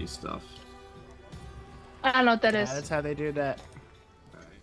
stuff. I don't know what that Yeah, is. that's how they do that. Alright.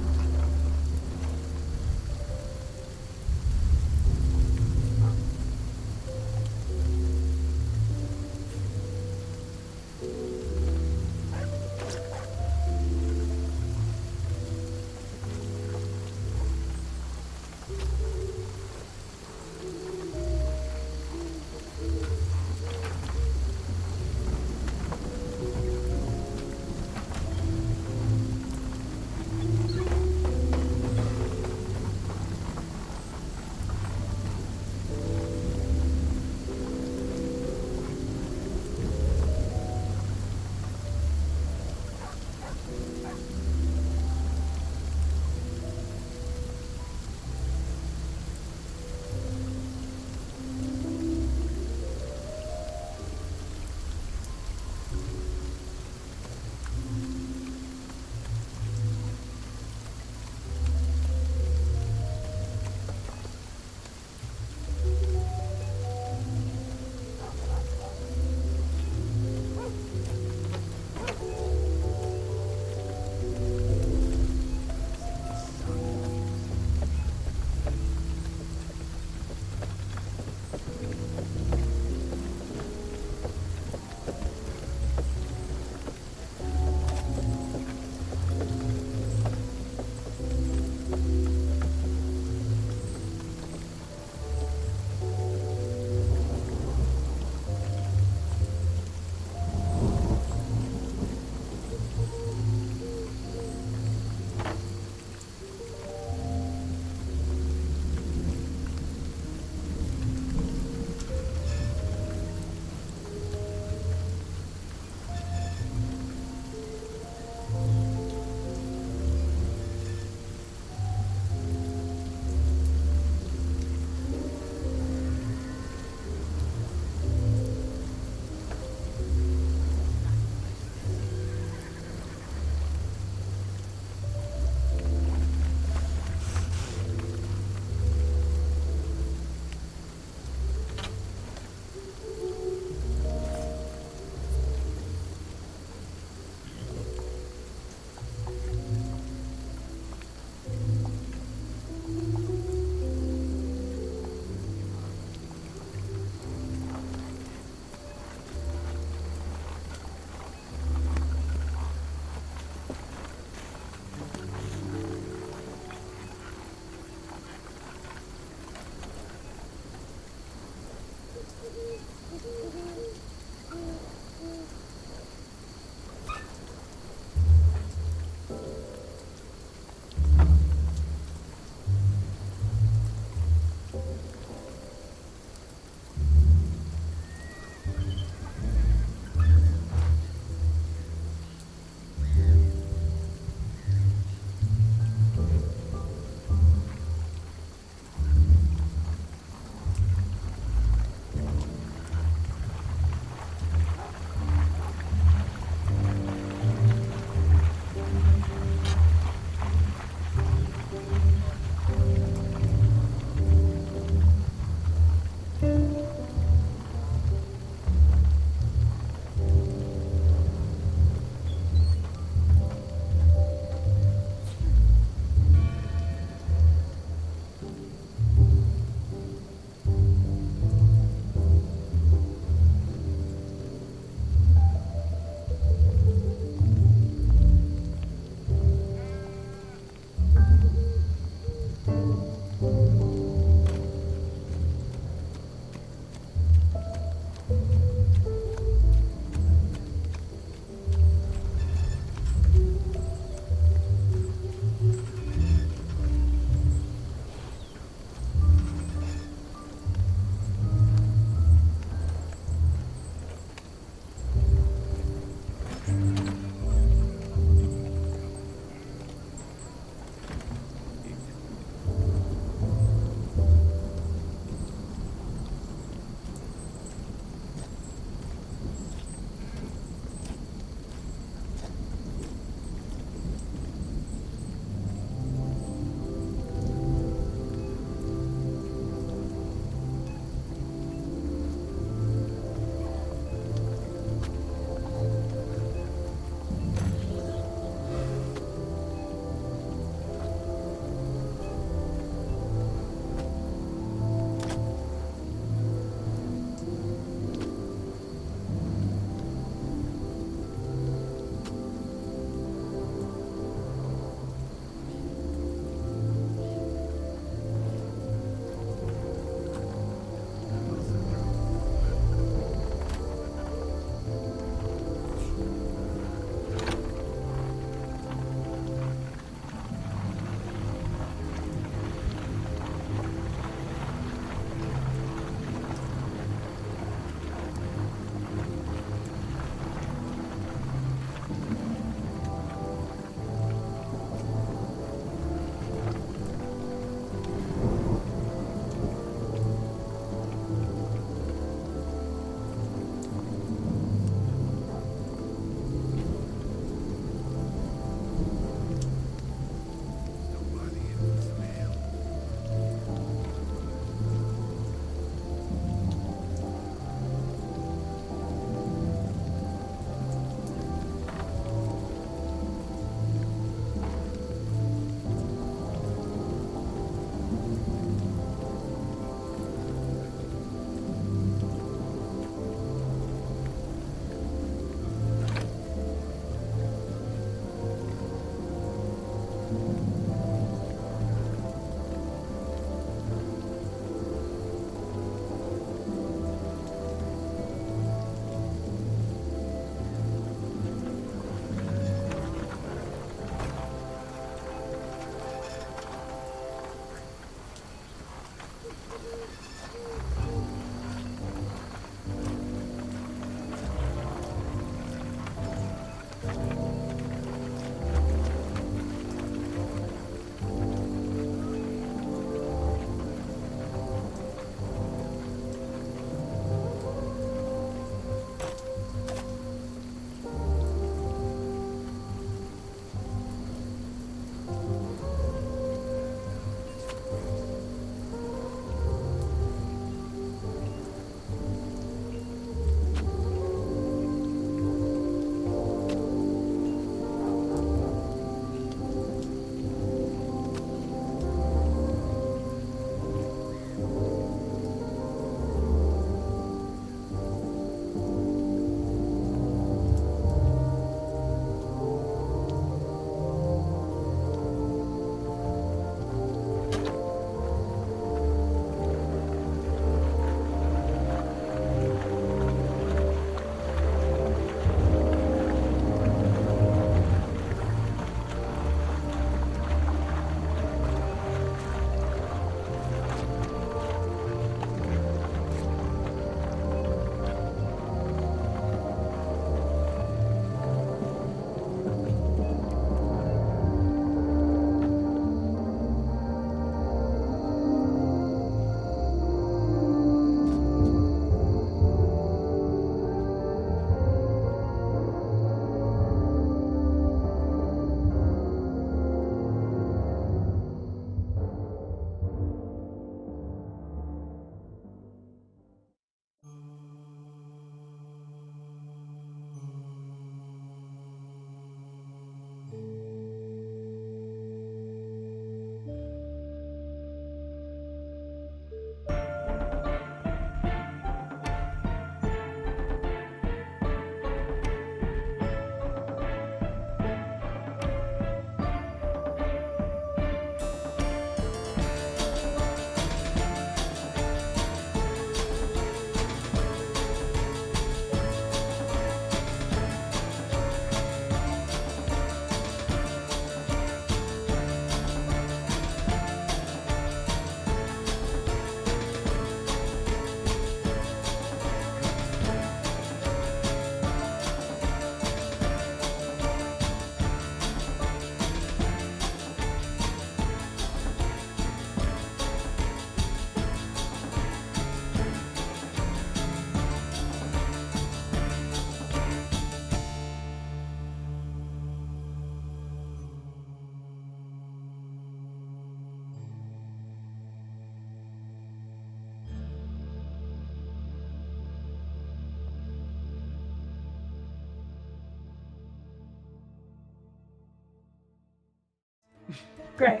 Great.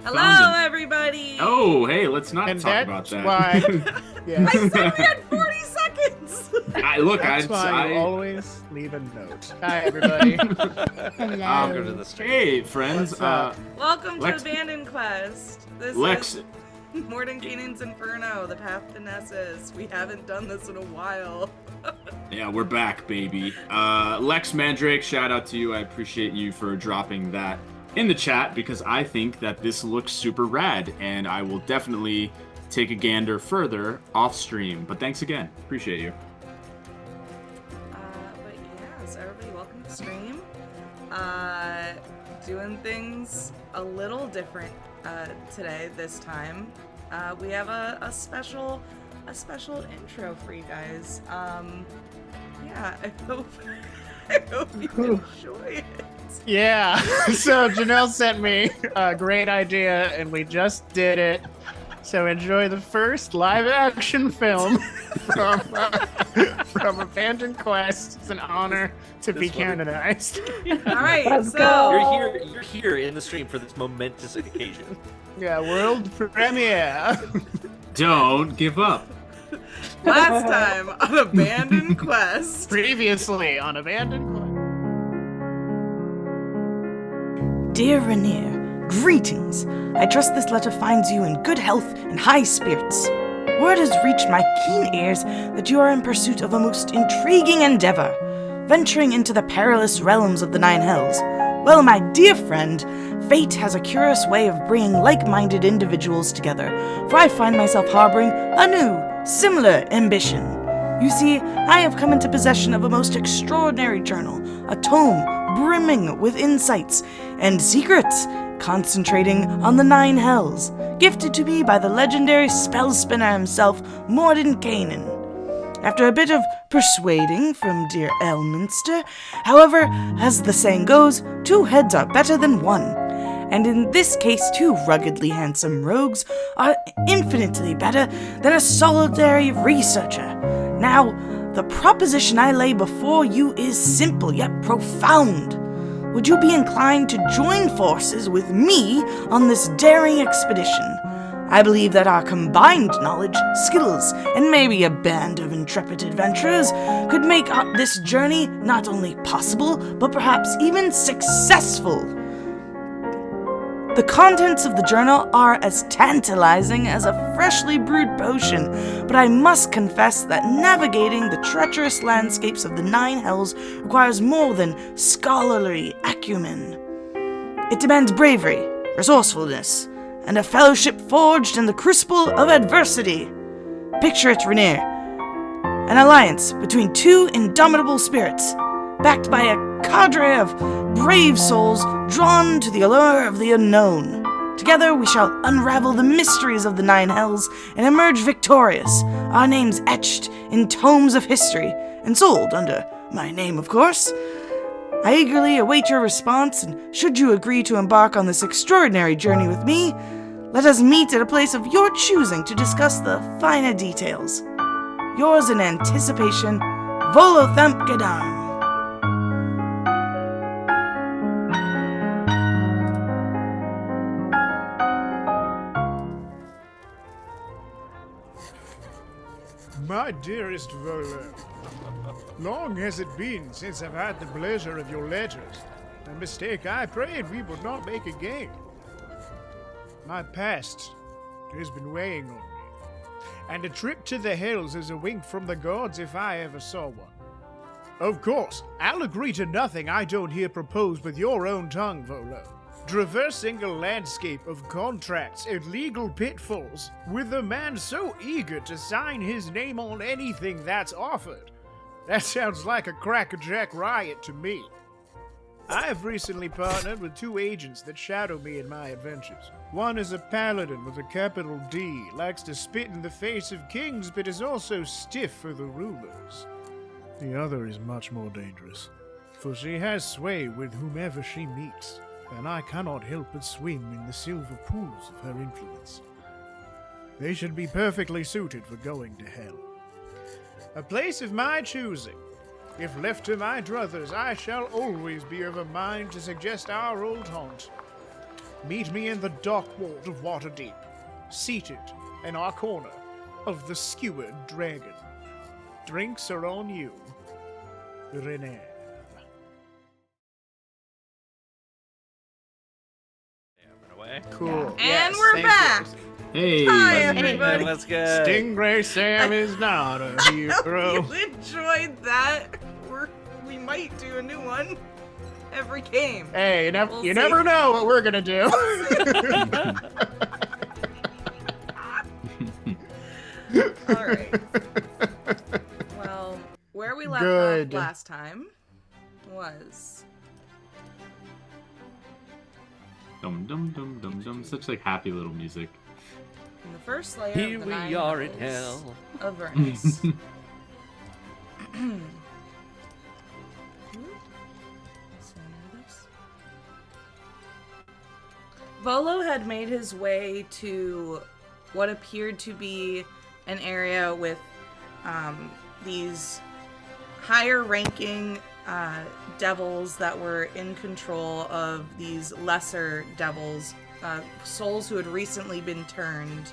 Hello, everybody. Oh, hey, let's not And talk about that. why, yeah. I said we had 40 seconds. That's why you always leave a note. Hi, everybody. Hello. Welcome to the stream. Hey, friends. What's up? Welcome Lex- to Abandoned Quest. This Lex, is Mordenkainen's Inferno, the path to Nessus. We haven't done this in a while. yeah, we're back, baby. Lex Mandrake, shout out to you. I appreciate you for dropping that in the chat because I think that this looks super rad, and I will definitely take a gander further off stream. But thanks again. Appreciate you. But yeah, so everybody, welcome to stream. Doing things a little different today. This time, we have a special intro for you guys. Yeah, I hope you enjoy it. Yeah, so Janelle sent me a great idea, and we just did it. So enjoy the first live-action film from Abandoned Quest. It's an honor to be canonized. All right, Let's so go. You're here in the stream for this momentous occasion. Yeah, world premiere. Don't give up. last time on Abandoned Quest. Previously on Abandoned Quest. Dear Rainier, greetings. I trust this letter finds you in good health and high spirits. Word has reached my keen ears that you are in pursuit of a most intriguing endeavor, venturing into the perilous realms of the Nine Hells. Well, my dear friend, fate has a curious way of bringing like-minded individuals together, for I find myself harboring a new, similar ambition. You see, I have come into possession of a most extraordinary journal, a tome brimming with insights and secrets, concentrating on the Nine Hells, gifted to me by the legendary spell spinner himself, Mordenkainen. After a bit of persuading from dear Elminster, however, as the saying goes, 2 heads are better than 1. And in this case, 2 ruggedly handsome rogues are infinitely better than a solitary researcher. Now, the proposition I lay before you is simple yet profound. Would you be inclined to join forces with me on this daring expedition? I believe that our combined knowledge, skills, and maybe a band of intrepid adventurers could make this journey not only possible, but perhaps even successful. The contents of the journal are as tantalizing as a freshly brewed potion, but I must confess that navigating the treacherous landscapes of the Nine Hells requires more than scholarly acumen. It demands bravery, resourcefulness, and a fellowship forged in the crucible of adversity. Picture it, Rainier. An alliance between 2 indomitable spirits, backed by a cadre of brave souls drawn to the allure of the unknown. Together we shall unravel the mysteries of the Nine Hells and emerge victorious, our names etched in tomes of history, and sold under my name, of course. I eagerly await your response, and should you agree to embark on this extraordinary journey with me, let us meet at a place of your choosing to discuss the finer details. Yours in anticipation, Volothamp Gadam. My dearest Volo, long has it been since I've had the pleasure of your letters. A mistake I prayed we would not make again. My past has been weighing on me, and a trip to the Hells is a wink from the gods if I ever saw one. Of course, I'll agree to nothing I don't hear proposed with your own tongue, Volo. Traversing a landscape of contracts and legal pitfalls, with a man so eager to sign his name on anything that's offered. That sounds like a crackerjack riot to me. I have recently partnered with 2 agents that shadow me in my adventures. One is a paladin with a capital D, likes to spit in the face of kings, but is also stiff for the rulers. The other is much more dangerous, for she has sway with whomever she meets, and I cannot help but swim in the silver pools of her influence. They should be perfectly suited for going to hell. A place of my choosing, If left to my druthers, I shall always be of a mind to suggest our old haunt. Meet me in the dark vault of Waterdeep, seated in our corner of the Skewered Dragon. Drinks are on you, Renee. Away. Cool. And Yes, we're thank back. you. Hey. Hi, Hey, everybody. let's go. Stingray Sam is not a hero. You enjoyed that. We might do a new one every game. Hey, you We'll see. never know what we're gonna do. All right. Well, where we left Good. off last time was Dum dum dum dum dum. Such like happy little music. in the first layer Here of the we nine are in hells hell. of Avernus. Volo had made his way to what appeared to be an area with these higher-ranking devils that were in control of these lesser devils, souls who had recently been turned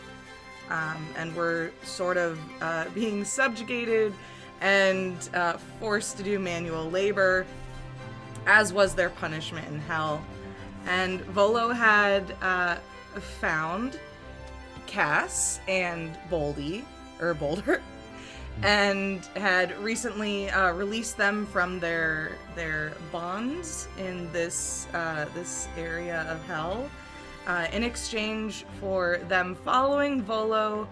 and were sort of being subjugated and forced to do manual labor, as was their punishment in hell. And Volo had found Cass and Boulder, and had recently released them from their bonds in this this area of hell, in exchange for them following Volo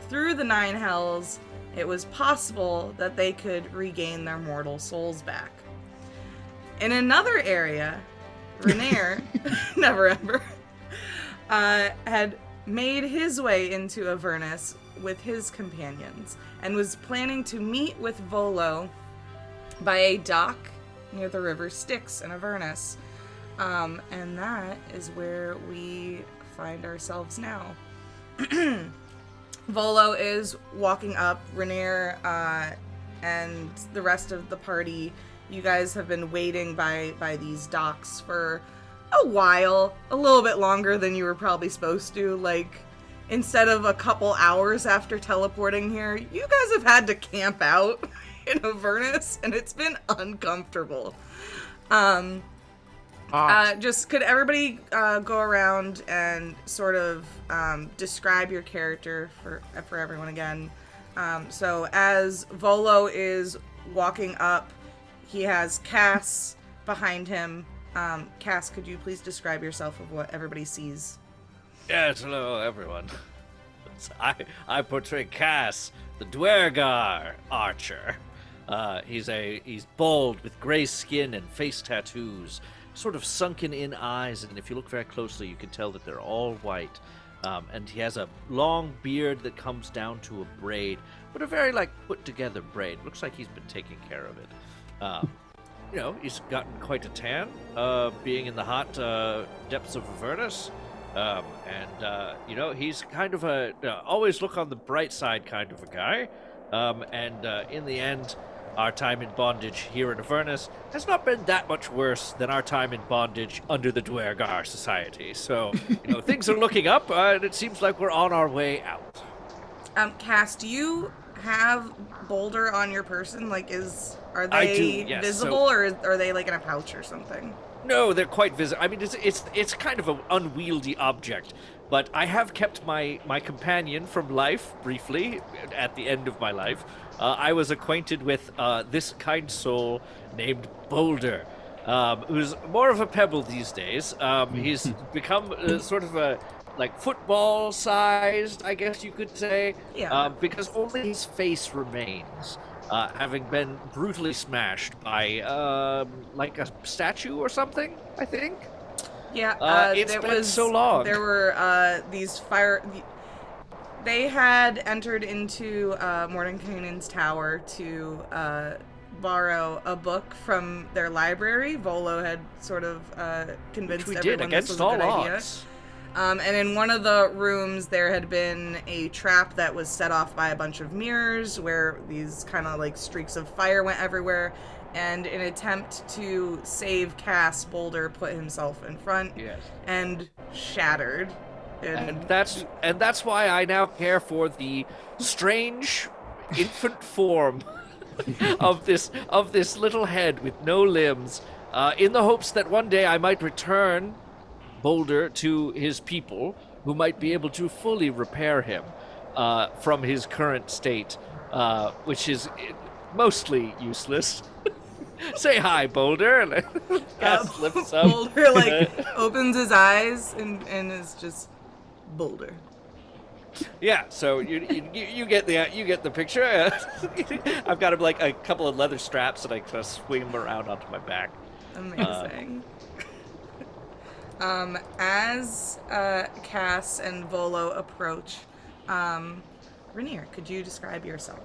through the nine hells. It was possible that they could regain their mortal souls back. In another area, Renaer, never ever, had made his way into Avernus with his companions and was planning to meet with Volo by a dock near the river Styx in Avernus. And that is where we find ourselves now. Volo is walking up. Renaer and the rest of the party, you guys have been waiting by these docks for a while, a little bit longer than you were probably supposed to. Like, instead of a couple hours after teleporting here, you guys have had to camp out in Avernus, and it's been uncomfortable. Just could everybody go around and sort of describe your character for everyone again? So as Volo is walking up, he has Cass behind him. Cass, could you please describe yourself of what everybody sees? Yes, hello everyone. I portray Cass, the Dwergar archer. He's bald with gray skin and face tattoos, sort of sunken in eyes, and if you look very closely, you can tell that they're all white. And he has a long beard that comes down to a braid, but a very put together braid. Looks like he's been taking care of it. He's gotten quite a tan, being in the hot depths of Avernus. He's kind of always look on the bright side kind of a guy. In the end, our time in bondage here in Avernus has not been that much worse than our time in bondage under the Dwergar Society. So, things are looking up, and it seems like we're on our way out. Cass, do you have Boulder on your person? Are they I do, yes. visible, or are they in a pouch or something? No, they're quite visible. I mean, it's kind of an unwieldy object, but I have kept my companion from life briefly at the end of my life. I was acquainted with this kind soul named Boulder, who's more of a pebble these days. He's become sort of a football-sized, I guess you could say, because only his face remains. Having been brutally smashed by, a statue or something, I think? Yeah, it's been so long. There were, these they had entered into, Mordenkainen's tower to, borrow a book from their library. Volo had sort of, convinced Which we everyone did, against this was a all good idea. odds. And in one of the rooms, there had been a trap that was set off by a bunch of mirrors where these kind of like streaks of fire went everywhere. And in an attempt to save Cass, Boulder put himself in front and shattered. And that's why I now care for the strange infant form of this little head with no limbs, in the hopes that one day I might return Boulder to his people, who might be able to fully repair him from his current state, which is mostly useless. Say hi, Boulder. Cass lifts up. Boulder opens his eyes and is just Boulder. Yeah, so you get the picture. I've got him like a couple of leather straps, and I kind of swing him around onto my back. Amazing. As Cass and Volo approach, Rainier, could you describe yourself?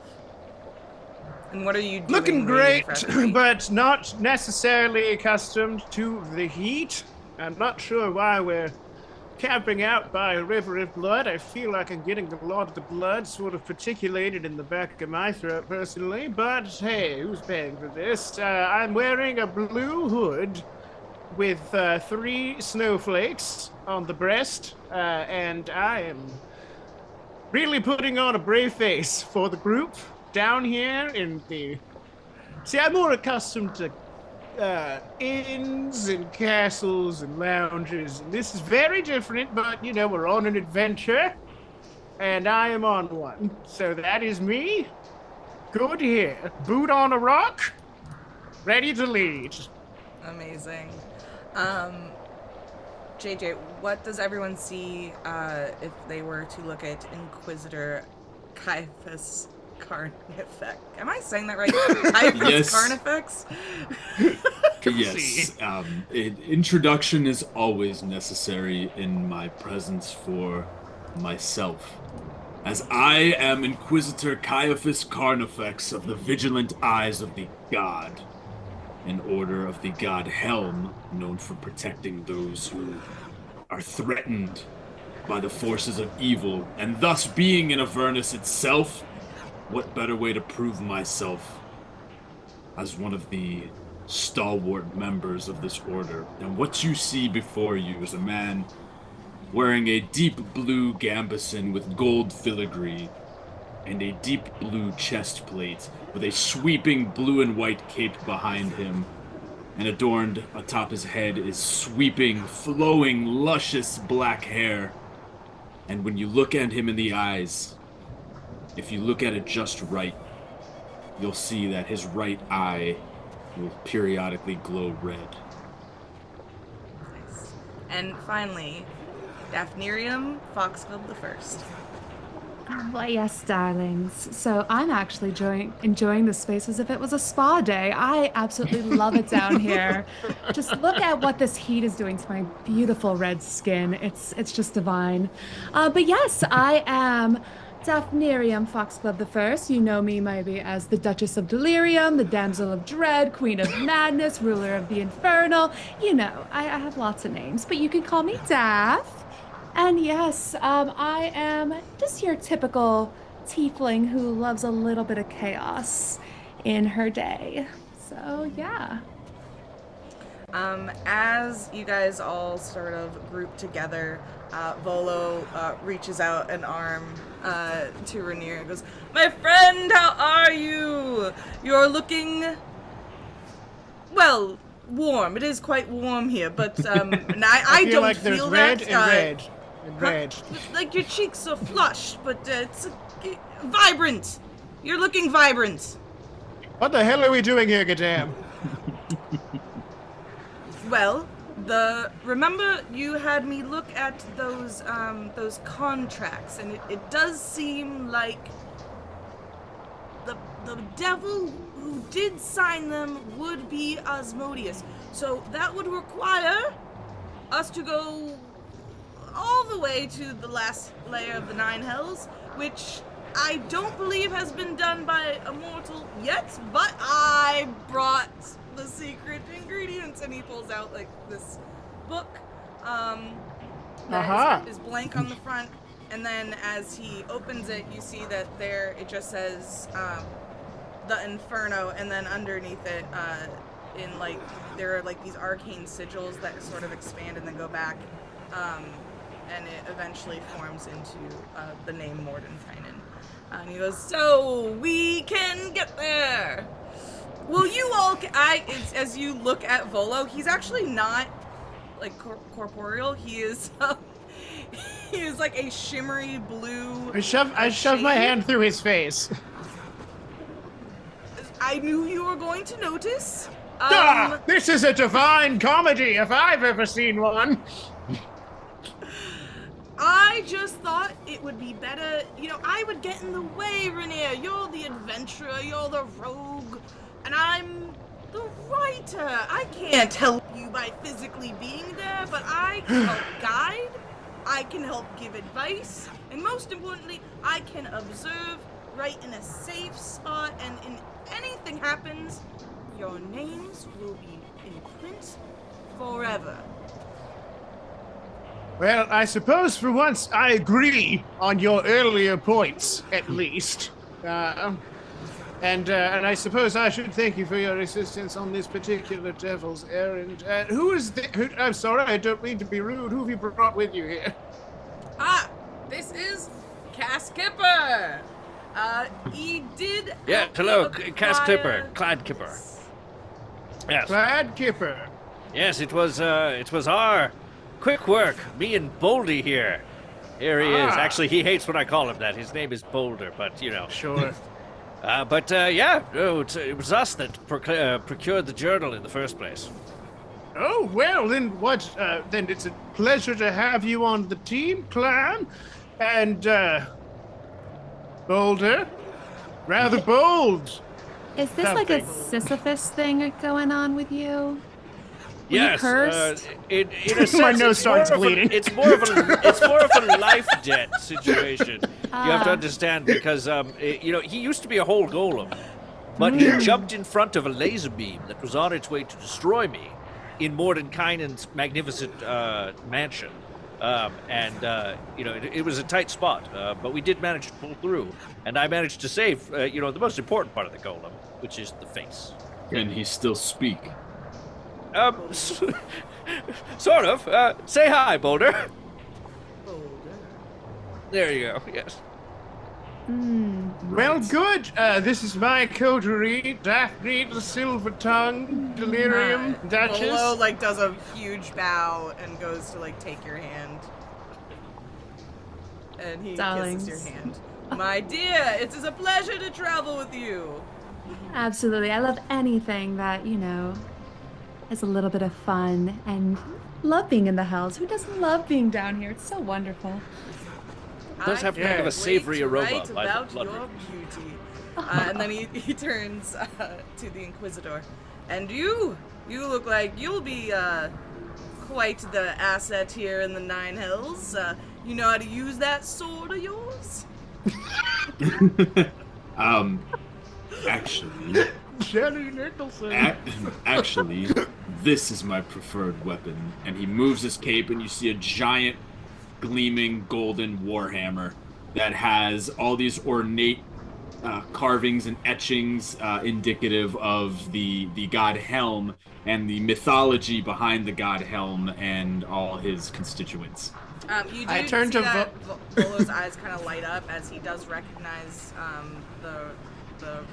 And what are you doing? Looking waiting great, for me? but not necessarily accustomed to the heat. I'm not sure why we're camping out by a river of blood. I feel like I'm getting a lot of the blood sort of particulated in the back of my throat personally, but hey, who's paying for this? I'm wearing a blue hood with 3 snowflakes on the breast, and I am really putting on a brave face for the group down here in the... See, I'm more accustomed to inns and castles and lounges, and this is very different, but, you know, we're on an adventure, and I am on one. So that is me. Good here. Boot on a rock. Ready to lead. Amazing. JJ, what does everyone see if they were to look at Inquisitor Caiaphas Carnifex? Am I saying that right? Caiaphas Yes. Carnifex? Yes. Introduction is always necessary in my presence for myself. As I am Inquisitor Caiaphas Carnifex of the Vigilant Eyes of the God, an order of the god Helm, known for protecting those who are threatened by the forces of evil, and thus being in Avernus itself, what better way to prove myself as one of the stalwart members of this order? And what you see before you is a man wearing a deep blue gambeson with gold filigree and a deep blue chest plate with a sweeping blue and white cape behind him, and adorned atop his head is sweeping, flowing, luscious black hair. And when you look at him in the eyes, if you look at it just right, you'll see that his right eye will periodically glow red. Nice. And finally, Daphnerium Foxglove the First. Well, yes, darlings. So I'm actually enjoying this space as if it was a spa day. I absolutely love it down here. Just look at what this heat is doing to my beautiful red skin. It's just divine. But yes, I am Daphnerium Foxglove the First. You know me maybe as the Duchess of Delirium, the Damsel of Dread, Queen of Madness, Ruler of the Inferno. You know, I have lots of names, but you can call me Daph. And yes, I am just your typical tiefling who loves a little bit of chaos in her day. So, yeah. As you guys all sort of group together, Volo reaches out an arm to Rainier and goes, "My friend, how are you? You're looking, well, warm. It is quite warm here, but and I feel don't like there's feel red that. and red and red. Like your cheeks are flushed, but it's vibrant. You're looking vibrant. What the hell are we doing here, Gadam? Well, remember you had me look at those contracts, and it does seem like the devil who did sign them would be Asmodeus. So that would require us to go all the way to the last layer of the Nine Hells, which I don't believe has been done by a mortal yet, but I brought the secret ingredients, and he pulls out like this book. Aha. is blank on the front, and then as he opens it, you see that there it just says the Inferno, and then underneath it, in like there are like these arcane sigils that sort of expand and then go back, and it eventually forms into the name Mordenkainen. And he goes, "So we can get there. Will you all?" As you look at Volo, he's actually not like corporeal. He is. He is like a shimmery blue. I shove my hand through his face. I knew you were going to notice. This is a divine comedy if I've ever seen one. I just thought it would be better, I would get in the way, Rainier. You're the adventurer, you're the rogue, and I'm the writer. I can't help you by physically being there, but I can help guide, I can help give advice, and most importantly, I can observe right in a safe spot, and if anything happens, your names will be in print forever. Well, I suppose for once I agree on your earlier points, at least. And I suppose I should thank you for your assistance on this particular devil's errand. I'm sorry, I don't mean to be rude. Who have you brought with you here? This is Cass Kipper. He did. Yeah, hello, Cass Kipper, Clad Kipper. Yes. Clad Kipper. Yes, it was our quick work. Me and Boldy here. Here he is. Actually, he hates when I call him that. His name is Boulder, but Sure. It was us that procured the journal in the first place. Oh, well, then then it's a pleasure to have you on the team, Clan. And, Boulder. Rather bold. Is this like a Sisyphus thing going on with you? Yes, cursed? In a sense, My nose starts bleeding. It's more of a life debt situation. You have to understand because he used to be a whole golem, but he jumped in front of a laser beam that was on its way to destroy me in Mordenkainen's magnificent mansion. It was a tight spot, but we did manage to pull through, and I managed to save the most important part of the golem, which is the face. Can he still speak? Sort of. Say hi, Boulder. Boulder. There you go. Yes. Well, good. This is my coterie, Daphne, the Silver Tongue, Delirium, Duchess. Volo does a huge bow and goes to take your hand. And he Darlings. kisses your hand. My dear, it is a pleasure to travel with you. Absolutely. I love anything that, is a little bit of fun and love being in the hells. Who doesn't love being down here? It's so wonderful. It does have kind of a savory aroma Right by the about blood your rings. beauty. And then he turns to the Inquisitor. And you look like you'll be quite the asset here in the Nine Hells. You know how to use that sword of yours? Actually, Jenny Nicholson. actually, this is my preferred weapon. And he moves his cape, and you see a giant, gleaming golden warhammer that has all these ornate carvings and etchings indicative of the god Helm and the mythology behind the god Helm and all his constituents. You do I turn see to that Volo's eyes kind of light up as he does recognize the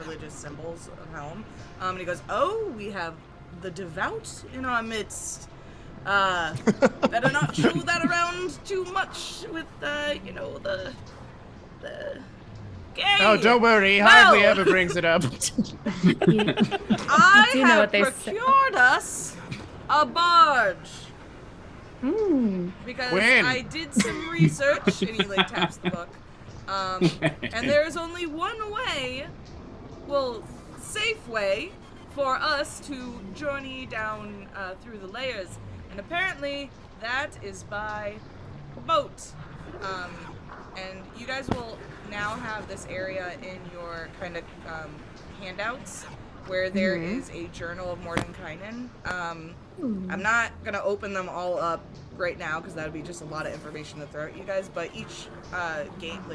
religious symbols of Helm. And he goes, "Oh, we have the devout in our midst. Better not show that around too much with, the gay." Oh, don't worry. He hardly ever brings it up. I do know have what they say. procured us a barge. Because When? I did some research, and he taps the book. And there's only one way, safe way, for us to journey down through the layers. And apparently, that is by boat. And you guys will now have this area in your kind of handouts. where there is a journal of Mordenkainen. I'm not gonna open them all up right now because that would be just a lot of information to throw at you guys. But each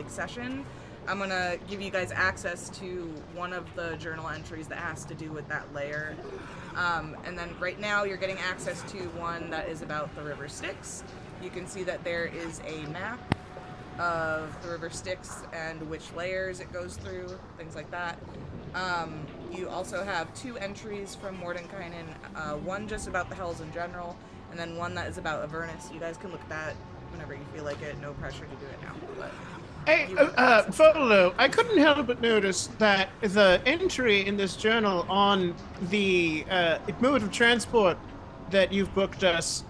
session, I'm gonna give you guys access to one of the journal entries that has to do with that layer. And then right now you're getting access to one that is about the river Styx. You can see that there is a map of the river Styx and which layers it goes through, things like that. You also have 2 entries from Mordenkainen, one just about the hells in general, and then one that is about Avernus. You guys can look at that whenever you feel like it. No pressure to do it now. But Hey, Folo, I couldn't help but notice that the entry in this journal on the mode of transport that you've booked us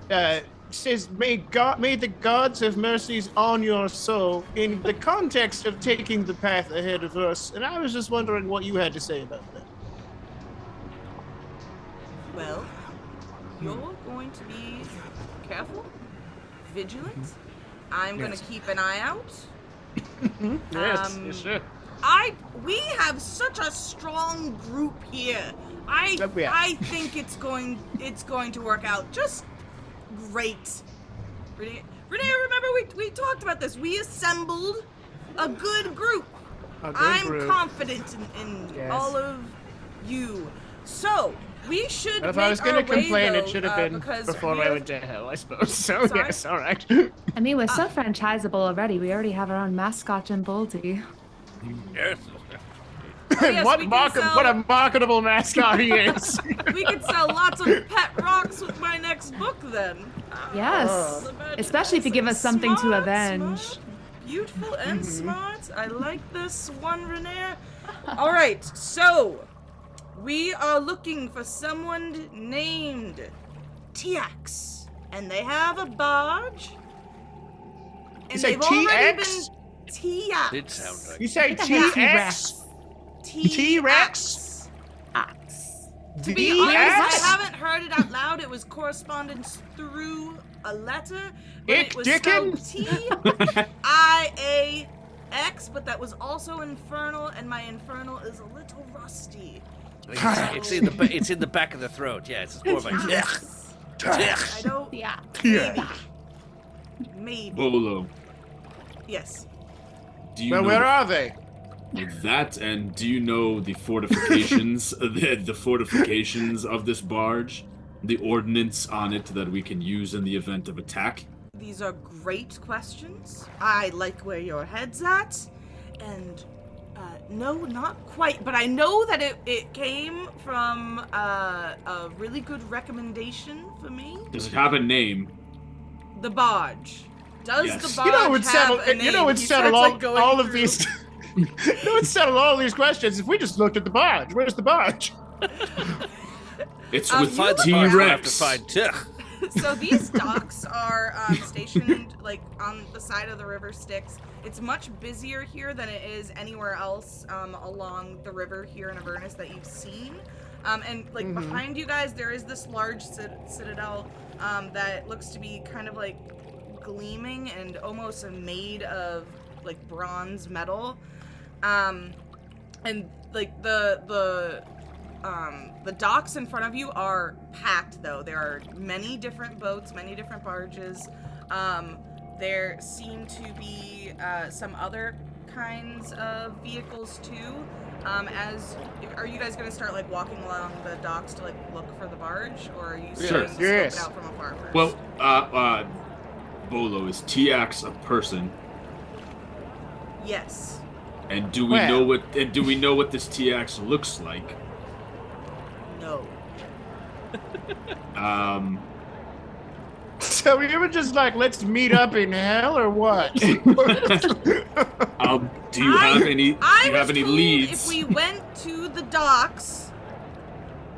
says, may the gods have mercies on your soul in the context of taking the path ahead of us. And I was just wondering what you had to say about that. well, you're going to be careful, vigilant. I'm going to keep an eye out. Yes, sure. We have such a strong group here. I think it's going to work out just great. Renee, remember we talked about this. We assembled a good group. I'm confident in all of you. So we should. If I was going to complain, it should have been before I went to hell, I suppose. So Sorry? yes, all right. I mean, we're so franchisable already. We already have our own mascot in Boldy. Yes. Yes, what a marketable mascot he is. We could sell lots of pet rocks with my next book then. Yes, especially if you give us something to avenge. Smart, beautiful and smart. I like this one, Renee. All right, so we are looking for someone named Tiax, and they have a barge. And You say they've already TX? been Tiax. Did sound like You say T-Rex. T-Rex? To be honest, I T-X? haven't heard it out loud. It was correspondence through a letter. But It it was Dickens? spelled T-I-A-X, but that was also infernal, and my infernal is a little rusty. it's in the back of the throat. Yeah, it's more of a I don't. Yeah. Maybe. Bolo. Yes. Do you Well, know where are they? that? And do you know the fortifications, the fortifications of this barge, the ordnance on it that we can use in the event of attack? These are great questions. I like where your head's at, and no, not quite, but I know that it came from a really good recommendation for me. Does it have a name? The barge. Does Yes. the barge You know, it would have settle. a name? You know, it He settle starts, like, going all of through- these. You know, it settle all these questions if we just looked at the barge. Where's the barge? It's You with look We'll have to T-Rex. find Tich. So these docks are stationed like on the side of the river Styx. It's much busier here than it is anywhere else along the river here in Avernus that you've seen. And like behind you guys, there is this large citadel that looks to be kind of like gleaming and almost made of like bronze metal. And like the docks in front of you are packed, though. There are many different boats, many different barges. There seem to be some other kinds of vehicles too. Are you guys gonna start like walking along the docks to like look for the barge, or are you Sure. supposed to scope Yes. it out from afar first? Well, Bolo, is Tiax a person? yes. And do we Well. know what this Tiax looks like? No. So we were just like, let's meet up in hell, or what? Do you have any? Do I you was have any told leads? If we went to the docks,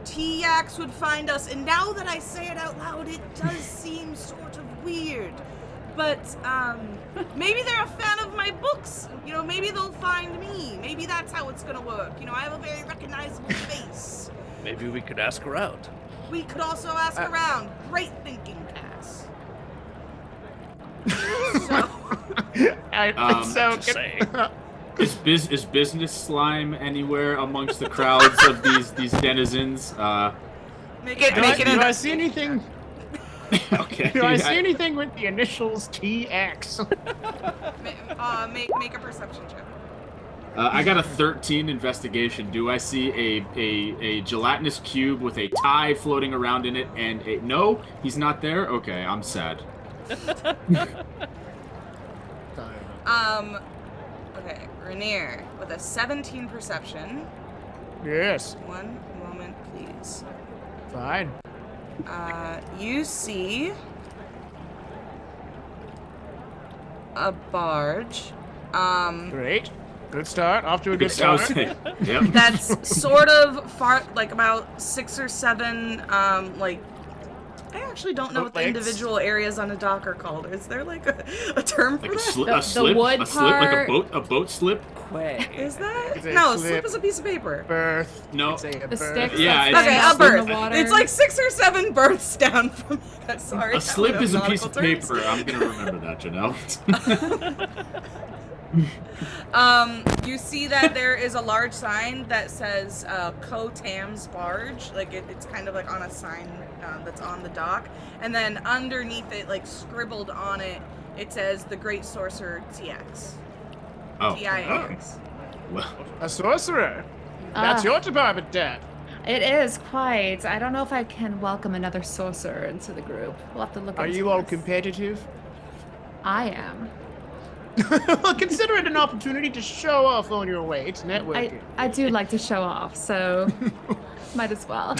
T-Ax would find us. And now that I say it out loud, it does seem sort of weird. But maybe they're a fan of my books. You know, maybe they'll find me. Maybe that's how it's gonna work. You know, I have a very recognizable face. Maybe we could ask around. We could also ask around. Great thinking, Cass. So, So Just saying. Is business slime anywhere amongst the crowds of these denizens? Do I see anything? Okay. Do I see anything with the initials TX? Make a perception check. I got a 13 investigation. Do I see a gelatinous cube with a tie floating around in it and a... No, he's not there? Okay, I'm sad. Okay, Rainier with a 17 perception. Yes. One moment, please. Fine. You see a barge. Great. Good start. Off to a good start. Yep. That's sort of far, like about 6 or 7, like, I actually don't know what the Bootlegs? individual areas on a dock are called. Is there like a term for Like that? a slip, wood a slip, like part- a boat slip. Quay. Is that? It's a No, slip. slip is a piece of paper. Berth. No. It's a The berth. Styx. Yeah, that's Okay, out a in berth. the water. It's like 6 or 7 berths down from. Sorry. A slip is a piece of nautical terms. paper. I'm gonna remember that, Janelle. You see that there is a large sign that says Co-Tam's Barge. Like it's kind of like on a sign that's on the dock, and then underneath it, like scribbled on it, it says the Great Sorcerer TX. Oh. TIX. Well, A sorcerer. That's your department, Dad. It is quite. I don't know if I can welcome another sorcerer into the group. We'll have to look Are into you all this. competitive? I am. Well, consider it an opportunity to show off on your way to networking. I do like to show off, so might as well.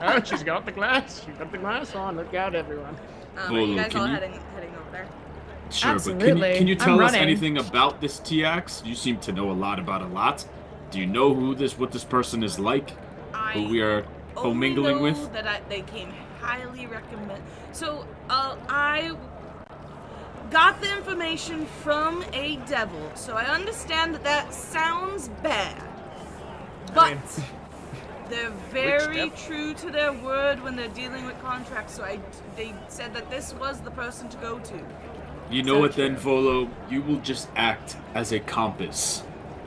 Oh, she's got the glass. She's got the glass on. Look out, everyone. Are you Volo, guys can all you- heading over there? sure, but Absolutely. can you I'm tell us running. anything about this TX? You seem to know a lot about a lot. Do you know what this person is like? Who we are commingling only know with? that they came highly recommend. So I got the information from a devil, so I understand that sounds bad, but they're very true to their word when they're dealing with contracts. So they said that this was the person to go to. You know what then, Volo? You will just act as a compass.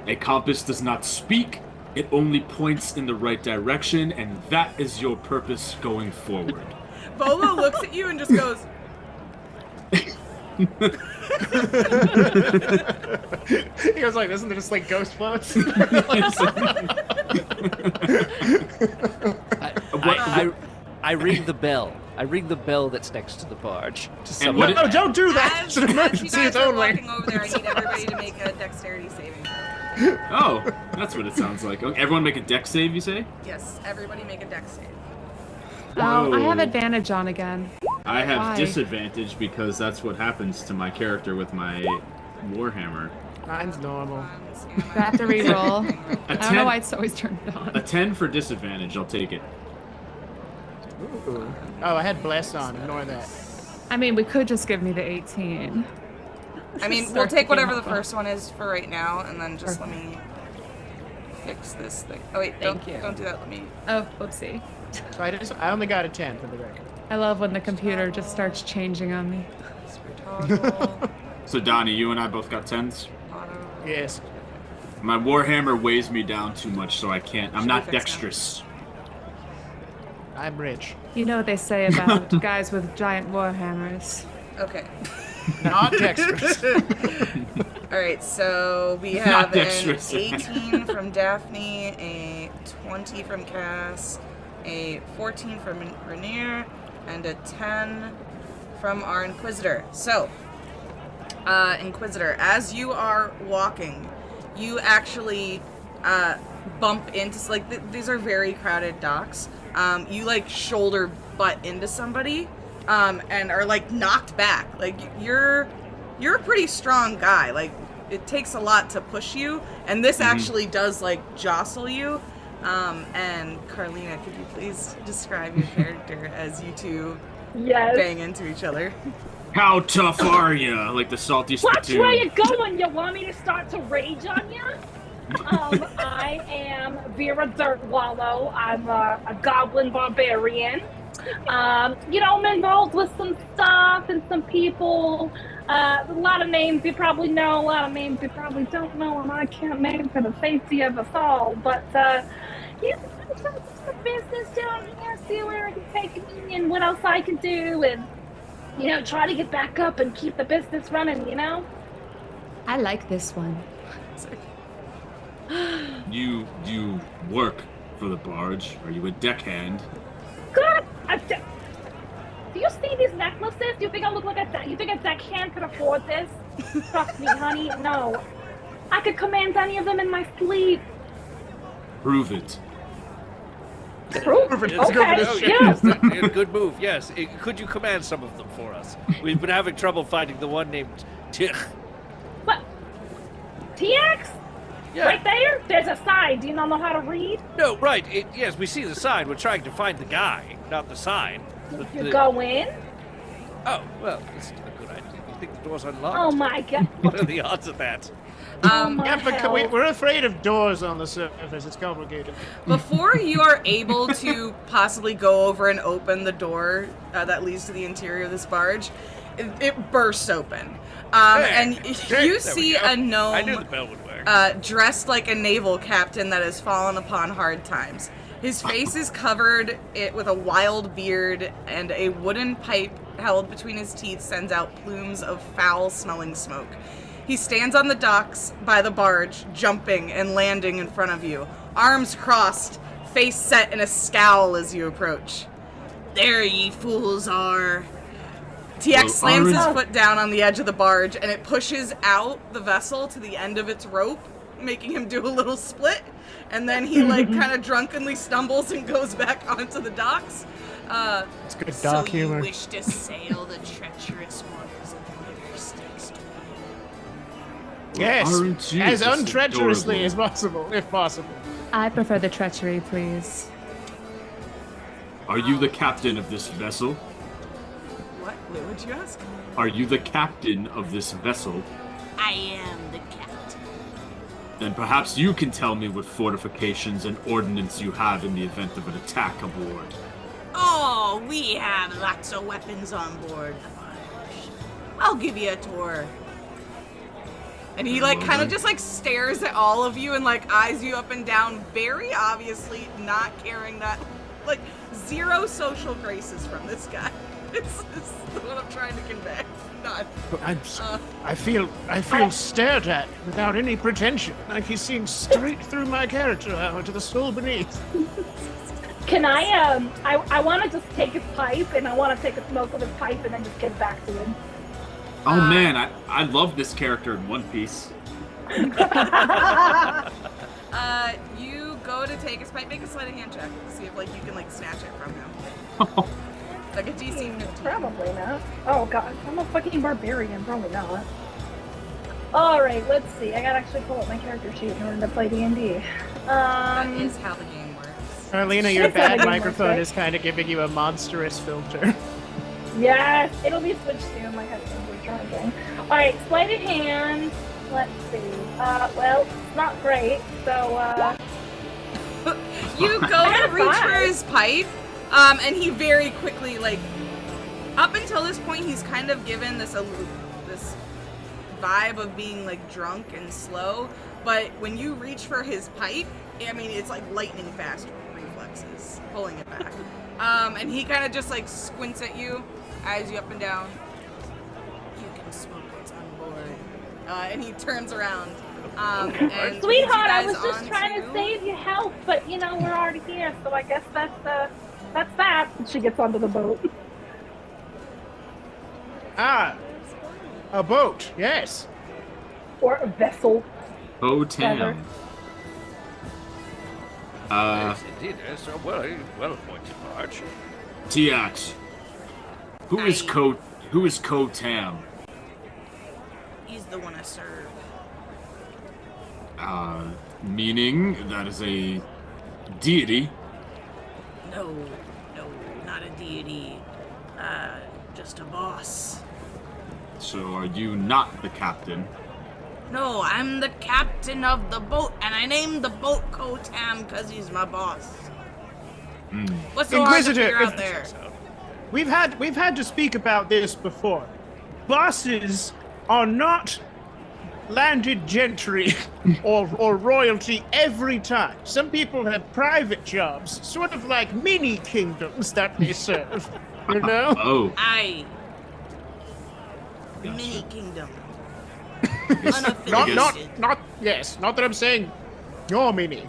A compass does not speak, it only points in the right direction, and that is your purpose going forward. Volo looks at you and just goes, He goes like, isn't there just like ghost floats? I ring the bell. I ring the bell that's next to the barge. To And summon what No, don't do that. as It's an you emergency. guys It's are only. walking over there, I need everybody to make a dexterity saving throw. Oh, that's what it sounds like. Okay, everyone make a dex save, you say? Yes, everybody make a dex save. Oh, I have Whoa. advantage on again. I have Why? disadvantage because that's what happens to my character with my Warhammer. Mine's normal. Do I have to reroll? A I don't 10 know why it's always turned on. A 10 for disadvantage, I'll take it. Ooh. Oh, I had bless on. Ignore that. I mean, we could just give me the 18. I mean, we'll Start take whatever the picking up first one is for right now, and then just let me fix this thing. Oh wait, Thank you. don't do that. Let me. Oh, whoopsie. So I only got a 10 for the record. I love when the computer just starts changing on me. Toggle, So Donnie, you and I both got 10s. auto. Yes. My Warhammer weighs me down too much, so I can't. I'm Should not we fix that? dexterous. I'm rich. You know what they say about guys with giant warhammers. Okay. Not dexterous. All right. So we Not have an dexterous. 18 from Daphne, a 20 from Cass, a 14 from Rainier, and a 10 from our Inquisitor. So, Inquisitor, as you are walking, you actually bump into, like, these are very crowded docks. You, like, shoulder butt into somebody and are, like, knocked back. Like, you're a pretty strong guy. Like, it takes a lot to push you, and this actually does, like, jostle you. And Carlina, could you please describe your character as you two Yes. bang into each other? How tough are you? Like the salty Watch spittoon. where you're going. You want me to start to rage on you? I am Vera Dirtwallow. I'm a goblin barbarian. I'm involved with some stuff and some people. A lot of names you probably know, a lot of names you probably don't know, and I can't name for the safety of us all. But I'm trying to some business down here, see where it can take me and what else I can do, and try to get back up and keep the business running. I like this one. You work for the barge? Are you a deckhand? God, do you see these necklaces? Do you think I look like you think a deckhand could afford this? Trust me, honey. No, I could command any of them in my sleep. Prove it. Prove it. Let's go for Okay. this shit. Yeah. Good move. Yes. Could you command some of them for us? We've been having trouble finding the one named Tich. What? TX? Yeah. Right there? There's a sign. Do you not know how to read? No, right. Yes, we see the sign. We're trying to find the guy, not the sign. You go in? Oh, well, that's a good idea. You think the door's unlocked? Oh my god. What are the odds of that? Oh my Yeah, but hell. we're afraid of doors on the surface. It's complicated. Before you are able to possibly go over and open the door that leads to the interior of this barge, it bursts open. And you There we see go. a gnome I knew the bell would work. dressed like a naval captain that has fallen upon hard times. His face is covered with a wild beard, and a wooden pipe held between his teeth sends out plumes of foul-smelling smoke. He stands on the docks by the barge, jumping and landing in front of you, arms crossed, face set in a scowl as you approach. There ye fools are. TX Well, slams his aren't- foot down on the edge of the barge, and it pushes out the vessel to the end of its rope, making him do a little split, and then he kind of drunkenly stumbles and goes back onto the docks. It's good So doc you humor. wish to sail the treacherous waters of the river Styx to Yes, Aren't you as just untreacherously adorable? as possible, if possible. I prefer the treachery, please. Are you the captain of this vessel? What? Wait, what'd you ask? Are you the captain of this vessel? I am the captain. Then perhaps you can tell me what fortifications and ordnance you have in the event of an attack aboard. Oh, we have lots of weapons on board the barge. I'll give you a tour. And he kind of just stares at all of you and eyes you up and down, very obviously not caring that, zero social graces from this guy. It's what I'm trying to convey. None. But I feel stared at without any pretension, like he's seeing straight through my character to the soul beneath. Can I want to just take his pipe, and I want to take a smoke of his pipe and then just get back to him. Oh man, I love this character in One Piece. You go to take his pipe, make a sleight of hand check to see if you can snatch it from him. Like a DC 15. Probably not. Oh god, I'm a fucking barbarian. Probably not. Alright, let's see. I gotta actually pull up my character sheet in order to play D&D. That is how the game works. Arlena, your It's not a bad good microphone one, is kind of giving you a monstrous filter. Yes, it'll be switched soon. My headphones are charging. Alright, sleight of hand. Let's see. Well, it's not great, so, You go I to reach got for five. his pipe, and he very quickly, up until this point, he's kind of given this vibe of being drunk and slow. But when you reach for his pipe, I mean, it's lightning fast reflexes, pulling it back. And he kind of just squints at you, eyes you up and down. You can smoke what's on board. And he turns around. And leads you sweetheart, I guys was just trying to onto- save you health, but we're already here, so I guess that's that. She gets onto the boat. Ah, a boat, yes. Or a vessel. Oh, Tam. Yes, indeed. Yes, a well-appointed barge. Tiax. Who is Ko Tam? He's the one I serve. Meaning that is a deity. No, not a deity. Just a boss. So are you not the captain? No, I'm the captain of the boat, and I named the boat Kotam because he's my boss. What's so hard to Inquisitor, figure out if- there? We've had to speak about this before. Bosses are not landed gentry or royalty every time. Some people have private jobs, sort of like mini kingdoms that they serve. You know? Oh. Aye. Gotcha. Mini kingdom. Not that I'm saying you're mini.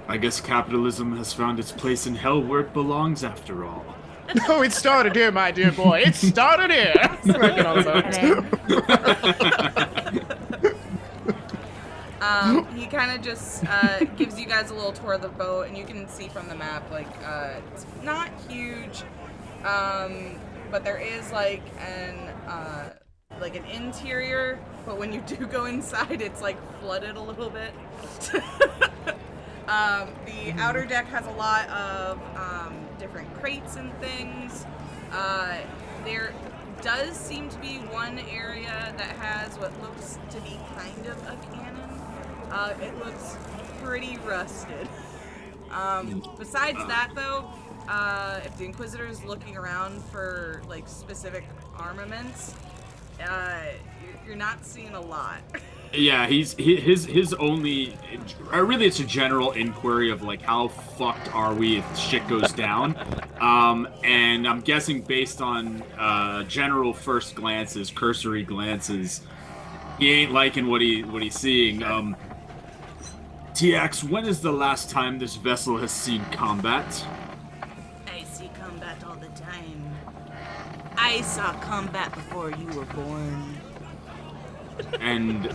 I guess capitalism has found its place in hell where it belongs after all. No, it started here, my dear boy. It started here. Smoking on He kind of just gives you guys a little tour of the boat, and you can see from the map, like, it's not huge, but there is, like, an interior, but when you do go inside, it's, like, flooded a little bit. The outer deck has a lot of different crates and things. There does seem to be one area that has what looks to be kind of a cannon. It looks pretty rusted. Besides that, though, if the Inquisitor's looking around for, like, specific armaments, you're not seeing a lot. Yeah, his only, really it's a general inquiry of like how fucked are we if shit goes down, and I'm guessing based on general first glances, cursory glances, he ain't liking what he's seeing. TX, when is the last time this vessel has seen combat? I see combat all the time. I saw combat before you were born. And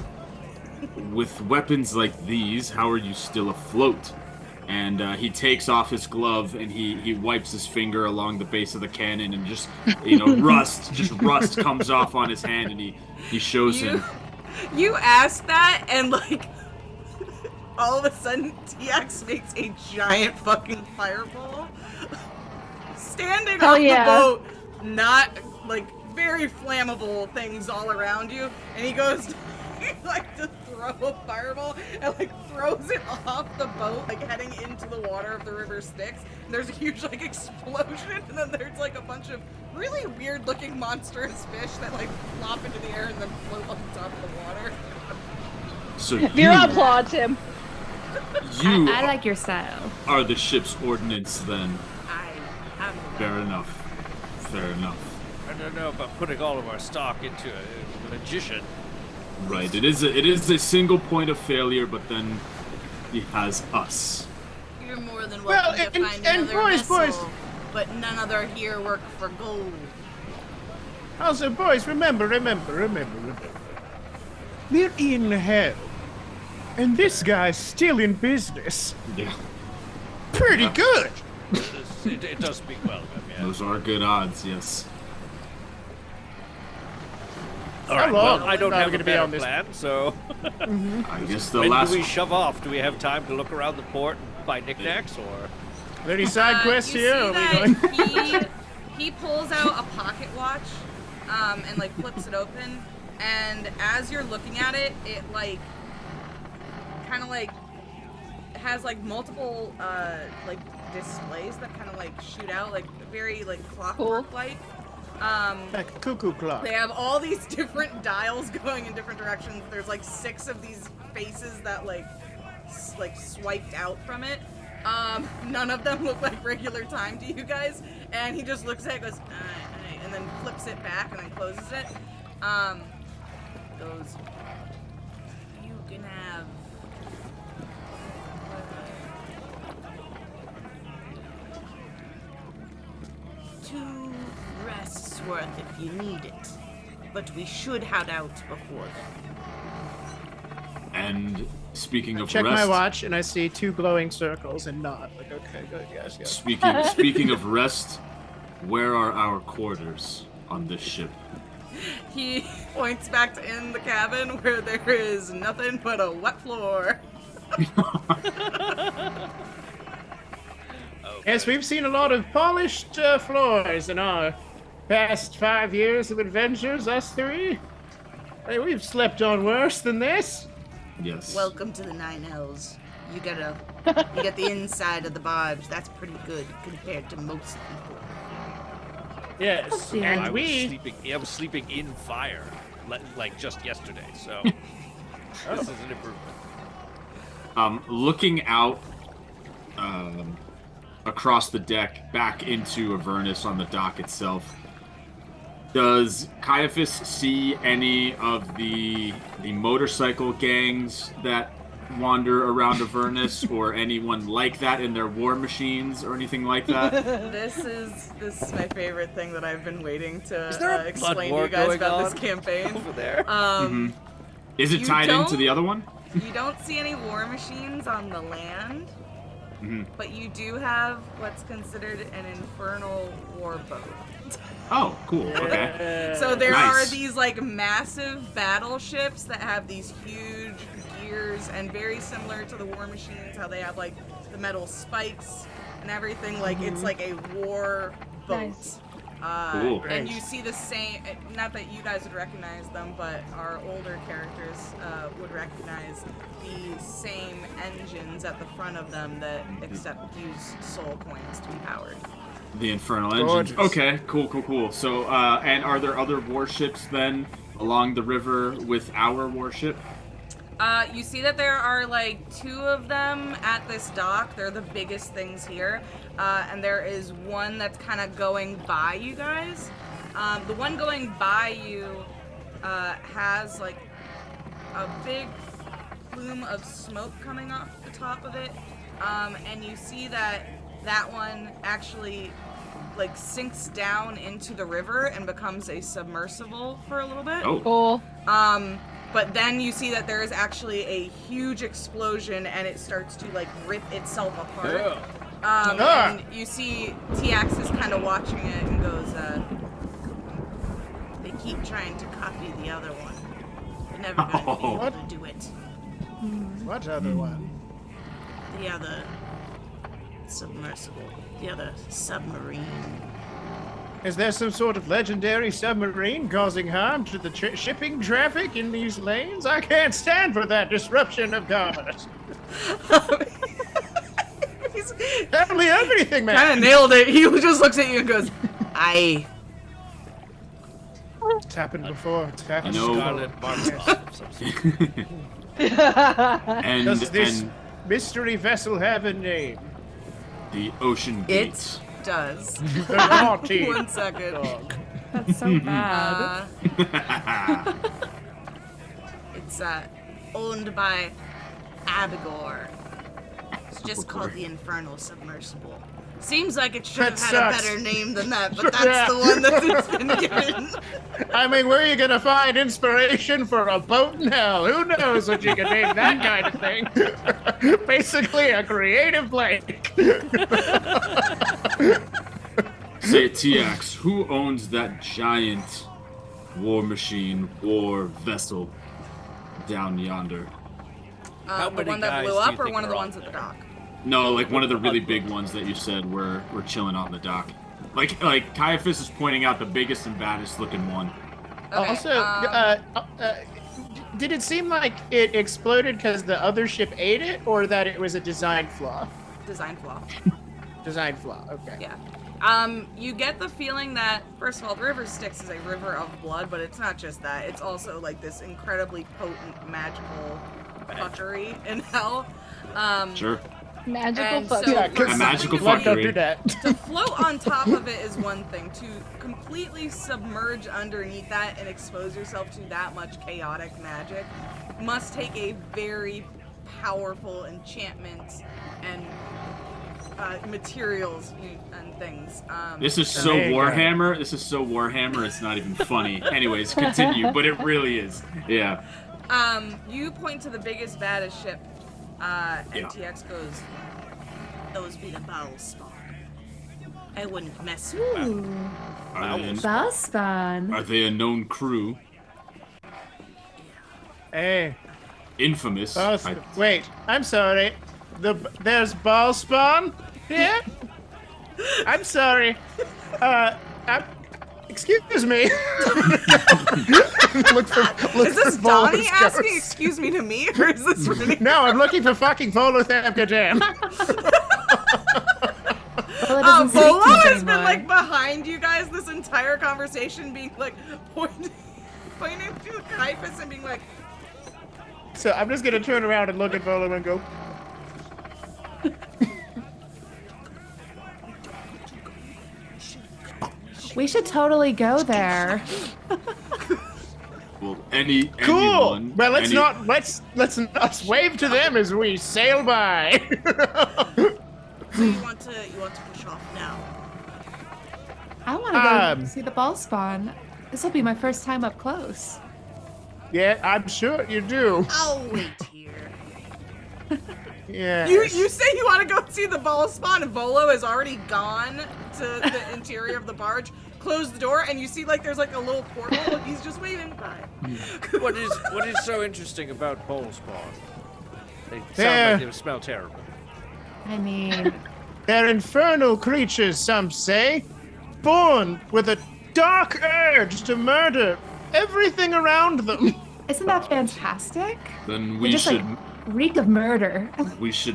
with weapons like these, how are you still afloat? And he takes off his glove and he wipes his finger along the base of the cannon, and just, rust comes off on his hand, and he shows him. You asked that, and like, all of a sudden, TX makes a giant fucking fireball. Standing on the boat, not, like, very flammable things all around you, and he goes to, like, to throw a fireball and, like, throws it off the boat, like, heading into the water of the river Styx. And there's a huge, like, explosion, and then there's, like, a bunch of really weird-looking monstrous fish that, like, flop into the air and then float on top of the water. So Vera applauds him. You I like your style. are the ship's ordnance, then. I'm Fair enough. Fair enough. I don't know about putting all of our stock into a magician. Right. It is a single point of failure, but then he has us. You're more than welcome to find another boys, vessel, but none other here work for gold. Also, boys, remember. We're in hell. And this guy's still in business. Yeah. Pretty good. It does speak well of him, yeah. Those are good odds, yes. All right, long? well, I don't I'm have a gonna be better on this- plan, so... I guess the When last do we shove off? Do we have time to look around the port and buy knickknacks, or...? Any side quests you here? see Or are we that going? he pulls out a pocket watch, and like flips it open, and as you're looking at it, it like kind of like has like multiple like displays that kind of like shoot out, like very like clockwork like. Like a cuckoo clock. They have all these different dials going in different directions. There's like 6 of these faces that like swiped out from it. None of them look like regular time to you guys. And he just looks at it, goes, and then flips it back and then closes it. Goes, you can have 2 rests worth if you need it. But we should head out before then. And speaking of Check rest, my watch and I see 2 glowing circles and nod. Like, okay, good, yes. Speaking of rest, where are our quarters on this ship? He points back to in the cabin where there is nothing but a wet floor. Yes, we've seen a lot of polished floors in our past 5 years of adventures, us 3. Hey, we've slept on worse than this. Yes. Welcome to the 9 Hells. You get the inside of the barge. That's pretty good compared to most people. Yes, Yeah. and I we. was sleeping in fire, like just yesterday. So this is an improvement. Looking out across the deck back into Avernus on the dock itself, does Caiaphas see any of the motorcycle gangs that wander around Avernus, or anyone like that in their war machines or anything like that? This is my favorite thing that I've been waiting to Is there a blood explain to war you guys going about this on campaign. over there? Is it You tied into don't? the other one? You don't see any war machines on the land, but you do have what's considered an infernal war boat. Oh, cool. Okay. So there Nice. are these like massive battleships that have these huge gears, and very similar to the war machines, how they have like the metal spikes and everything. Like it's like a war boat. Nice. Cool. And you see the same, not that you guys would recognize them, but our older characters would recognize the same engines at the front of them that except use soul coins to be powered. The infernal engines. Gorgeous. Okay, cool. So, and are there other warships then along the river with our warship? You see that there are like 2 of them at this dock. They're the biggest things here. And there is one that's kind of going by you guys. The one going by you has like a big plume of smoke coming off the top of it. And you see that one actually like sinks down into the river and becomes a submersible for a little bit. Oh, Cool. But then you see that there is actually a huge explosion and it starts to like rip itself apart. And you see TX is kind of watching it and goes, they keep trying to copy the other one. They're never going to be able to do it. What other one? The other submersible. The other submarine. Is there some sort of legendary submarine causing harm to the shipping traffic in these lanes? I can't stand for that disruption of commerce. Tell me everything, man. Kind of nailed it. He just looks at you and goes, "Aye." It's happened before. It's happened No. Scarlet Marvel of some sort. and Does this and mystery vessel have a name? the ocean It gates. does. The naughty 1 second. dog. That's so bad. It's owned by Abigor. It's just called the Infernal Submersible. Seems like it should have That had sucks. a better name than that, but that's the one that it's been given. I mean, where are you gonna find inspiration for a boat in hell? Who knows what you can name that kind of thing? Basically, a creative blank. Say, TX, who owns that giant war machine, war vessel down yonder? How The many one that guys blew do you up or think one of the are on ones at the there? dock? No, like one of the really big ones that you said were chilling on the dock. Like Caiaphas is pointing out the biggest and baddest looking one. Okay, Also, did it seem like it exploded because the other ship ate it, or that it was a design flaw? design flaw. Design flaw. Okay. Yeah. You get the feeling that, first of all, the river Styx is a river of blood, but it's not just that. It's also like this incredibly potent magical fuckery in hell. Sure. Magical And so fuck. Yeah, for A magical something Don't fuckery. do that. to float on top of it is one thing. To completely submerge underneath that and expose yourself to that much chaotic magic must take a very powerful enchantment and materials and things. This is so There you go. Warhammer. This is so Warhammer. It's not even funny. Anyways, continue. But it really is. Yeah. You point to the biggest, baddest ship, and Yeah. TX goes, "Those be the bowl spawn. I wouldn't mess with them." Valspan. Are they a known crew? Hey, Infamous. wait. I'm sorry. There's ball spawn here. I'm sorry. Excuse me. Look Is this for Donnie Volo's asking ghost. excuse me to me, or is this Renee? No, I'm looking for fucking Volothamka Jam. Well, it doesn't speak to Volo us has been anymore. like behind you guys this entire conversation, being like pointing to Caiaphas and being like, So I'm just gonna turn around and look at Volo and go, We should totally go there. Well, cool. anyone, Well, let's not wave to them as we sail by. so you want to push off now? I want to go see the ball spawn. This will be my first time up close. Yeah, I'm sure you do. I'll wait here. Yeah. You say you want to go see the ball spawn, and Volo has already gone to the interior of the barge, closed the door, and you see like there's like a little portal. He's just waiting by. What is so interesting about bowl spawn? They There. sound like they smell terrible. I mean, They're infernal creatures, some say, born with a dark urge to murder everything around them. isn't that fantastic? Then They we just should like reek of murder.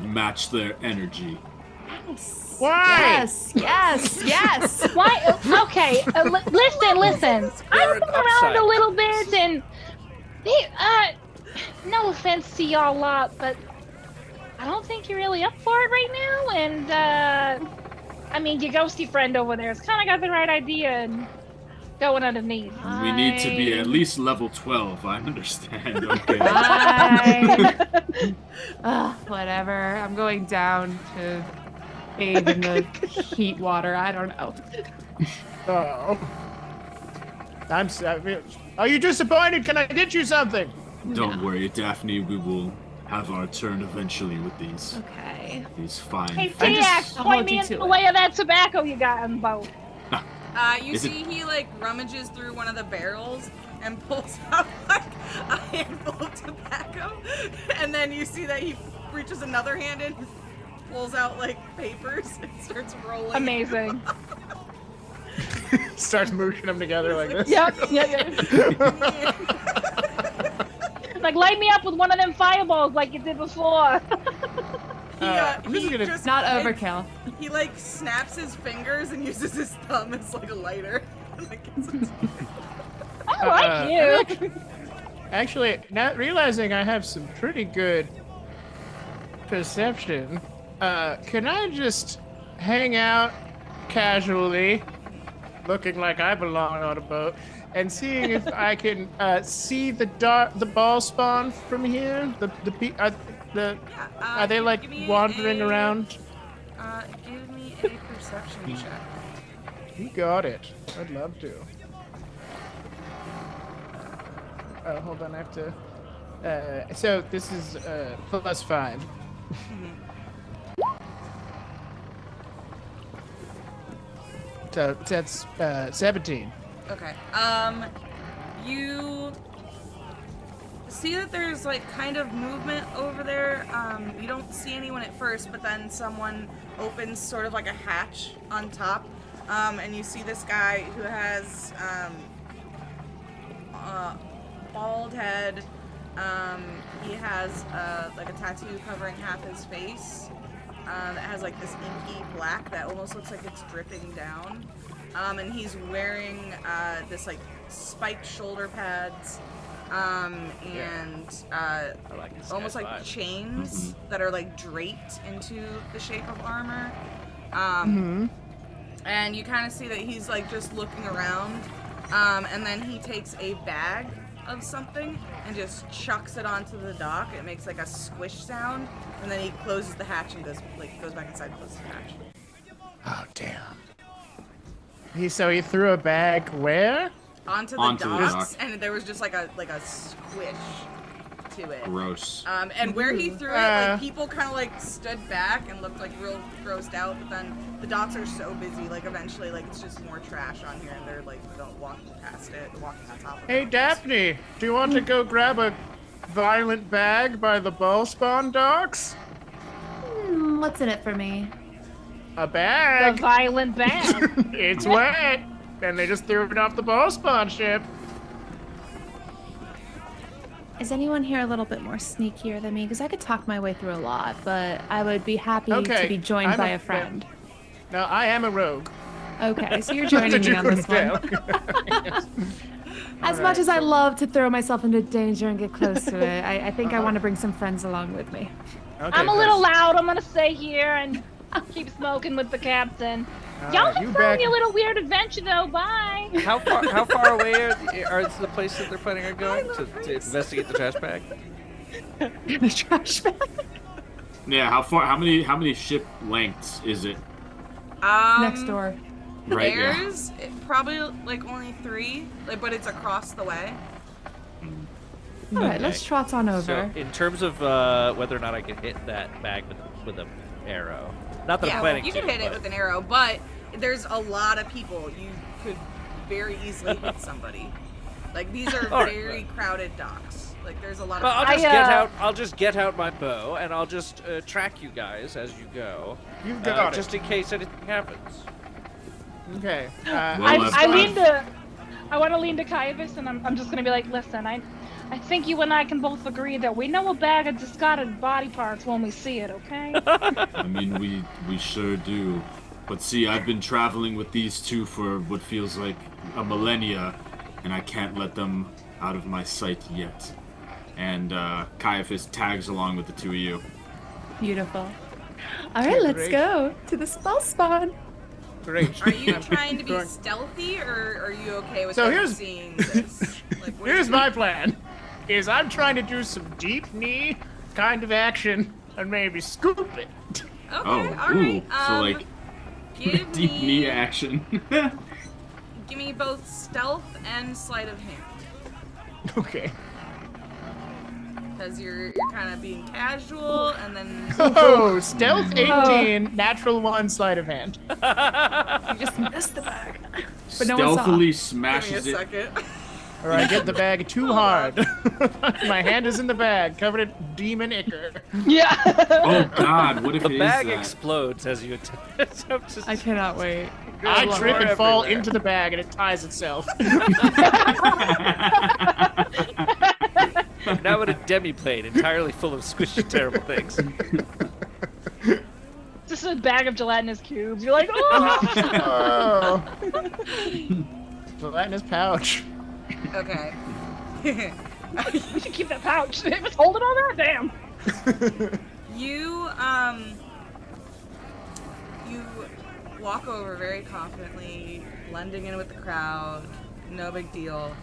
match their energy. Yes. Why? Yes. Why? Okay, listen. You're I've an been around upside. a little bit, and no offense to y'all lot, but I don't think you're really up for it right now. And I mean, your ghosty friend over there has kind of got the right idea and going underneath. We need to be at least level 12. I understand. Okay. Whatever. I'm going down to bathe in the heat water. I don't know. Oh. I'm sorry. Are you disappointed? Can I get you something? Don't worry, Daphne. We will have our turn eventually with these Okay. fine. Hey, things. T-Ax, I'll point hold me you in to the it. way of that tobacco you got on the boat. You Is it- see he like rummages through one of the barrels and pulls out like a handful of tobacco, and then you see that he reaches another hand in, pulls out like papers, and starts rolling. Amazing. Starts mooshing them together like this. Yep. Like, light me up with one of them fireballs like you did before. I'm just gonna- Not overkill. He like snaps his fingers and uses his thumb as like a lighter. Like, it's- I like you. Actually, not realizing I have some pretty good perception, can I just hang out casually, looking like I belong on a boat, and seeing if I can see the ball spawn from here? Are they like give me wandering a- around? Give me a perception check. You got it. I'd love to. Hold on, I have to. So this is +5. So that's 17. Okay. You see that there's like kind of movement over there. You don't see anyone at first, but then someone opens sort of like a hatch on top, and you see this guy who has bald head. He has like a tattoo covering half his face. That has like this inky black that almost looks like it's dripping down. And he's wearing this like spiked shoulder pads, and I like this almost guy's like vibe. chains that are like draped into the shape of armor. And you kind of see that he's like just looking around, and then he takes a bag of something and just chucks it onto the dock. It makes like a squish sound, and then he closes the hatch and goes back inside and closes the hatch. Oh damn. So he threw a bag where? Onto the Onto the docks, dock. and there was just like a squish to it. Gross. And where he threw it, like people kind of like stood back and looked like real grossed out. But then the docks are so busy, like eventually, like it's just more trash on here, and they're like walking past it, walking on top of it. Hey Daphne, do you want to go grab a violent bag by the ball spawn docks? What's in it for me? A The bag. violent bag. It's wet. and they just threw it off the ball spawn ship. Is anyone here a little bit more sneakier than me? Because I could talk my way through a lot, but I would be happy to be joined by a friend. No, I am a rogue. Okay, so you're joining me on this one. As much as I love to throw myself into danger and get close to it, I think I want to bring some friends along with me. Okay, I'm a little loud. I'm gonna stay here and keep smoking with the captain. Y'all just tell me a little weird adventure though. Bye. How far away are the places that they're planning on going to investigate the trash bag? The trash bag? Yeah, how many ship lengths is it? Next door. Right, There's probably like only 3, like, but it's across the way. All right, let's trot on over. So, in terms of whether or not I can hit that bag with an arrow, not that I'm planning you to. can hit it with an arrow, but there's a lot of people. You could very easily hit somebody. Like, these are very crowded docks. Like, there's a lot of. Well, I'll just get out my bow and I'll just track you guys as you go. You've got it. Just in case anything happens. Okay. I want to lean to Caiaphas, and I'm just gonna be like, listen, I think you and I can both agree that we know a bag of discarded body parts when we see it, okay? I mean, we sure do. But see, I've been traveling with these two for what feels like a millennia, and I can't let them out of my sight yet. And Caiaphas tags along with the two of you. Beautiful. All right, let's go to the spell spawn. Great. Are you trying to be stealthy, or are you okay with seeing this? Like, Here's my plan. I'm trying to do some deep knee kind of action and maybe scoop it. Okay, alright. So like give deep me, knee action. Give me both stealth and sleight of hand. Okay. Because you're kind of being casual, and then... Oh, stealth 18, natural 1, sleight of hand. You just missed the bag. But no one saw. Stealthily Give smashes me a it. second. Or I get the bag too hard. My hand is in the bag, covered in demon ichor. Yeah. Oh God! What if The it is bag that? explodes as you attempt to. I cannot wait. I trip and fall everywhere. into the bag and it ties itself. Now in a demi-plane entirely full of squishy, terrible things. Just a bag of gelatinous cubes. You're like, oh! Gelatinous pouch. Okay. We should keep that pouch. It was holding all that? Damn. You walk over very confidently, blending in with the crowd, no big deal.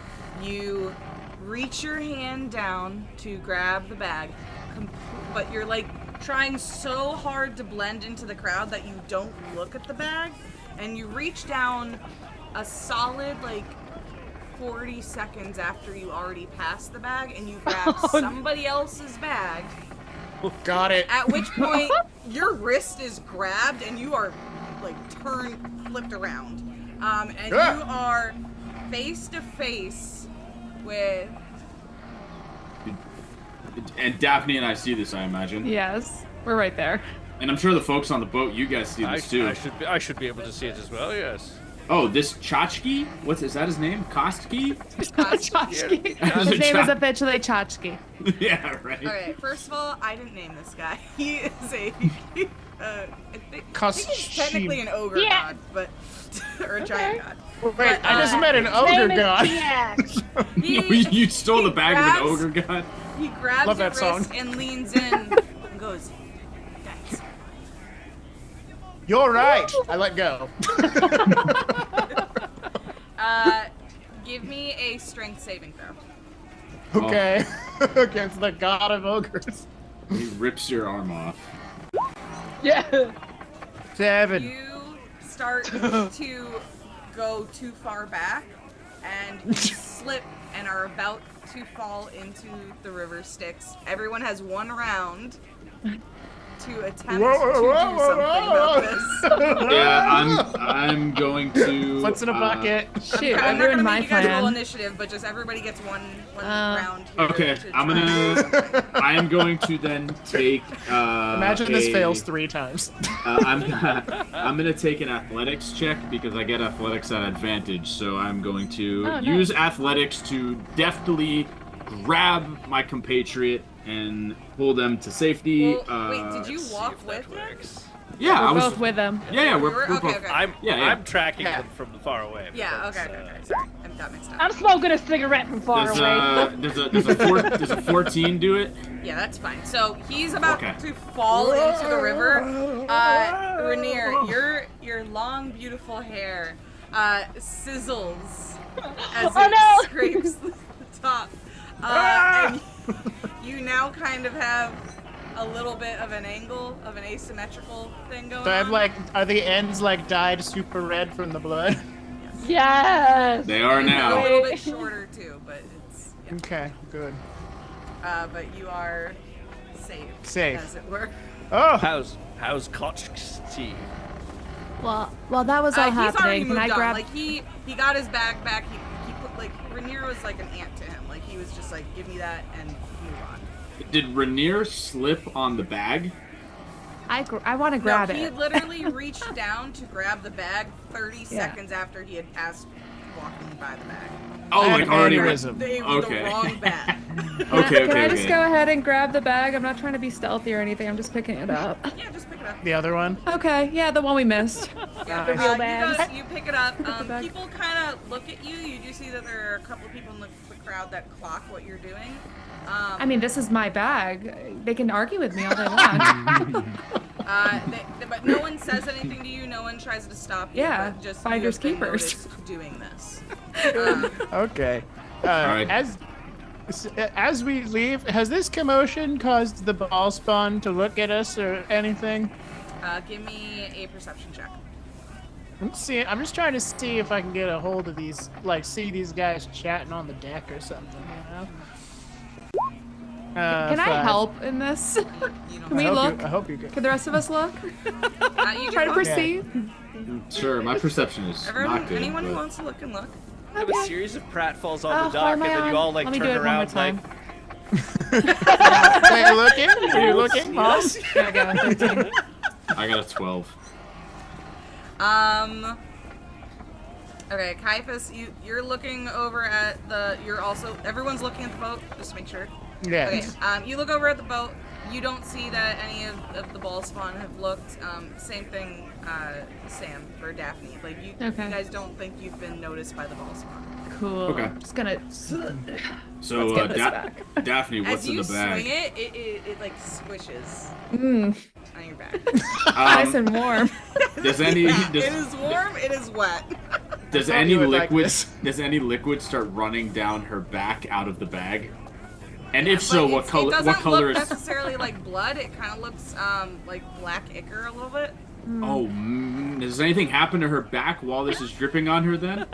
You reach your hand down to grab the bag, but you're like trying so hard to blend into the crowd that you don't look at the bag, and you reach down a solid like 40 seconds after you already passed the bag, and you grab somebody else's bag. Got it. At which point, your wrist is grabbed and you are like flipped around. And you are face to face with. And Daphne and I see this, I imagine. Yes, we're right there. And I'm sure the folks on the boat, you guys see this too. I should be able to see it as well. Yes. Oh, this Chachki? Is that his name? Kostki? Tchotchke. Yeah. His name is officially Tchotchke. Yeah, right. Alright, first of all, I didn't name this guy. He is I think he's technically an ogre god, but or a giant god. Wait, I just met an ogre god. You stole the bag of an ogre god? He grabs Love your that song. wrist and leans in and goes, "That's You're right. I let go. give me a strength saving throw." Okay. Against the god of ogres. He rips your arm off. Yeah. 7. You start to go too far back, and you slip and are about to fall into the river Styx. Everyone has 1 round to attempt to do something about this. Yeah, I'm going to. What's in a bucket? Shoot, I I'm not ruined gonna my make you guys roll plan. initiative, but just everybody gets one round here. Okay, to I am going to then take. Imagine this fails 3 times. I'm gonna take an athletics check because I get athletics at advantage. So I'm going to use athletics to deftly grab my compatriot and pull them to safety. Well, wait, did you walk with him? Yeah, I We're was both with them. Yeah, we're okay, both. okay. I'm tracking them from far away. Yeah, okay. Sorry, I got mixed up. I'm smoking a cigarette from far away. Does a 14 do it? Yeah, that's fine. So he's about to fall into the river. Rainier, your long, beautiful hair sizzles as it scrapes the top. And you now kind of have a little bit of an angle, of an asymmetrical thing going So I'm on. like, are the ends like dyed super red from the blood? Yes. They are A now. little bit shorter too, but it's Okay, good. but you are safe, as it were. Oh, How's Koch's tea? Well, while that was all He's already happening, can moved I on. grab? Like he got his bag back. He put like Rainier was like an ant to him. Like he was just like, give me that and move on. Did Rainier slip on the bag? I want to grab No, he it. literally reached down to grab the bag 30 seconds after he had passed walking by the bag. Oh, I like had already. aneurysm. They were the Okay. wrong bag. Okay. Can I just go ahead and grab the bag? I'm not trying to be stealthy or anything. I'm just picking it up. Yeah, just pick it up. the other one. Okay, yeah, the one we missed. Yeah, The real bags. you pick it up. bag. People kind of look at you. You do see that there are a couple of people in the crowd that clock what you're doing. I mean, this is my bag. They can argue with me all they want. But no one says anything to you. No one tries to stop you. Yeah, but just finders you have been keepers. noticed doing this. Okay. right. As we leave, has this commotion caused the ball spawn to look at us or anything? Give me a perception check. I'm just trying to see if I can get a hold of these, like, see these guys chatting on the deck or something, you know? Can I 5. help in this? You don't Can we know. look? I hope you can. Can the rest of us look? You Try to can look. perceive. Sure, my perception is Everyone, not good. anyone who but- wants to look can look. I have a series of pratfalls on the Oh, dock, why and am I then on? you all like Let me turn do it one more around like. time. Are you looking? Are you looking, Mom? There we go. 13. I got a 12. Okay, Caiaphas, you're looking over at the. You're also. Everyone's looking at the boat. Just to make sure. Yeah. Okay. You look over at the boat. You don't see that any of the ball spawn have looked. Same thing, Sam, for Daphne. Like you guys don't think you've been noticed by the ball spawn. Cool. Okay. Just gonna. So, Let's get this back. Daphne, what's As in you the bag? swing it, it like squishes Mmm. on your back. Nice and warm. Does any Yeah, does, it is warm. It is wet. does thought any you would like liquid this. does any liquid start running down her back out of the bag? And if so, But what it color? doesn't What color look is? necessarily like blood. It kind of looks like black ichor a little bit. Oh, does anything happen to her back while this is dripping on her? Then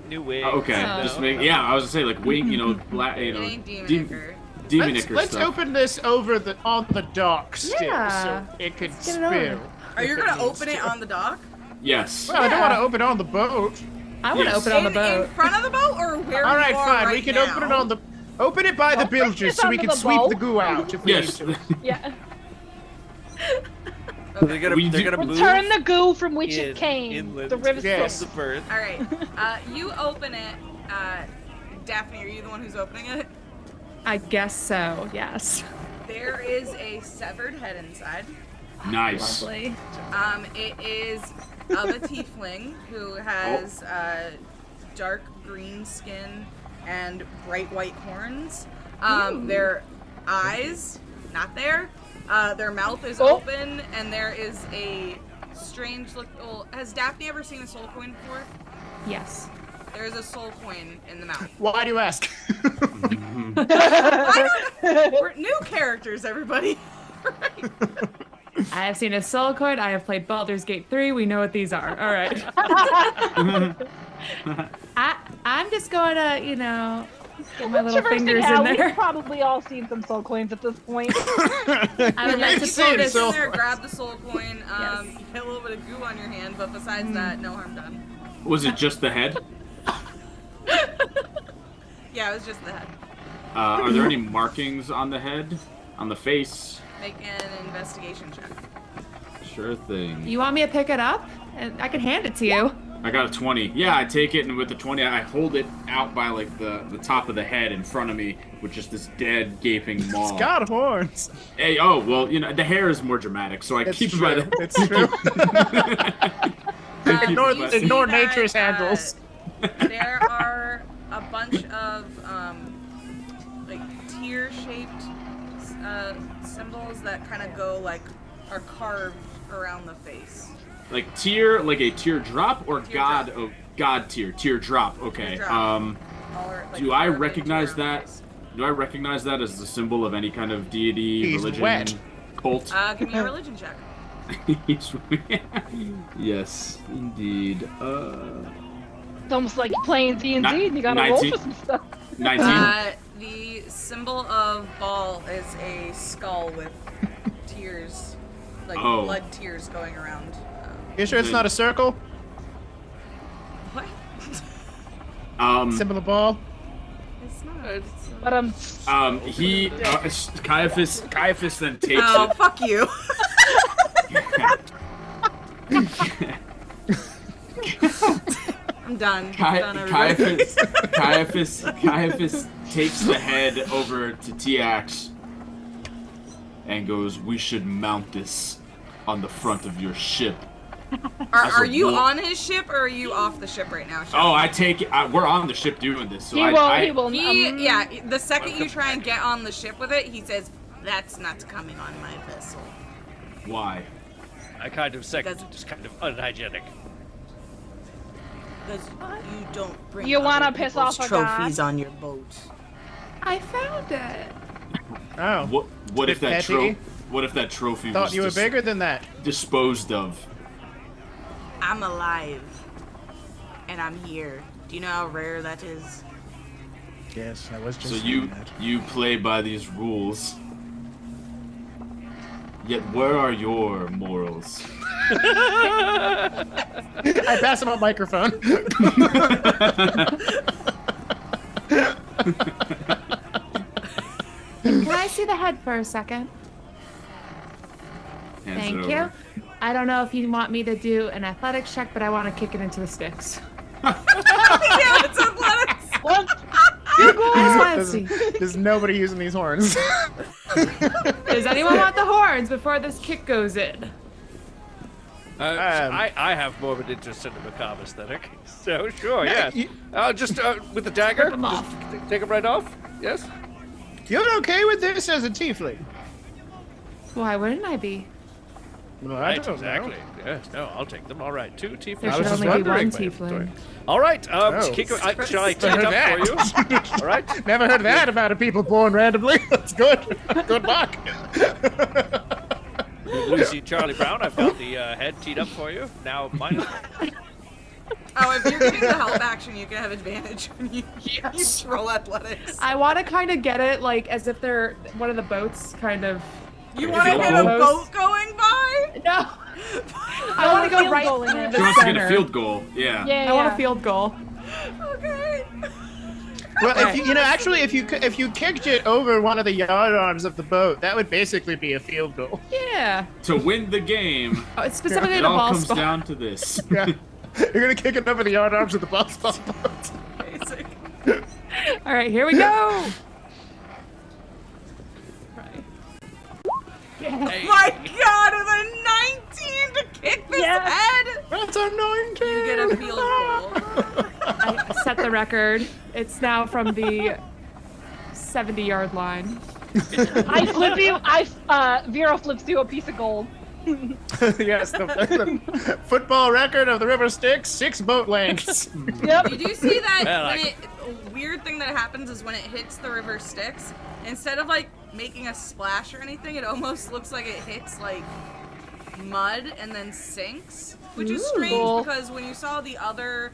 New wave. okay, just make I was gonna say like wing, black, It ain't demon ichor. demon Let's, ichor let's stuff. open this on the dock still, Yeah. so it could get it spill. over. Are you if gonna needs open it to. on the dock? Yes. Well, I don't Yeah. want to open it on the boat. I want to Yes. open it on the In boat. front of the boat, or where All you right, are fine. right We can now? open it on the. Open it by the bilges so we onto can the sweep boat. the goo out if we Yes. need to. Yeah. They're gonna, We they're do- gonna move. Return the goo from which in- it came. inland The river's Yes. from the birth. All right. You open it. Daphne, are you the one who's opening it? I guess so. Yes. There is a severed head inside. Nice. Lovely. It is of a tiefling who has dark green skin and bright white horns. Their eyes, not there. Their mouth is open, and there is a strange look. Well, has Daphne ever seen a soul coin before? Yes. There is a soul coin in the mouth. Why do you ask? We're new characters, everybody. Right. I have seen a soul coin. I have played Baldur's Gate 3. We know what these are. All right. I'm just going to, Get my little Traversing fingers in hell, there. we've probably all seen some soul coins at this point. I would like to You pull can this. get in there, grab the soul coin. Yes. You get a little bit of goo on your hand, but besides that, no harm done. Was it just the head? Yeah, it was just the head. Are there any markings on the head? On the face? Make an investigation check. Sure thing. You want me to pick it up? And I can hand it to you. I got a 20. Yeah, I take it, and with the 20, I hold it out by, like, the top of the head in front of me with just this dead, gaping maw. It's got horns. Hey, oh, well, you know, the hair is more dramatic, so I It's keep true. it by the... It's true. You Ignore see nature's that, handles. There are a bunch of like tear-shaped symbols that kind of go like are carved around the face. Like a teardrop or Teardrop. God teardrop. Okay. Teardrop. All are, like, Do I carved recognize into your that? face. Do I recognize that as the symbol of any kind of deity, He's religion, wet. cult? Give me a religion check. Yes, indeed. It's almost like you're playing D&D and you gotta 19. roll for some stuff. 19. The symbol of Baal is a skull with tears, like Oh. blood tears going around. You sure it's not a circle? What? Symbol of ball? It's not. But Caiaphas then takes Oh, it. fuck you. I'm done. I'm done, everybody. Caiaphas takes the head over to Tiax and goes, "We should mount this on the front of your ship." Are you wolf. on his ship or are you off the ship right now, Sean? Oh, I take it. We're on the ship doing this, so he I will. Yeah, the second you try and get on the ship with it, he says, "That's not coming on my vessel." Why? I kind of second, just kind of unhygienic. Because you don't bring You wanna other piss people's off a trophies god? on your boat. I found it. Oh. What if that petty. What if that trophy Thought was you were bigger than that. disposed of? I'm alive. And I'm here. Do you know how rare that is? Yes, I was just So saying that. you play by these rules. Yet where are your morals? I pass him a microphone. Can I see the head for a second? Hands it Thank over. you. I don't know if you want me to do an athletics check, but I want to kick it into the Styx. Yeah, it's athletics. I just want to see. There's nobody using these horns. Does anyone want the horns before this kick goes in? I have more of an interest in the macabre aesthetic, so sure, Yeah, yes. you- Just with the dagger, Rip 'em off. just take them right off. Yes. You're okay with this as a tiefling? Why wouldn't I be? Well, I Right, don't exactly. know. Yes, no, I'll take them. All right, 2 tieflings. There I should was just only be one wondering. tiefling. All right, Oh. kick, shall I take Never it up heard for you? All right. Never heard that about a people born randomly. That's good. Good luck. Lucy Charlie Brown, I've got the head teed up for you. Now, minus one. Oh, if you're getting the help action, you can have advantage when you Yes. roll athletics. I want to kind of get it like as if they're one of the boats kind of. You want to hit a boat going by? No. I want to go Field right goal in through it. the She wants to get a center. field goal. Yeah. Yeah, I want a field goal. Okay. Well, if you actually, if you kicked it over one of the yard arms of the boat, that would basically be a field goal. Yeah. To win the game, Oh, it's specifically it the all ball comes spot. down to this. Yeah. You're gonna kick it over the yard arms of the ball spot boat. Basic. All right, here we go. Right. Hey. My God, with a 19 to kick this head, That's a 19. you get a field goal. I set the record. It's now from the 70-yard line. I flip you. Vera flips you a piece of gold. Yes, the football record of the River Styx, 6 boat lengths. Yep. You do see that Yeah, when like- a weird thing that happens is when it hits the river Styx, instead of like making a splash or anything, it almost looks like it hits like mud and then sinks, which is strange Cool. because when you saw the other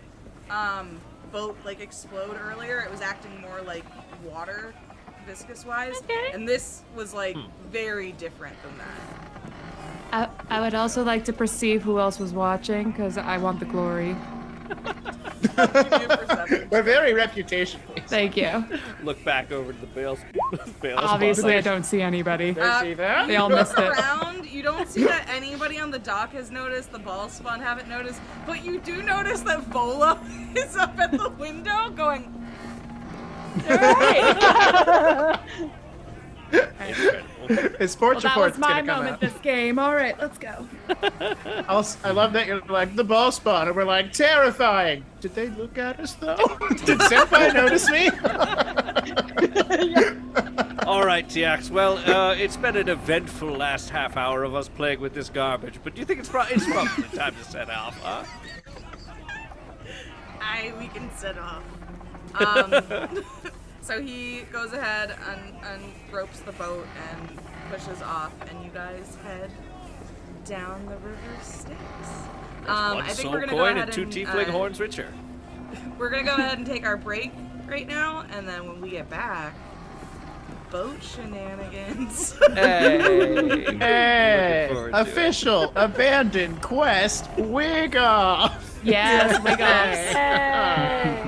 boat like explode earlier. It was acting more like water, viscous wise, Okay. and this was like very different than that. I would also like to perceive who else was watching, because I want the glory. Give me a perception. We're very reputation based. Thank you. Look back over to the bales. Obviously, I don't see anybody. See that? They all You missed look it. around, you don't see that anybody on the dock has noticed, the ball spawn haven't noticed, but you do notice that Vola is up at the window going, His sports Well, that report's was my gonna come moment out. this game. All right, let's go. I love that you're like, the ball spawn, and we're like, terrifying. Did they look at us, though? Did Senpai notice me? All right, TX. Well, it's been an eventful last half hour of us playing with this garbage, but do you think it's probably time to set off, huh? we can set off. So he goes ahead and ropes the boat and pushes off, and you guys head down the river Styx. One I think soul we're gonna go coin ahead and two and tiefling horns richer. we're gonna go ahead and take our break right now, and then when we get back, boat shenanigans. Hey. Hey, Looking forward to it. official abandoned quest, wig off. Yes, we got it. Hey.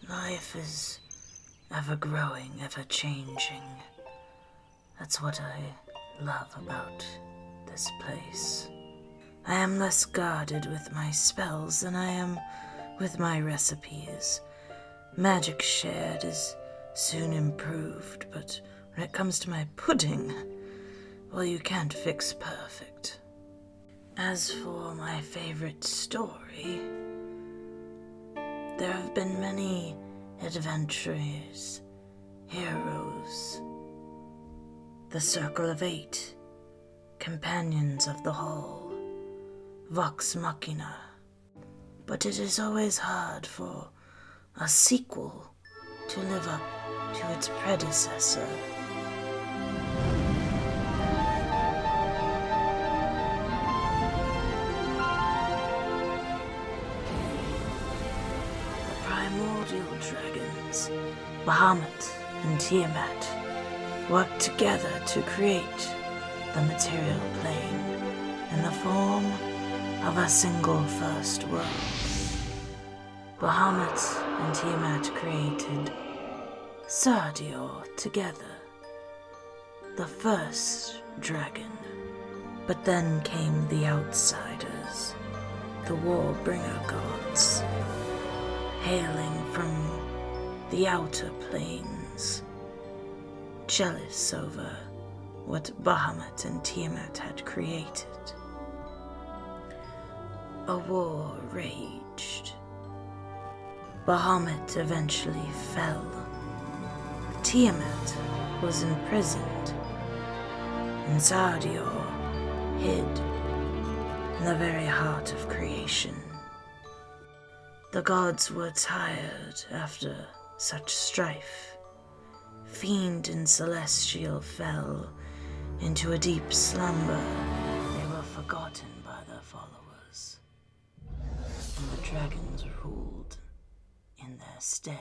Life is ever growing, ever changing. That's what I love about this place. I am less guarded with my spells than I am with my recipes. Magic shared is soon improved, but when it comes to my pudding, well, you can't fix perfect. As for my favorite story, there have been many adventurers, heroes, the Circle of Eight, Companions of the Hall, Vox Machina. But it is always hard for a sequel to live up to its predecessor. Bahamut and Tiamat worked together to create the material plane in the form of a single first world. Bahamut and Tiamat created Sardior together, the first dragon. But then came the outsiders, the Warbringer gods, hailing from the outer planes, jealous over what Bahamut and Tiamat had created. A war raged. Bahamut eventually fell. Tiamat was imprisoned, and Sardior hid in the very heart of creation. The gods were tired after such strife. Fiend and celestial fell into a deep slumber. They were forgotten by their followers, and the dragons ruled in their stead.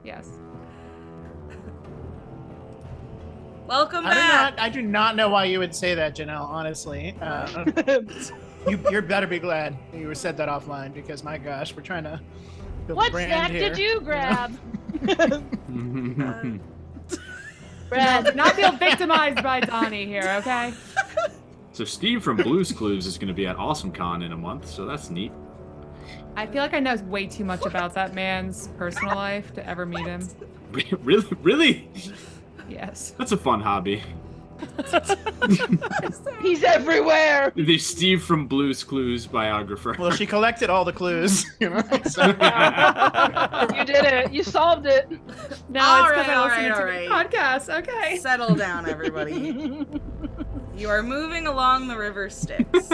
Yes. Welcome back. I do not know why you would say that, Janelle, honestly. You better be glad you said that offline, because my gosh, we're trying to build What a brand snack here. did you grab? Brad, do not feel victimized by Donnie here, okay? So Steve from Blue's Clues is going to be at AwesomeCon in a month, so that's neat. I feel like I know way too much about that man's personal life to ever meet him. Really? Yes. That's a fun hobby. He's everywhere. The Steve from Blue's Clues biographer. Well, she collected all the clues. You know? So. You did it. You solved it. No, All it's because right, I all listened right, to the podcast. Okay. Settle down, everybody. You are moving along the river Styx.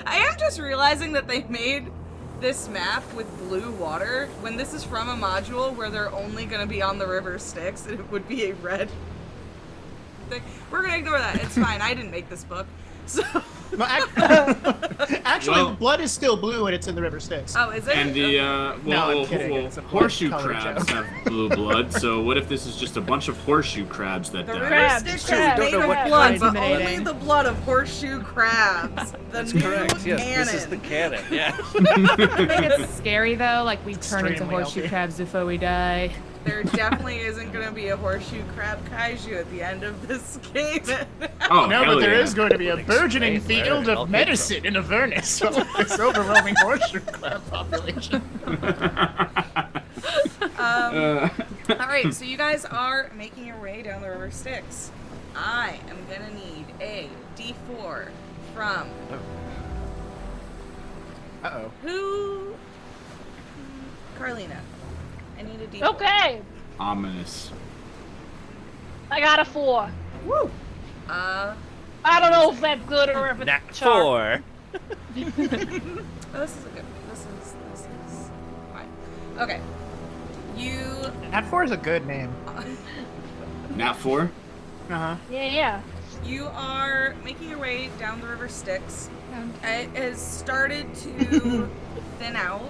I am just realizing that they made this map with blue water when this is from a module where they're only going to be on the river Styx, and it would be a red thing. We're going to ignore that. It's fine. I didn't make this book. So. Actually, Well- blood is still blue when it's in the river Styx. Oh, is it? And the I'm kidding, it's a horseshoe color crabs joke. have blue blood. So what if this is just a bunch of horseshoe crabs that The die? river Crabs, Styx crabs, is made of crabs. blood, but Intimidating. only the blood of horseshoe crabs. The That's new correct. Yes, canon. this is the canon. Yeah. I think it's scary though. Like we turn into Extremely horseshoe healthy. crabs before we die. There definitely isn't going to be a horseshoe crab kaiju at the end of this game. Oh, No, hell but there yeah. is going to be a burgeoning Explain where field it all of came medicine in Avernus. So this overwhelming horseshoe crab population. All right, so you guys are making your way down the river Styx. I am going to need a D4 from Uh-oh. who? Carlina. I need a D4. Okay, Ominous. I got a 4. Uh, I don't know if that's good or if it's Nat chart. 4. oh, this is a good. This is fine. Okay. You. Nat 4 is a good name. Nat 4? Uh-huh. Yeah. You are making your way down the river Styx. It has started to thin out.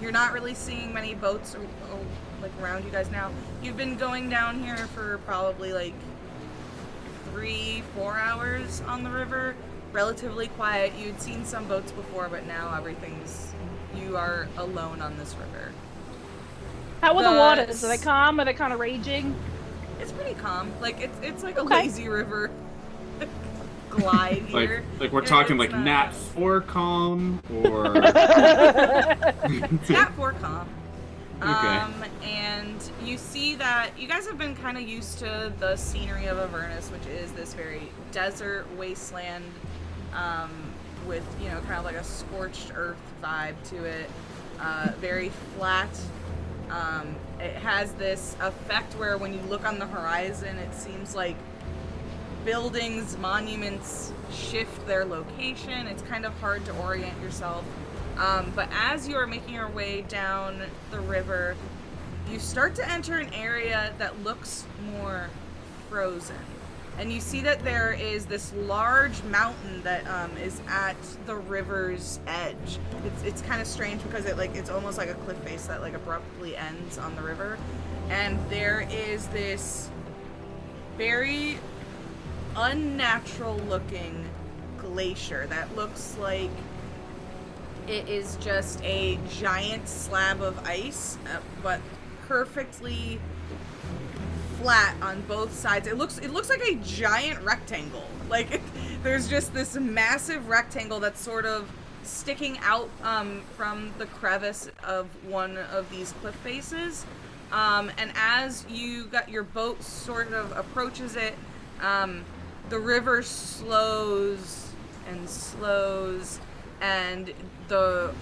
You're not really seeing many boats like around you guys now. You've been going down here for probably like 3-4 hours on the river. Relatively quiet. You'd seen some boats before, but now you are alone on this river. How are the The waters? Are they calm? Are they kind of raging? It's pretty calm. Like it's like a Okay. lazy river glide here. Like we're It- talking it's like not- Nat 4 calm or It's Nat 4 calm. Okay. And you see that you guys have been kind of used to the scenery of Avernus, which is this very desert wasteland with, kind of like a scorched earth vibe to it. Very flat. It has this effect where when you look on the horizon, it seems like buildings, monuments shift their location. It's kind of hard to orient yourself. But as you are making your way down the river, you start to enter an area that looks more frozen. And you see that there is this large mountain that is at the river's edge. It's kind of strange because it's almost like a cliff face that abruptly ends on the river. And there is this very unnatural looking glacier that looks like it is just a giant slab of ice, but perfectly flat on both sides. It looks like a giant rectangle. There's just this massive rectangle that's sort of sticking out from the crevice of one of these cliff faces. And as your boat sort of approaches it, the river slows and slows, and the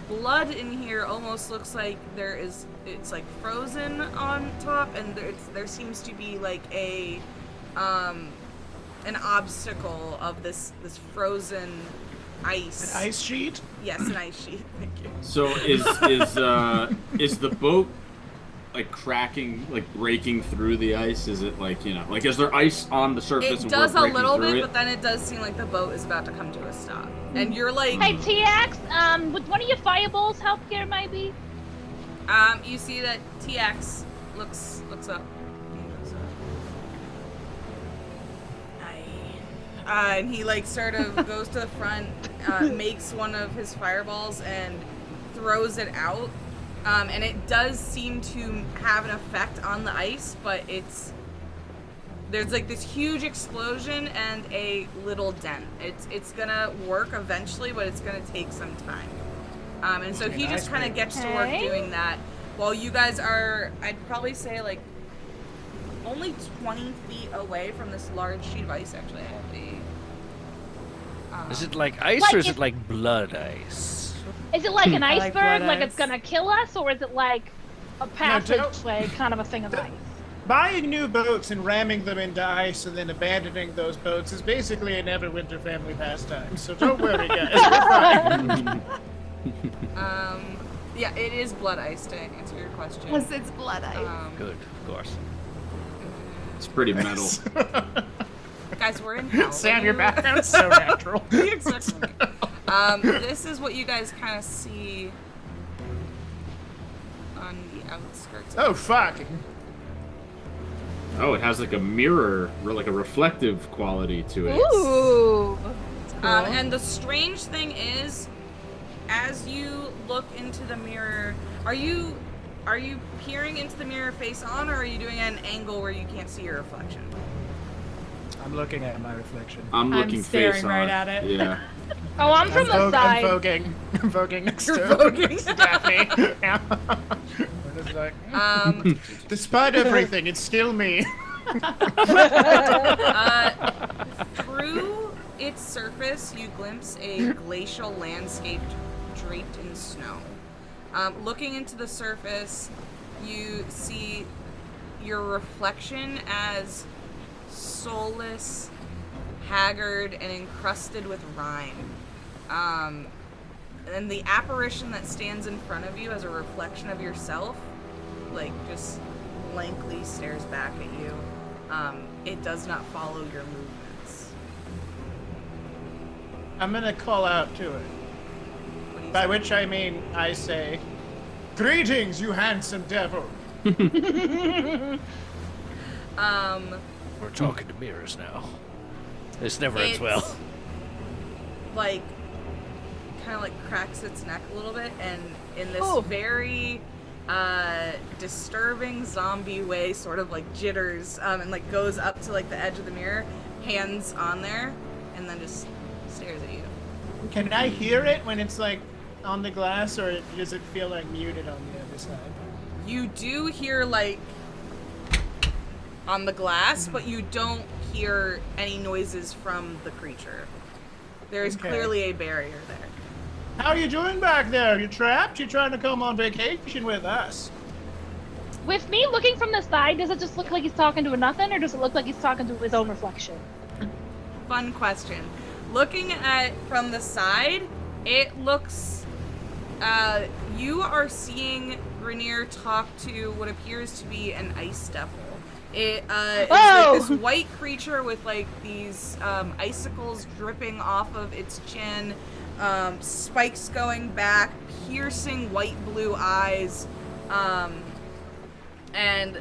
blood in here almost looks like it's like frozen on top, and there seems to be like an obstacle of this frozen ice. An ice sheet? Yes, an ice sheet. Thank you. So is the boat like cracking, like breaking through the ice? Is it is there ice on the surface? It and does we're a breaking little through bit, it? but then it does seem like the boat is about to come to a stop, and you're like, Hey, TX, would one of your fireballs help here, maybe? you see that TX looks up. And he sort of goes to the front, makes one of his fireballs and throws it out. And it does seem to have an effect on the ice, but there's this huge explosion and a little dent. It's gonna work eventually, but it's gonna take some time. And so he just kind of gets to work Okay. doing that, while you guys are, I'd probably say only 20 feet away from this large sheet of ice. Actually, I have the. Is it like ice Like or is if- it like blood ice? Is it like an I like iceberg, blood like ice. it's gonna kill us, or is it like a passageway, kind of a thing of ice? Buying new boats and ramming them into ice and then abandoning those boats is basically a Neverwinter family pastime. So don't worry, guys. We're fine. Yeah, it is blood ice, to answer your question. Yes, it's blood ice. Um, Good, of course. It's pretty metal. Guys, we're in hell. Sam, your background's so natural. What do you expect from me? This is what you guys kind of see on the outskirts. Oh, fuck. Oh, it has like a mirror, or like a reflective quality to it. Ooh. And the strange thing is, as you look into the mirror, are you peering into the mirror face on, or are you doing an angle where you can't see your reflection? I'm looking at my reflection. I'm looking staring face right on. at it. Yeah. Oh, I'm from the side. I'm voguing next to Daphne. Yeah. We're just like, despite everything, it's still me. Through its surface, you glimpse a glacial landscape draped in snow. Looking into the surface, you see your reflection as soulless, haggard, and encrusted with rime. And the apparition that stands in front of you as a reflection of yourself, like, just blankly stares back at you. It does not follow your movements. I'm gonna call out to it. What do you By say? which I mean, I say, "Greetings, you handsome devil." We're talking to mirrors now. This never ends well. Like, kind of like cracks its neck a little bit, and in this very disturbing zombie way, sort of like jitters, and like goes up to like the edge of the mirror, hands on there, and then just stares at you. Can I hear it when it's like on the glass, or does it feel like muted on the other side? You do hear like on the glass, but you don't hear any noises from the creature. There is Okay. clearly a barrier there. How are you doing back there? You trapped? You trying to come on vacation with us? With me looking from the side, does it just look like he's talking to nothing, or does it look like he's talking to his own reflection? Fun question. Looking at from the side, it looks you are seeing Rainier talk to what appears to be an ice devil. It is like this white creature with like these icicles dripping off of its chin, spikes going back, piercing white blue eyes, and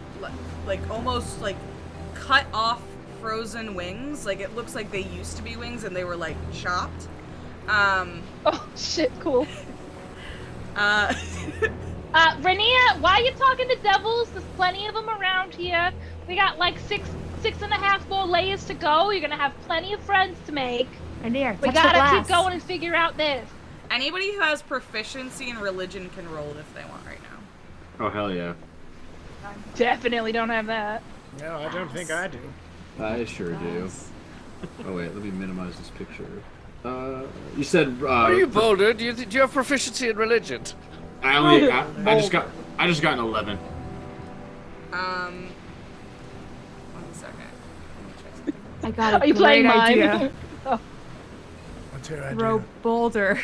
like almost like cut off frozen wings. Like it looks like they used to be wings and they were like chopped. Oh shit, cool. Rainier, why are you talking to devils? There's plenty of them around here. We got like six and a half more layers to go. You're gonna have plenty of friends to make. Rainier, We touch the gotta glass. keep going and figure out this. Anybody who has proficiency in religion can roll it if they want right now. Oh, hell yeah. Definitely don't have that. No, I don't think I do. I sure do. Oh, wait, let me minimize this picture. You said, Are you Boulder? Do you have proficiency in religion? I just got an 11. One second. Let me check something. I got a Are you great playing mine? idea. What's your idea? Throw Boulder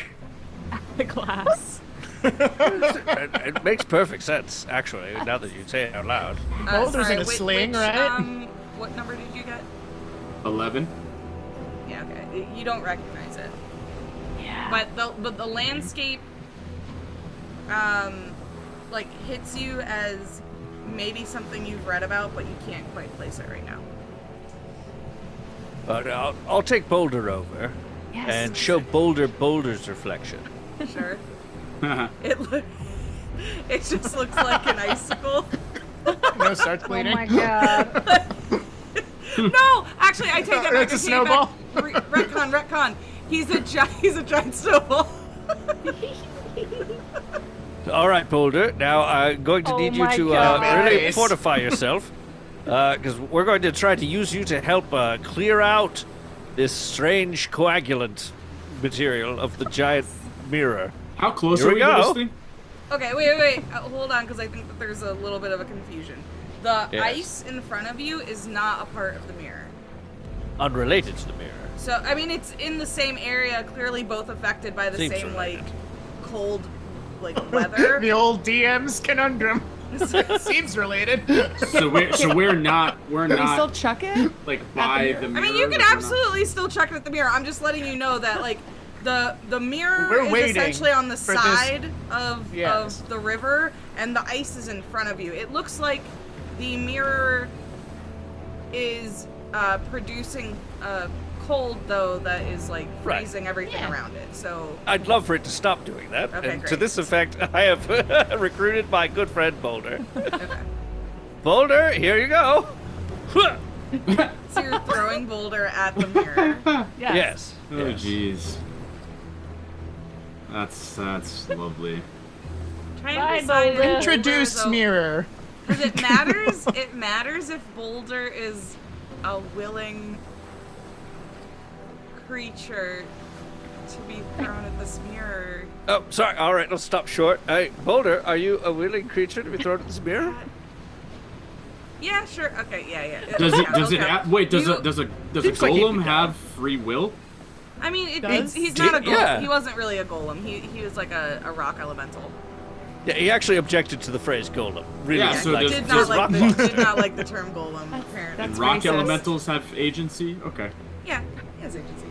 at the glass. It makes perfect sense, actually, now that you say it out loud. Boulder's in a sling, right? What number did you get? 11. Yeah, okay. You don't recognize it. Yeah. But the landscape, like hits you as maybe something you've read about, but you can't quite place it right now. But I'll take Boulder over and show Boulder's reflection. Sure. It just looks like an icicle. No, starts bleeding. Oh my god. No, actually, I take that back. It's a snowball. Retcon. He's a giant snowball. All right, Boulder. Now I'm going to Oh need you my to God. really Nice. fortify yourself, because we're going to try to use you to help clear out this strange coagulant material of the giant mirror. How close Here are we we to this go. thing? Okay, wait. Hold on, because I think that there's a little bit of a confusion. The Yes. ice in front of you is not a part of the mirror. Unrelated to the mirror. So, I mean, it's in the same area, clearly both affected by the Seems same, related. like, cold, like, weather. The old DM's conundrum. Seems related. So we're not Can we still chuck it? like by the mirror. I mean, you can like, we're not- absolutely still chuck it at the mirror. I'm just letting you know that, like, the mirror We're is waiting essentially on the for this- side of Yes. the river, and the ice is in front of you. It looks like the mirror is producing cold, though, that is, like, Right. freezing everything around it. So, I'd love for it to stop doing that. Okay, and to great. this effect, I have recruited my good friend Boulder. okay. Boulder, here you go. So you're throwing Boulder at the mirror. Yes. Oh yes. jeez. That's lovely. Trying Bye, to decide if Boulder. Introduce Boulder's a- mirror. Because it matters. It matters if Boulder is a willing creature to be thrown at this mirror. Oh, sorry. All right, let's stop short. Hey, Boulder, are you a willing creature to be thrown at this mirror? Yeah, sure. Okay, yeah. Does it? Does okay. it? Wait. Does You- a Seems like he'd golem be down. have free will? I mean, Does? he's not a golem. Yeah. He wasn't really a golem. He was like a rock elemental. Yeah, he actually objected to the phrase golem. Really? Yeah, so he does- did does not like rock- did not like the term golem. Apparently. And That's rock racist. elementals have agency? Okay. Yeah, he has agency.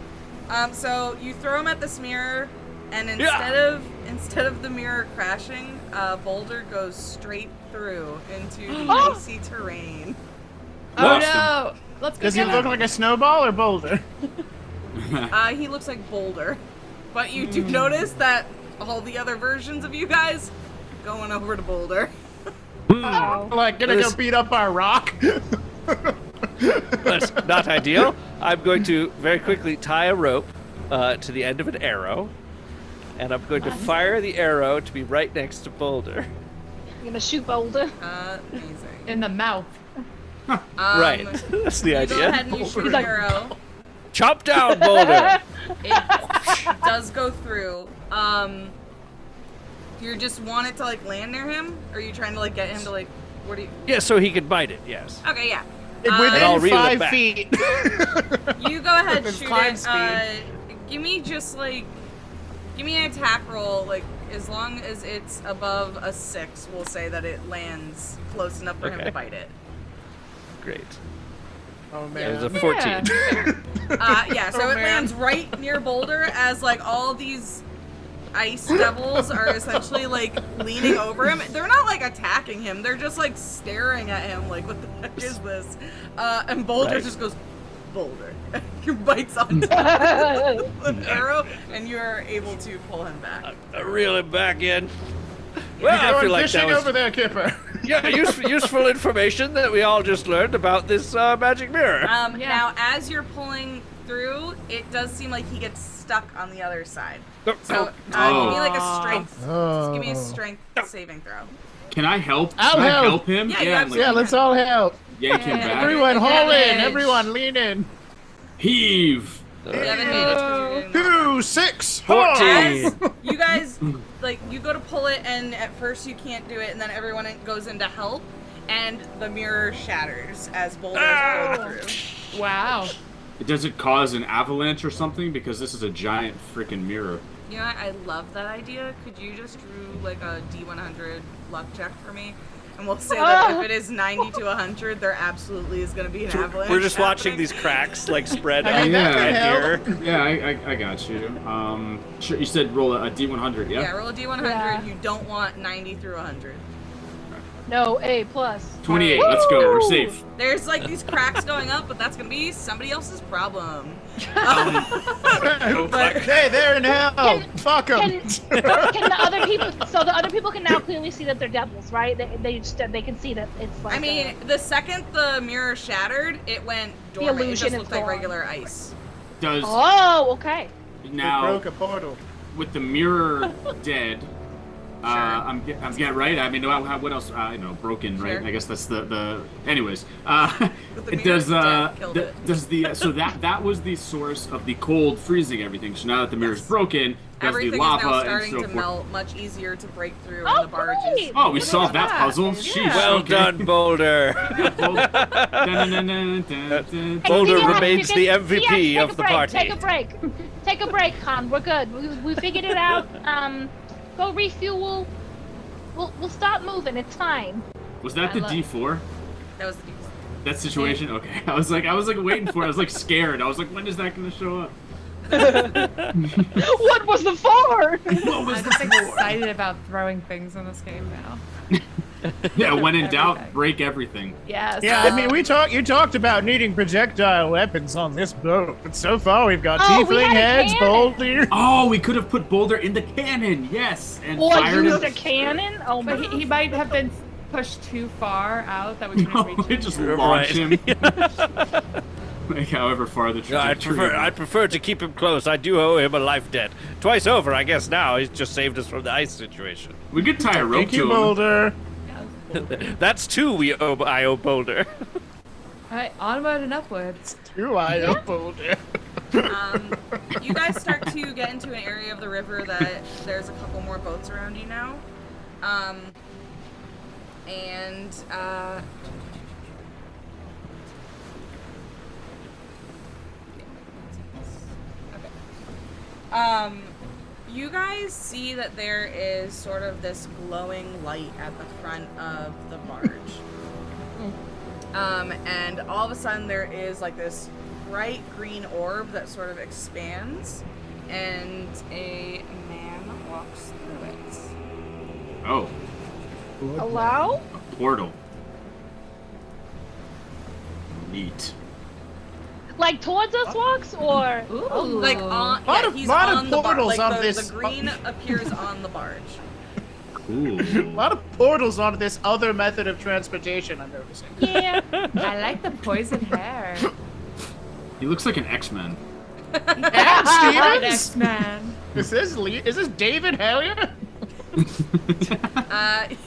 So you throw him at this mirror, and Yeah. instead of the mirror crashing, Boulder goes straight through into the Oh! icy terrain. Oh Lost him. no! Let's go Does he get look him. like a snowball or boulder? He looks like Boulder, but you do notice that all the other versions of you guys going over to Boulder. Like, gonna go This- beat up our rock? That's not ideal. I'm going to very quickly tie a rope to the end of an arrow, and I'm going to fire the arrow to be right next to Boulder. You're gonna shoot Boulder. Amazing. In the mouth. Right. That's the You idea. go ahead and you shoot He's the like- arrow. Chop down, Boulder. It does go through. Do you just want it to like land near him, or are you trying to like get him to like? What do you? Yeah, so he can bite it. Yes. Okay, yeah. And I'll Within reel it 5 back. feet. You go ahead, With shoot climb it. speed. Give me an attack roll. Like as long as it's above a 6, we'll say that it lands close enough for him Okay. to bite it. Great. Oh It man. was a 14. Yeah, so Oh, it man. lands right near Boulder as like all these ice devils are essentially like leaning over him. They're not like attacking him. They're just like staring at him like, what the heck is this? And Boulder Right. just goes, Boulder. He bites onto an arrow and you are able to pull him back. I reel him back in. Well, You're I going feel like fishing that was over there, Kipper. yeah, useful information that we all just learned about this magic mirror. Yeah. Now, as you're pulling through, it does seem like he gets stuck on the other side. So, give me like a strength. Just give me a strength saving throw. Can I help? I'll Can I help. help him? Yeah, you and, absolutely Yeah, let's all help. yank him Yeah. back. Everyone, haul in. Advantage. Everyone, lean in. Heave. You have advantage 'cause you're doing that. 2, 6, 14. As you guys, like, you go to pull it, and at first you can't do it, and then everyone goes in to help, and the mirror shatters as Boulder is pulled through. Wow. Does it cause an avalanche or something? Because this is a giant freaking mirror. You know what? I love that idea. Could you just drew, like, a D100 luck check for me? And we'll say that if it is 90 to 100, there absolutely is going to be an avalanche. We're just watching happening. these cracks like spread I out mean, the that could red help. mirror. Yeah, I got you. Sure. You said roll a D100, yeah? Yeah, roll a D100. Yeah. You don't want 90 through 100. No, A plus. 28. Let's go. We're safe. There's like these cracks going up, but that's gonna be somebody else's problem. Hey, they're in hell. Fuck them. Can the other people? So the other people can now clearly see that they're devils, right? They can see that it's like. I mean, the second the mirror shattered, it went dormant. It illusion just is looked like gone. regular ice. Does Oh, okay. now Broke a portal. with the mirror dead? I'm right. I mean, what else? Broken, right? Sure. I guess that's the. Anyways, the mirror does dead killed it. does the so that was the source of the cold freezing everything. So now that the mirror's Yes. broken, does Everything the is lava now and starting so to forth. melt, much easier to break through Oh, in the barges. great. Oh, we Look solved at that puzzle. Yeah. Sheesh, Well okay. done, Boulder. Boulder Hey, remains the MVP take of a the break, party. Take a break. Take a break, Khan. We're good. We figured it out. Go refuel. We'll stop moving. It's fine. Was that the D4? That was the That situation? Okay. I was like waiting for it. I was like scared. I was like, when is that gonna show up? What was the 4? What was I'm the just 4? excited about throwing things in this game now. Yeah, when in doubt, Everything. break everything. Yes. Yeah, I mean, you talked about needing projectile weapons on this boat, but so far we've got Oh, we tiefling had a heads, cannon. boulder. Oh, we could have put Boulder in the cannon. Yes, and Or fired used him. a cannon? Oh my. But he might have been pushed too far out that we couldn't No, reach we him. just Right. launch him. Like however far the No, trajectory. I'd prefer to keep him close. I do owe him a life debt. Twice over, I guess now. He's just saved us from the ice situation. We could tie a rope Thank you, to him. Boulder. That's 2 I owe Boulder. Alright, onward and upwards. Boulder. You guys start to get into an area of the river that there's a couple more boats around you now. You guys see that there is sort of this glowing light at the front of the barge. And all of a sudden there is like this bright green orb that sort of expands, and a man walks through it. Oh, Hello? a portal. Neat. Like towards us walks or? Ooh. Like on, Lot yeah, of- he's lot of on the barge. portals Like on this- the green appears on the barge. Cool. A lot of portals onto this other method of transportation, I'm noticing. Yeah. I like the poison hair. He looks like an X-Men. Adam Stevens? X-Man. Is this David Hellier?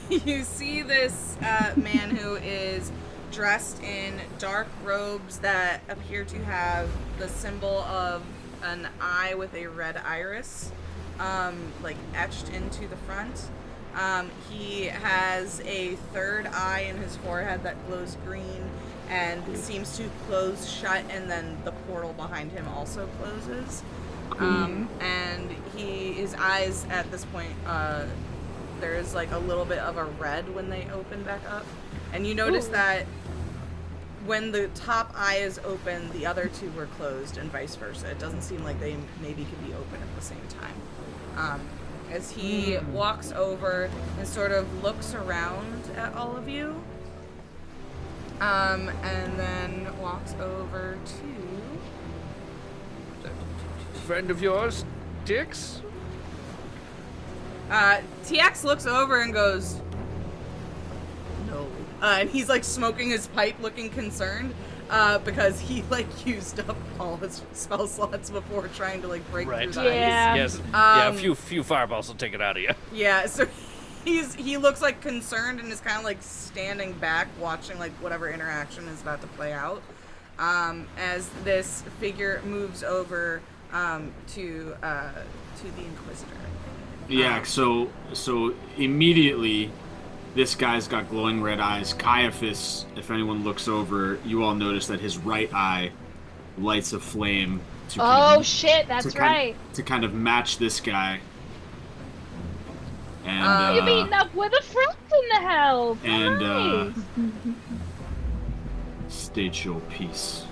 You see this man who is dressed in dark robes that appear to have the symbol of an eye with a red iris, like etched into the front. He has a third eye in his forehead that glows green and seems to close shut, and then the portal behind him also closes. And his eyes at this point, there's like a little bit of a red when they open back up. And you notice that when the top eye is open, the other two were closed, and vice versa. It doesn't seem like they maybe could be open at the same time. As he walks over and sort of looks around at all of you, and then walks over to... Friend of yours, Styx? TX looks over and goes, no. And he's like smoking his pipe, looking concerned, because he like used up all his spell slots before trying to like break through the Yeah. ice. Yes. Yeah, a few fireballs will take it out of you. Yeah, so he looks like concerned and is kind of like standing back, watching like whatever interaction is about to play out. As this figure moves over to the Inquisitor. Yeah, so immediately this guy's got glowing red eyes. Caiaphas, if anyone looks over, you all notice that his right eye lights a flame to Oh shit, that's to right. to kind of match this guy. And You're meeting up with a friend in the house. and Nice. state your piece.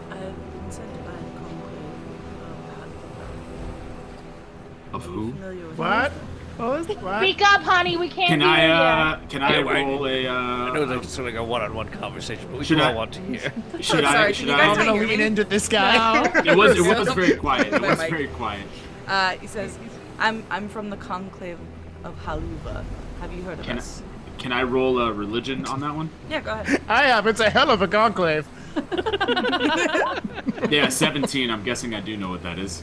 I've been sent by the conclave Of who? familiar with What? What? Speak up, honey. We can't Can hear I you. can I Yeah, roll a I know it's sort of like a one-on-one conversation, but we Should all I- want to hear. should I Sorry, should can you I guys I'm not gonna hear lean me? into this guy. it was very quiet. It My was mic. very quiet. He says, I'm from the conclave of Haluva. Have you heard of Can us? Can I roll a religion on that one? Yeah, go ahead. I have. It's a hell of a conclave. Yeah, 17. I'm guessing I do know what that is.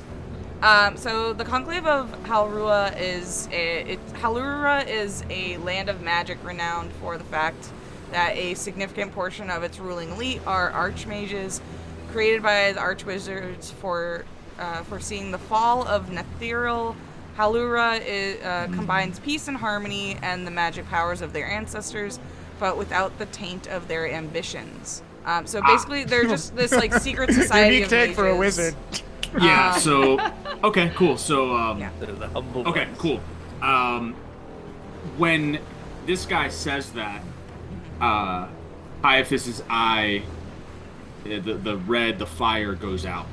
So the conclave of Halrua is Halrua is a land of magic renowned for the fact that a significant portion of its ruling elite are archmages, created by the archwizards for foreseeing the fall of Netheril. Halura combines peace and harmony and the magic powers of their ancestors, but without the taint of their ambitions. So basically, they're just this like secret society Unique of take for a mages. wizard. Yeah. So okay, cool. So Yeah. The humble okay, ones. cool. when this guy says that, Caiaphas's eye, the fire goes out.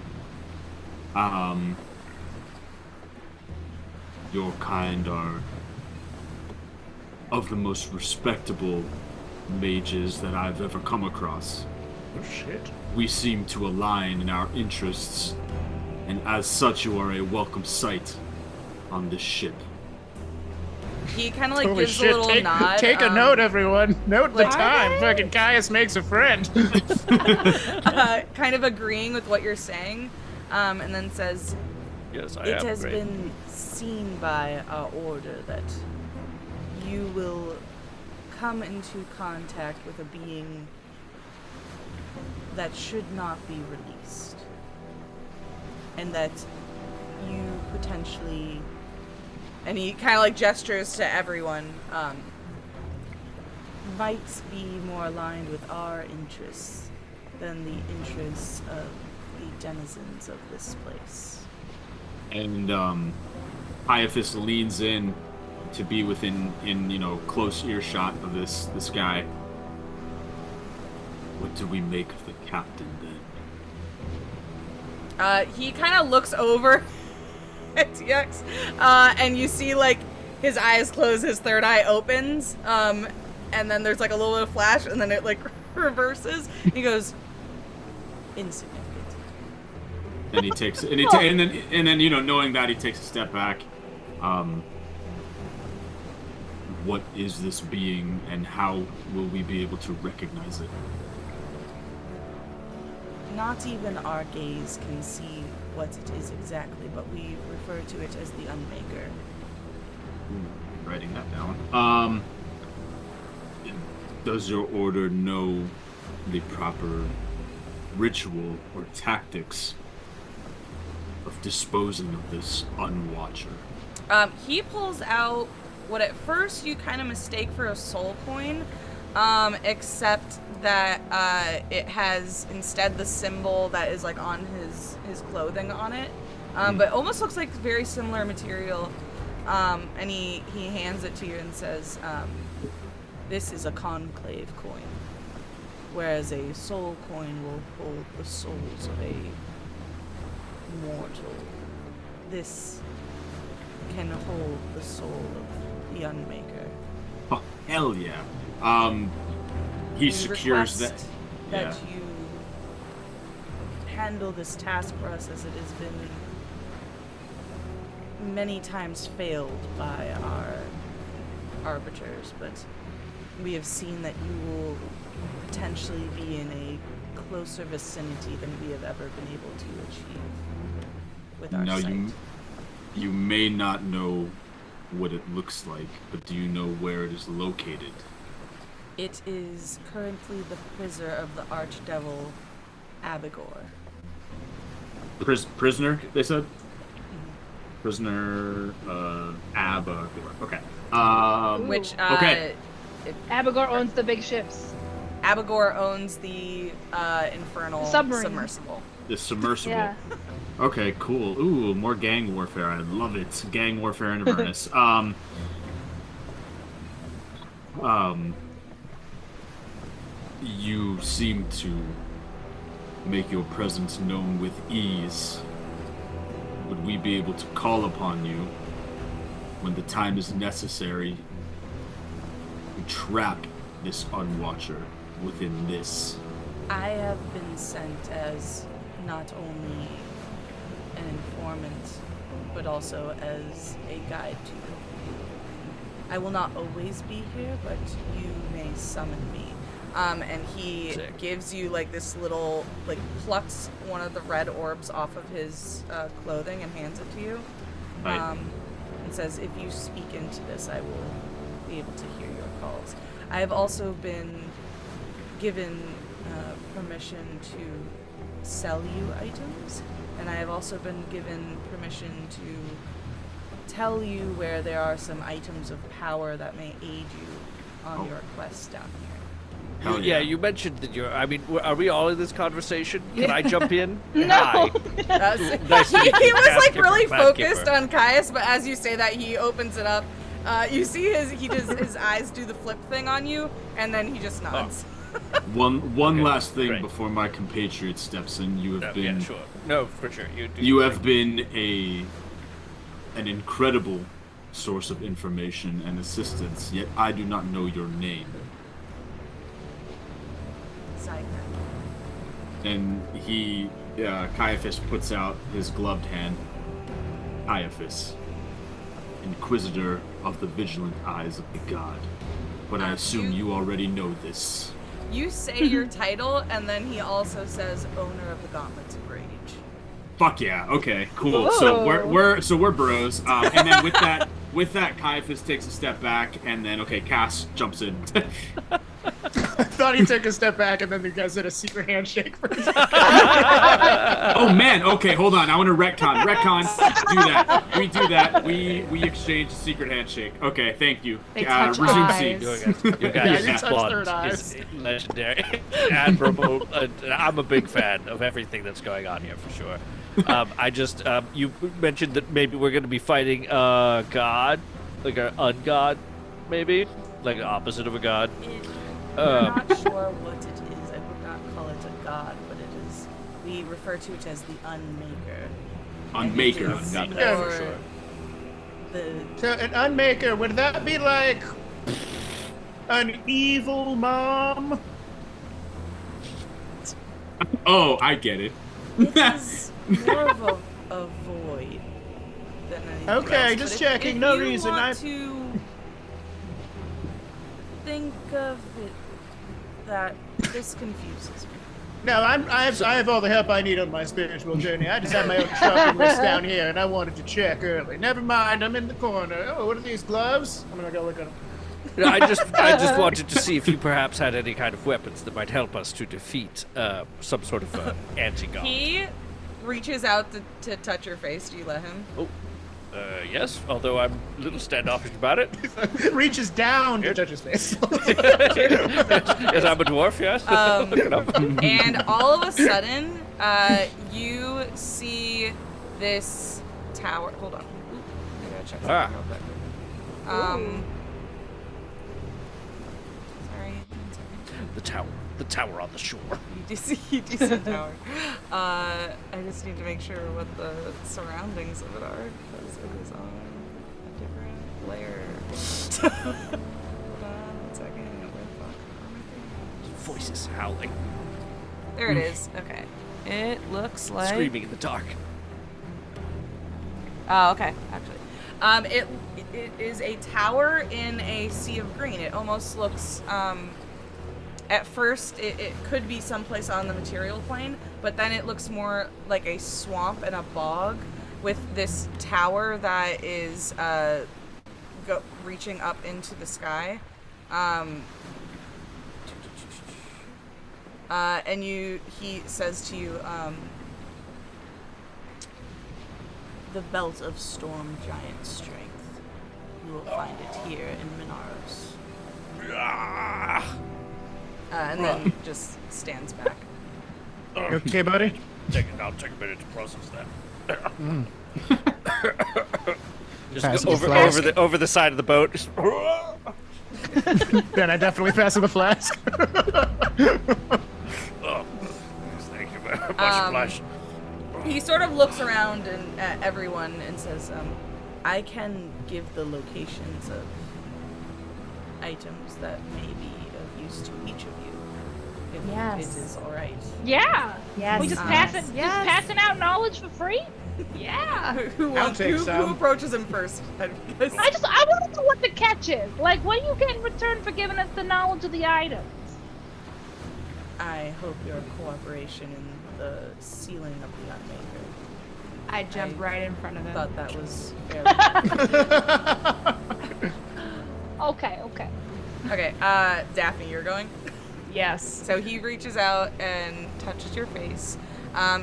Your kind are of the most respectable mages that I've ever come across. Oh, shit. We seem to align in our interests, and as such you are a welcome sight on this ship. He kind of like Holy gives shit, a little nod. Take a note, everyone. Note the like- time. Fucking Caius makes a friend. Kind of agreeing with what you're saying, and then says, Yes, I "It am has great. been seen by our order that you will come into contact with a being that should not be released, and that you potentially," and he kind of like gestures to everyone, might be more aligned with our interests than the interests of the denizens of this place. And Caiaphas leans in to be within close earshot of this guy. What do we make of the captain then? He kind of looks over at TX, and you see like his eyes close, his third eye opens, and then there's like a little bit of flash, and then it like reverses. He goes, insignificant. And he takes and then knowing that, he takes a step back. What is this being, and how will we be able to recognize it? Not even our gaze can see what it is exactly, but we refer to it as the Unmaker. Writing that down. Does your order know the proper ritual or tactics of disposing of this Unwatcher? He pulls out what at first you kind of mistake for a soul coin, except that it has instead the symbol that is like on his clothing on it, but almost looks like very similar material. And he hands it to you and says, "This is a conclave coin, whereas a soul coin will hold the souls of a mortal. This can hold the soul of the Unmaker." Oh, hell yeah. He We secures that. request Yeah. that you handle this task for us, as it has been many times failed by our arbiters, but we have seen that you will potentially be in a closer vicinity than we have ever been able to achieve with our Now sight. you may not know what it looks like, but do you know where it is located? It is currently the prisoner of the archdevil Abigor. Prisoner, they said? Prisoner, Abba. Okay. Which, okay. Abigor owns the big ships. Abigor owns the infernal Submarine. submersible. The submersible. Yeah. Okay, cool. Ooh, more gang warfare. I love it. Gang warfare in Avernus. You seem to make your presence known with ease. Would we be able to call upon you when the time is necessary to trap this Unwatcher within this? I have been sent as not only an informant, but also as a guide to you. I will not always be here, but you may summon me. And he Sick. gives you like this little, like plucks one of the red orbs off of his clothing and hands it to you. Right. And says, if you speak into this, I will be able to hear your calls. I have also been given permission to sell you items, and I have also been given permission to tell you where there are some items of power that may aid you on your quest down here. Hell Yeah, you mentioned that you're. I mean, are we all in this conversation? Can I jump in? No. Hi. Nice Nice to meet you, he was like Pathkeeper, really Pathkeeper. focused on Caius, but as you say that, he opens it up, You see his eyes do the flip thing on you, and then he just nods. One last thing great. before my compatriot steps in. You have been Yeah, sure. No, for sure. You have been an incredible source of information and assistance, yet I do not know your name. Side note. And Caiaphas puts out his gloved hand. Caiaphas, Inquisitor of the Vigilant Eyes of the God. But I assume you already know this. You say your title, and then he also says owner of the Gauntlets of Rage. Fuck yeah. Okay. Cool. So we're bros. And then with that, Caiaphas takes a step back, and then Cass jumps in. I thought he took a step back, and then the guys did a secret handshake for a second. Oh man. Okay. Hold on. I want to retcon. Do that. We do that. We exchange a secret handshake. Okay. Thank you. They touch resume eyes. scene. You guys' you touch bond third eyes. is legendary, admirable. I'm a big fan of everything that's going on here for sure. You mentioned that maybe we're going to be fighting a god, like an ungod, maybe, like the opposite of a god. I'm not sure what it is. I would not call it a god, but it is. We refer to it as the Unmaker. Unmaker. And it is Got that for for sure. So an unmaker, would that be like an evil mom? Oh, I get it. It is more of a void than anything Okay, else. just But checking, if no you reason, want I- to think of it that this confuses me. No, I have all the help I need on my spiritual journey. I just have my own shopping list down here, and I wanted to check early. Never mind, I'm in the corner. Oh, what are these gloves? I'm gonna go look at them. I just wanted to see if you perhaps had any kind of weapons that might help us to defeat some sort of anti-god. He reaches out to touch your face. Do you let him? Yes, although I'm a little standoffish about it. Reaches down to touch his face. Yes, I'm a dwarf, yes. Look it up. And all of a sudden, you see this tower. Hold on. Oop, I gotta check something real quick. Sorry. one second. The tower on the shore. You do see a tower. I just need to make sure what the surroundings of it are, because it is on a different layer. Hold on 1 second. Where the fuck are my things? Voices howling, There it is. Okay. It looks like. screaming in the dark. Oh, okay. Actually, it is a tower in a sea of green. It almost looks. At first, it could be someplace on the material plane, but then it looks more like a swamp and a bog with this tower that is reaching up into the sky. And he says to you, the belt of storm giant strength. You will find it here in Minaros. And then just stands back. You okay, buddy? I'll take a minute to process that. Just Pass go the flask. over the side of the boat. Just Then I definitely pass him the flask. oh, thank you very much, Flash. He sort of looks around and at everyone and says, I can give the locations of items that may be of use to each of you. If Yes. it is alright. Yeah. Yes. We just Yes. passing out knowledge for free? Yeah. Who take some. approaches him first? Because I want to know what the catch is. Like, what do you get in return for giving us the knowledge of the items? I hope your cooperation in the sealing of the Unmaker. I jumped right in front of him. Thought that was fairly Okay. Okay, Daphne, you're going? Yes. So he reaches out and touches your face.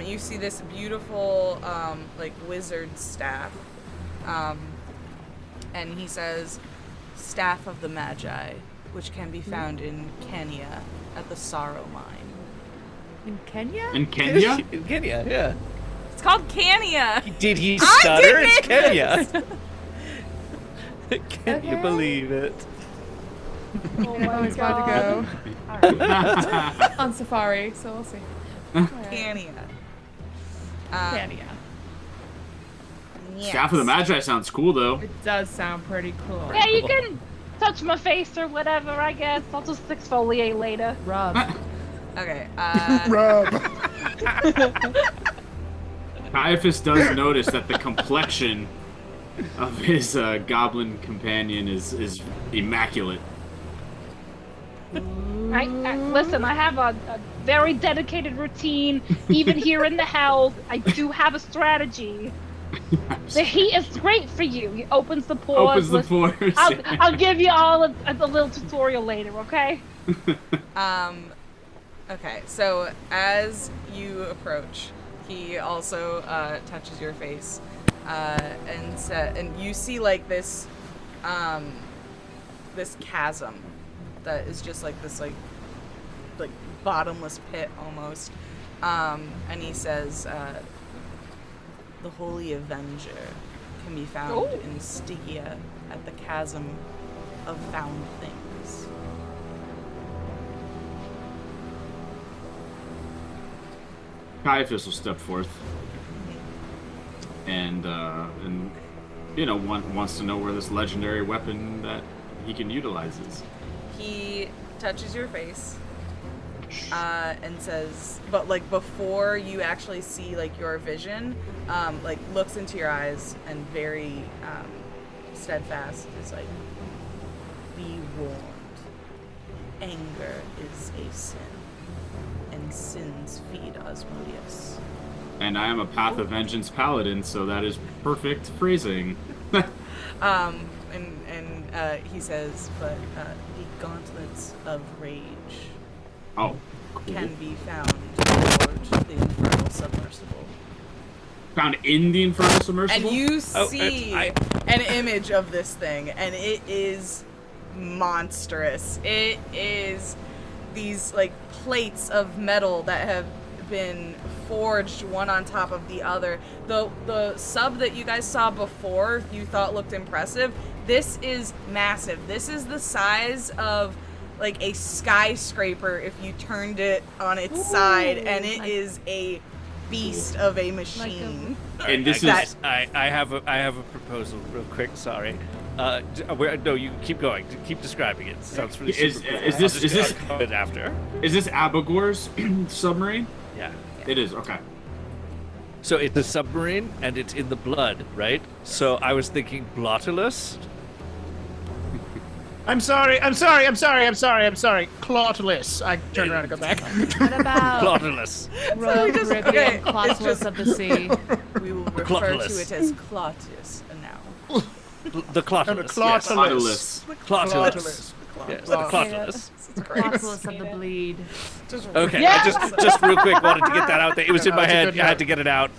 You see this beautiful, like, wizard staff. And he says, Staff of the Magi, which can be found in Kenya at the Sorrow Mine. In Kenya? In Kenya? In Kenya, yeah. It's called Kenya! Did he stutter? It's Kenya. Can you believe it? Oh my Always about god. to go on safari, so we'll see. Cania. Cania. Yes. Staff of the Magi sounds cool though. It does sound pretty cool. Yeah, you can touch my face or whatever, I guess. I'll just exfoliate later. Rub. Okay. Rub. Caiaphas does notice that the complexion of his goblin companion is immaculate. Listen, I have a very dedicated routine. Even here in the hell, I do have a strategy. The heat is great for you. He opens the pores. Opens the pores. I'll give you all a little tutorial later, okay? Okay, so as you approach, he also touches your face, and you see like this chasm that is just like this like bottomless pit almost, and he says, the Holy Avenger can be found in Stygia at the Chasm of Found Things. Caiaphas will step forth, and wants to know where this legendary weapon that he can utilize is. He touches your face, and says, but like before you actually see like your vision, like looks into your eyes and very steadfast is like, be warned. Anger is a sin, and sins feed Asmodeus. And I am a Path of Vengeance paladin, so that is perfect phrasing. He says, but the gauntlets of rage Oh, cool. can be found aboard the Infernal submersible. Found in the Inferno submersible? And you see an image of this thing, and it is monstrous. It is these like plates of metal that have been forged one on top of the other. The sub that you guys saw before you thought looked impressive, this is massive. This is the size of like a skyscraper if you turned it on its side, and it is a beast of a machine. And this Guys, is I have a proposal real quick, sorry. No, you keep going. Keep describing it. Sounds really super cool. is this comment after? Is this Abagor's submarine? Yeah. It is, okay. So it's a submarine and it's in the blood, right? So I was thinking Blotulus. I'm sorry. Clotless. I turn around and go back. What about Blotulus. Rogue okay, Caribbean it's Clotless just- of the Sea? We will refer to Clotless. it as Clotius now. The Clotulus. Clotulus. Clotulus. Clotulus. Yes, the Clotulus. Clotulus. Clotless of the Bleed. Okay, Yeah. I just real quick wanted to get that out there. It was in my That's a head. good I had note. to get it out.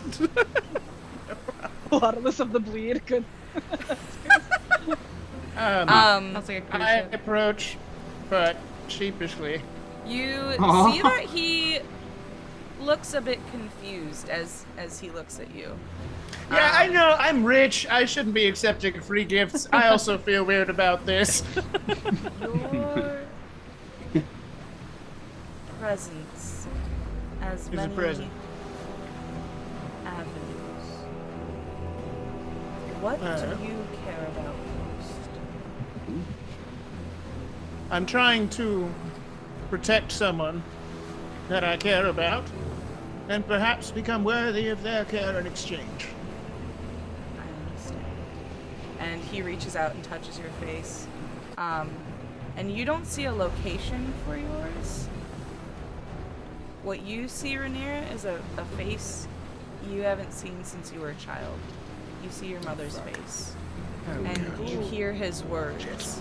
Bottomless of the bleed. Good. Sounds like a cruise I ship. approach, but sheepishly. You Aw. see that he looks a bit confused as he looks at you. Yeah, I know. I'm rich. I shouldn't be accepting free gifts. I also feel weird about this. Your presence as Is a many present. avenues. What do you care about most? I'm trying to protect someone that I care about, and perhaps become worthy of their care in exchange. I understand. And he reaches out and touches your face. And you don't see a location for yours. What you see, Rhaenyra, is a face you haven't seen since you were a child. You see your mother's face. And you hear his words.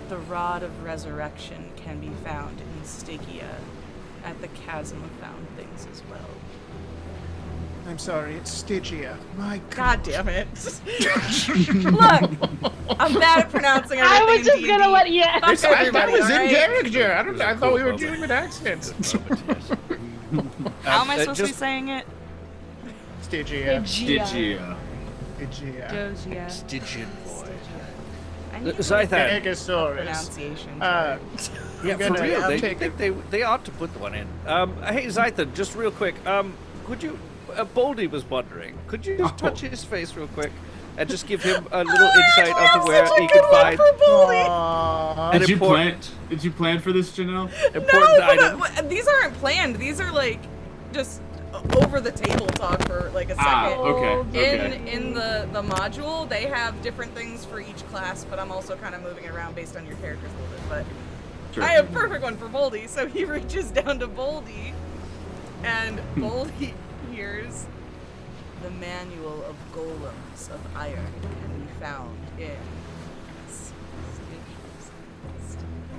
The rod of resurrection can be found in Stygia at the Chasm of Found Things as well. I'm sorry, it's Stygia. My God damn it. Look, I'm bad at pronouncing everything I was just in D&D. gonna let you. Fuck That everybody, was in alright? character. I thought we were dealing with accents. How am I supposed to be just- saying it? Stygia. Stygia. Stygia. Dogia. Stygian boy. Zythan. Stegosaurus. Pronunciation. Yeah, for gonna- real. I'll They, take they ought to put one in. Hey, Zythan, just real quick. Could you? Boldy was wondering. Could you just touch his face real quick and just give him a little insight onto where he could find an Did you plan? important, Did you plan for this, Janelle? important item? These aren't planned. These are like just over the table talk for like a second. Okay. In the module, they have different things for each class, but I'm also kind of moving it around based on your characters a little bit. But Sure. I have a perfect one for Boldy, so he reaches down to Boldy, and Boldy hears the manual of golems of iron can be found in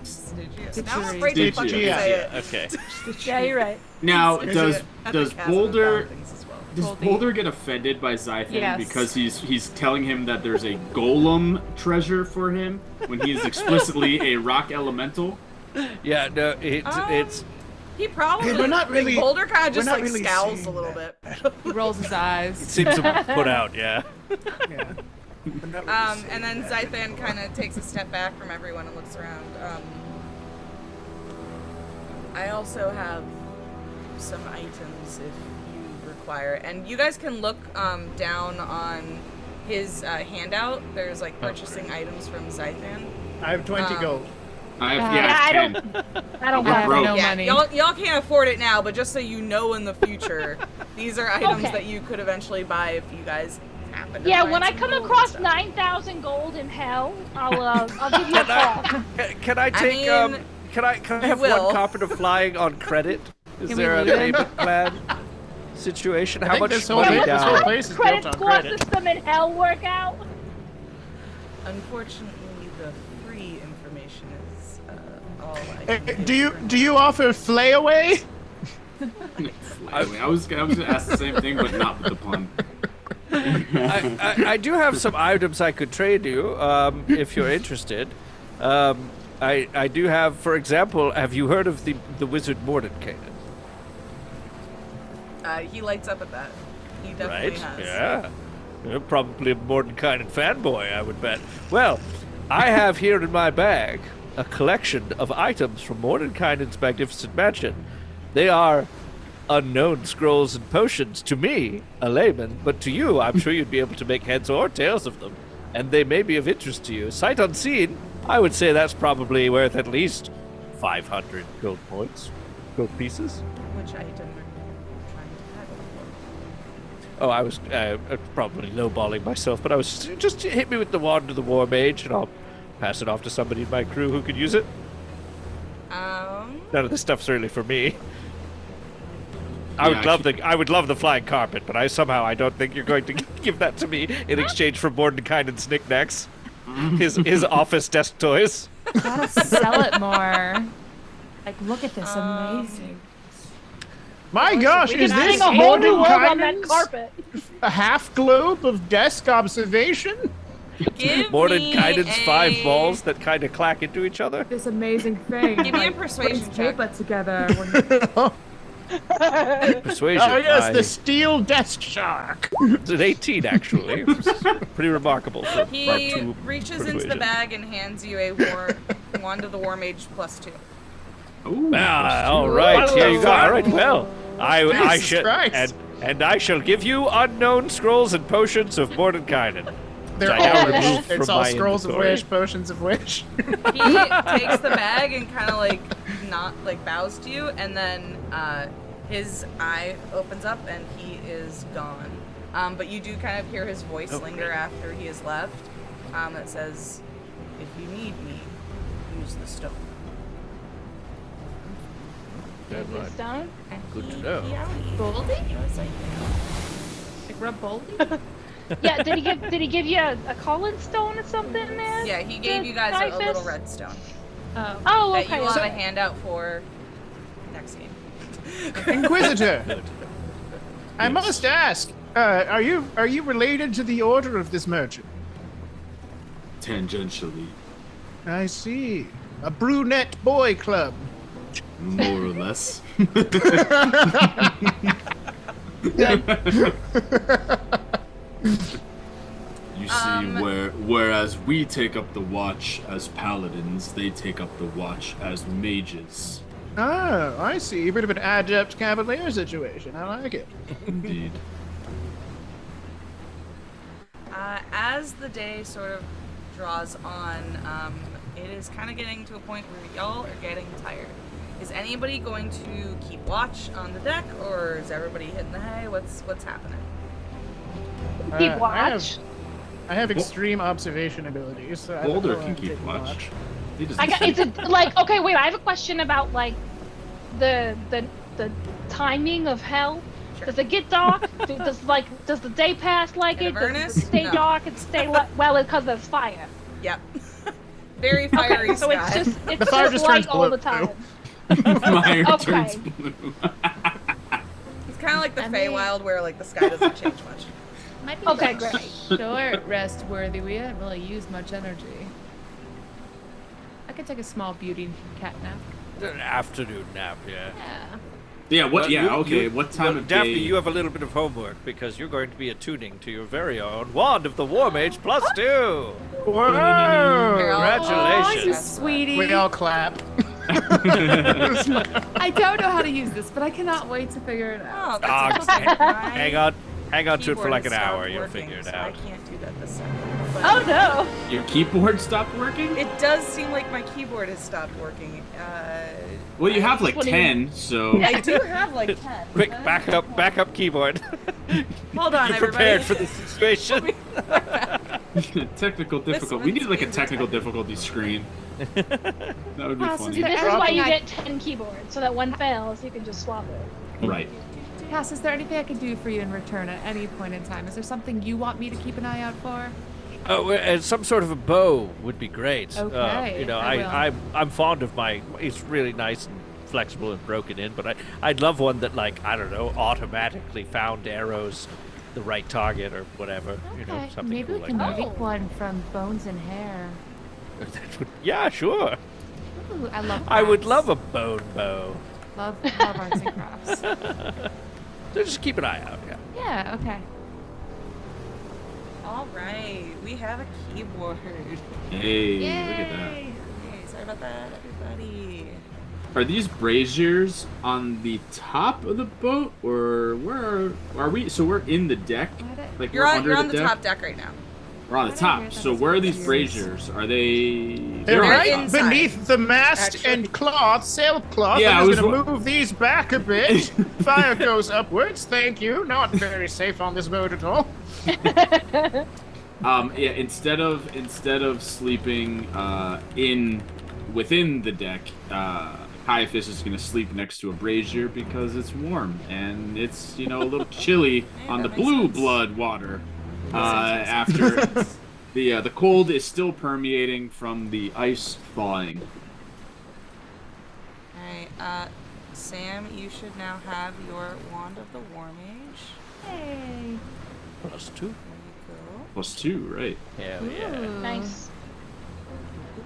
Stygius. Now I'm afraid to fucking Stygius. say it. Okay. Yeah, you're right. Now, It's does at the does castle Boulder found things as well. does Boulder get offended by Zythan Yes. because he's telling him that there's a golem treasure for him when he is explicitly a rock elemental? Yeah, no, it's He probably. Hey, we're not really- Boulder kind of just we're not like really scowls a seeing little that. bit. He rolls his eyes. seems to put out. Yeah. Yeah. We're not really And then seeing that. Zythan kind of takes a step back from everyone and looks around. I also have some items if you require, and you guys can look down on his handout. There's like purchasing items from Zythan. I have 20 gold. I have, Yeah, I I have don't- 10. I don't We're have broke. no Yeah, money. y'all can't afford it now, but just so you know in the future, these are items Okay. that you could eventually buy if you guys happen to Yeah, find when I some come gold and across stuff. 9,000 gold in hell, I'll give you a call. Can I take mean, Can I have will. one carpet of flying on credit? Is Can we there a loot it? payment plan situation? I How think much this whole money thing- this whole down? place is Credit built on score credit. system in hell work out? Unfortunately, the free information is all I can Do you offer flayaway? I was gonna ask the same thing, but not with the pun. I do have some items I could trade you, if you're interested. I do have, for example, have you heard of the wizard Mordenkainen? He lights up at that. He Right? definitely has. Yeah. You're probably a Mordenkainen fanboy, I would bet. Well, I have here in my bag a collection of items from Mordenkainen's magnificent mansion. They are unknown scrolls and potions to me, a layman, but to you, I'm sure you'd be able to make heads or tails of them, and they may be of interest to you. Sight unseen, I would say that's probably worth at least 500 gold points, gold pieces. Which item are you trying to haggle for? Oh, I was probably lowballing myself, but I was just hit me with the wand of the war mage, and I'll pass it off to somebody in my crew who could use it. None of this stuff's really for me. I would love the flying carpet, but I don't think you're going to give that to me in exchange for Mordenkainen's knickknacks, his office desk toys. Gotta sell it more. Like, look at this, amazing. My gosh, We is can this hang a whole new world on that Mordenkainen's carpet. a half globe of desk observation? Give Mordenkainen's me 5 balls that kind of clack into each other. This amazing thing. Give me a like, persuasion brings check. tape together. Persuasion. Oh yes, I- the steel desk shark. It's an 18, actually. Pretty remarkable for my He 2 reaches into the persuasion. bag and hands you a wand of the war mage +2. Ooh, All right, here you go. All right, well, I Jesus shall Christ. and I shall give you unknown scrolls and potions of Mordenkainen. They're I now all remove it's from all my scrolls inventory. of wish, potions of wish. He takes the bag and kind of like bows to you, and then his eye opens up and he is gone. But you do kind of hear his voice linger after he has left. That says, "If you need me, use the stone." This down? And Good to he know. Boldy? goes like, Like, rub Boldy? Yeah, did he give you a Colin stone or something, man? yeah, he gave you guys a little red stone Oh. Oh, that okay. you will have a handout for next game. Inquisitor, I must ask, are you related to the order of this merchant? Tangentially, I see. A brunette boy club. more or less. You see, Whereas we take up the watch as paladins, they take up the watch as mages. Oh, I see. A bit of an adept cavalier situation. I like it. Indeed. As the day sort of draws on, it is kind of getting to a point where y'all are getting tired. Is anybody going to keep watch on the deck, or is everybody hitting the hay? What's happening? Keep watch. I have extreme observation abilities. So Boulder I can keep watch. He doesn't Okay, wait. I have a question about like the timing of hell. Sure. Does it get dark? does the day pass like In it? Avernus? Does it stay No. dark and stay because there's fire? Yep. Very fiery Okay, so sky. it's The fire just just turns light all the blue. time. Fire Okay. turns blue. It's kind of like the I mean- Feywild where like the sky doesn't change much. Might be Okay, like great. short rest worthy. We haven't really used much energy. I could take a small beauty cat nap. An afternoon nap, yeah. Yeah. Yeah, what? Well, Yeah, you- okay. you- What time well, of Daphne, day? you have a little bit of homework because you're going to be attuning to your very own Wand of the War Mage +2. Whoa! They're all- Congratulations. Oh, you That's sweetie. We all clap. I don't know how to use this, but I cannot wait to figure it out. Oh, that's Ah, interesting. hang on to it for Keyboard like an stopped hour. You'll working, figure it so out. I can't do that this second. But Oh no! Your keyboard stopped working? It does seem like my keyboard has stopped working. Well, you have like What do you- 10, so I do have like 10. Quick, back up keyboard. Hold on, You're everybody. prepared for this situation. technical difficulty. We need like a technical difficulty screen. That would be Cass, funny. This is why Anything you I- get 10 keyboards, so that one fails, you can just swap it. Right. Cass, is there anything I can do for you in return at any point in time? Is there something you want me to keep an eye out for? Oh, and some sort of a bow would be great. Okay, You know, I will. I'm fond of my. It's really nice and flexible and broken in, but I'd love one that, like, I don't know, automatically found arrows the right target or whatever. You know, Okay, something maybe cool we like can that. make one from bones and hair. Yeah, sure. Ooh, I love. I would crafts. love a bone bow. love arts and crafts. So just keep an eye out. Yeah. Yeah. Okay. All right, we have a keyboard. Hey, look at that. Hey, sorry about that, everybody. Are these braziers on the top of the boat, or where are we? So we're in the deck, like You're we're on, under you're on the the deck. top deck right now. We're on the I top. didn't hear So that. where are these Braziers. braziers? Are they? They're on right top. inside. beneath the mast Actually. and cloth, sailcloth. Yeah, I I'm was just gonna wa- move these back a bit. Fire goes upwards. Thank you. Not very safe on this boat at all. Yeah. Instead of sleeping within the deck, Caiaphas is gonna sleep next to a brazier because it's warm and it's a little chilly on the that makes blue sense. blood water. After the cold is still permeating from the ice thawing. Alright, Sam, you should now have your Wand of the War Mage. Hey. +2. There you go. +2, right? Hell yeah. Ooh. Nice.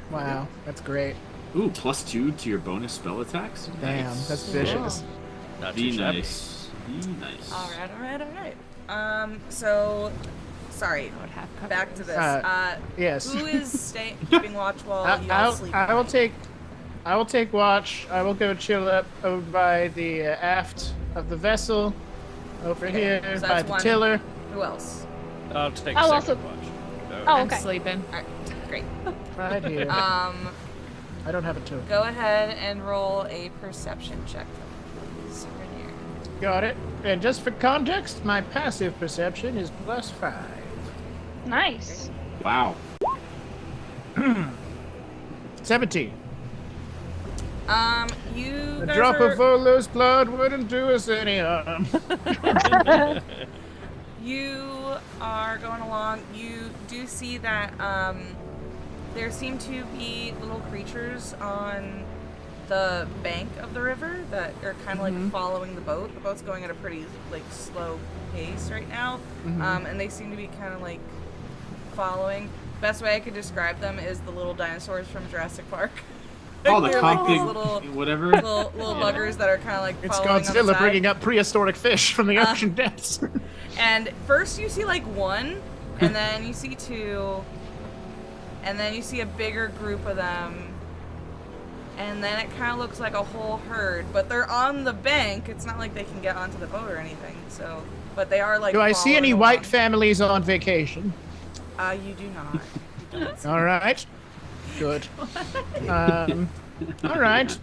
Wow, that's great. Ooh, +2 to your bonus spell attacks. Damn, Nice. that's vicious. Not Be too shabby. nice. Be nice. Alright. So, sorry, I would have back to this. Yes. Who is keeping watch while you all sleep? I will take watch. I will go chill up over by the aft of the vessel, over Okay, here so by that's the one. tiller. Who else? I'll take I'll a second also- watch. Oh, I'm okay. sleeping. Alright, great. Right here. I don't have a tool. Go ahead and roll a perception check for me, please, Rainier. Got it. And just for context, my passive perception is +5. Nice. Wow. 17. You A guys drop are, of Volo's blood wouldn't do us any harm. you are going along. You do see that there seem to be little creatures on the bank of the river that are kind of like following the boat. The boat's going at a pretty like slow pace right now, and they seem to be kind of like following. Best way I could describe them is the little dinosaurs from Jurassic Park. Oh, the They're like cock these thing, little whatever. little buggers that are kind of like It's following on the Godzilla side. bringing up prehistoric fish from the ocean depths. And first you see like one, and then you see two, and then you see a bigger group of them, and then it kind of looks like a whole herd, but they're on the bank. It's not like they can get onto the boat or anything, so, but they are like. Do I see any following white along. families on vacation? You do not. You don't. All right. Good. All right.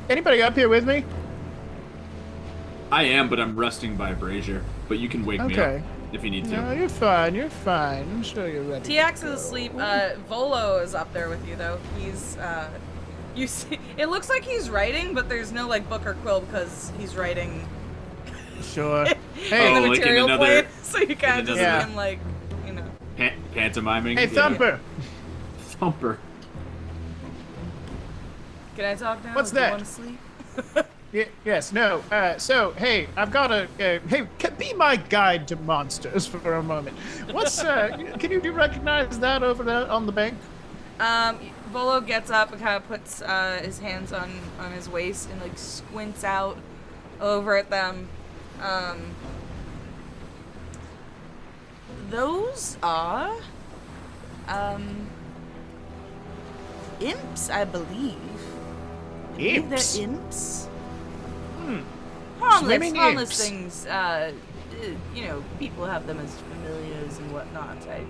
Anybody up here with me? I am, but I'm resting by brazier. But you can wake me Okay. up if you need to. No, you're fine. You're fine. I'm sure you're ready. TX is asleep. Volo is up there with you though. He's you see, it looks like he's writing, but there's no like book or quill because he's writing Sure. in Hey, the like in material another- plane. So you kind of just see Yeah. him like, you know. Pantomiming. hey, Thumper. Thumper. Can I talk now? What's Do you that? want to sleep? Yes. No. So, hey, I've got a. Hey, be my guide to monsters for a moment. What's? Can you recognize that over there on the bank? Volo gets up and kind of puts his hands on his waist and like squints out over at them. Those are imps, I believe. Imps. They're imps. Swimming Harmless imps. things. You know, people have them as familiars and whatnot. I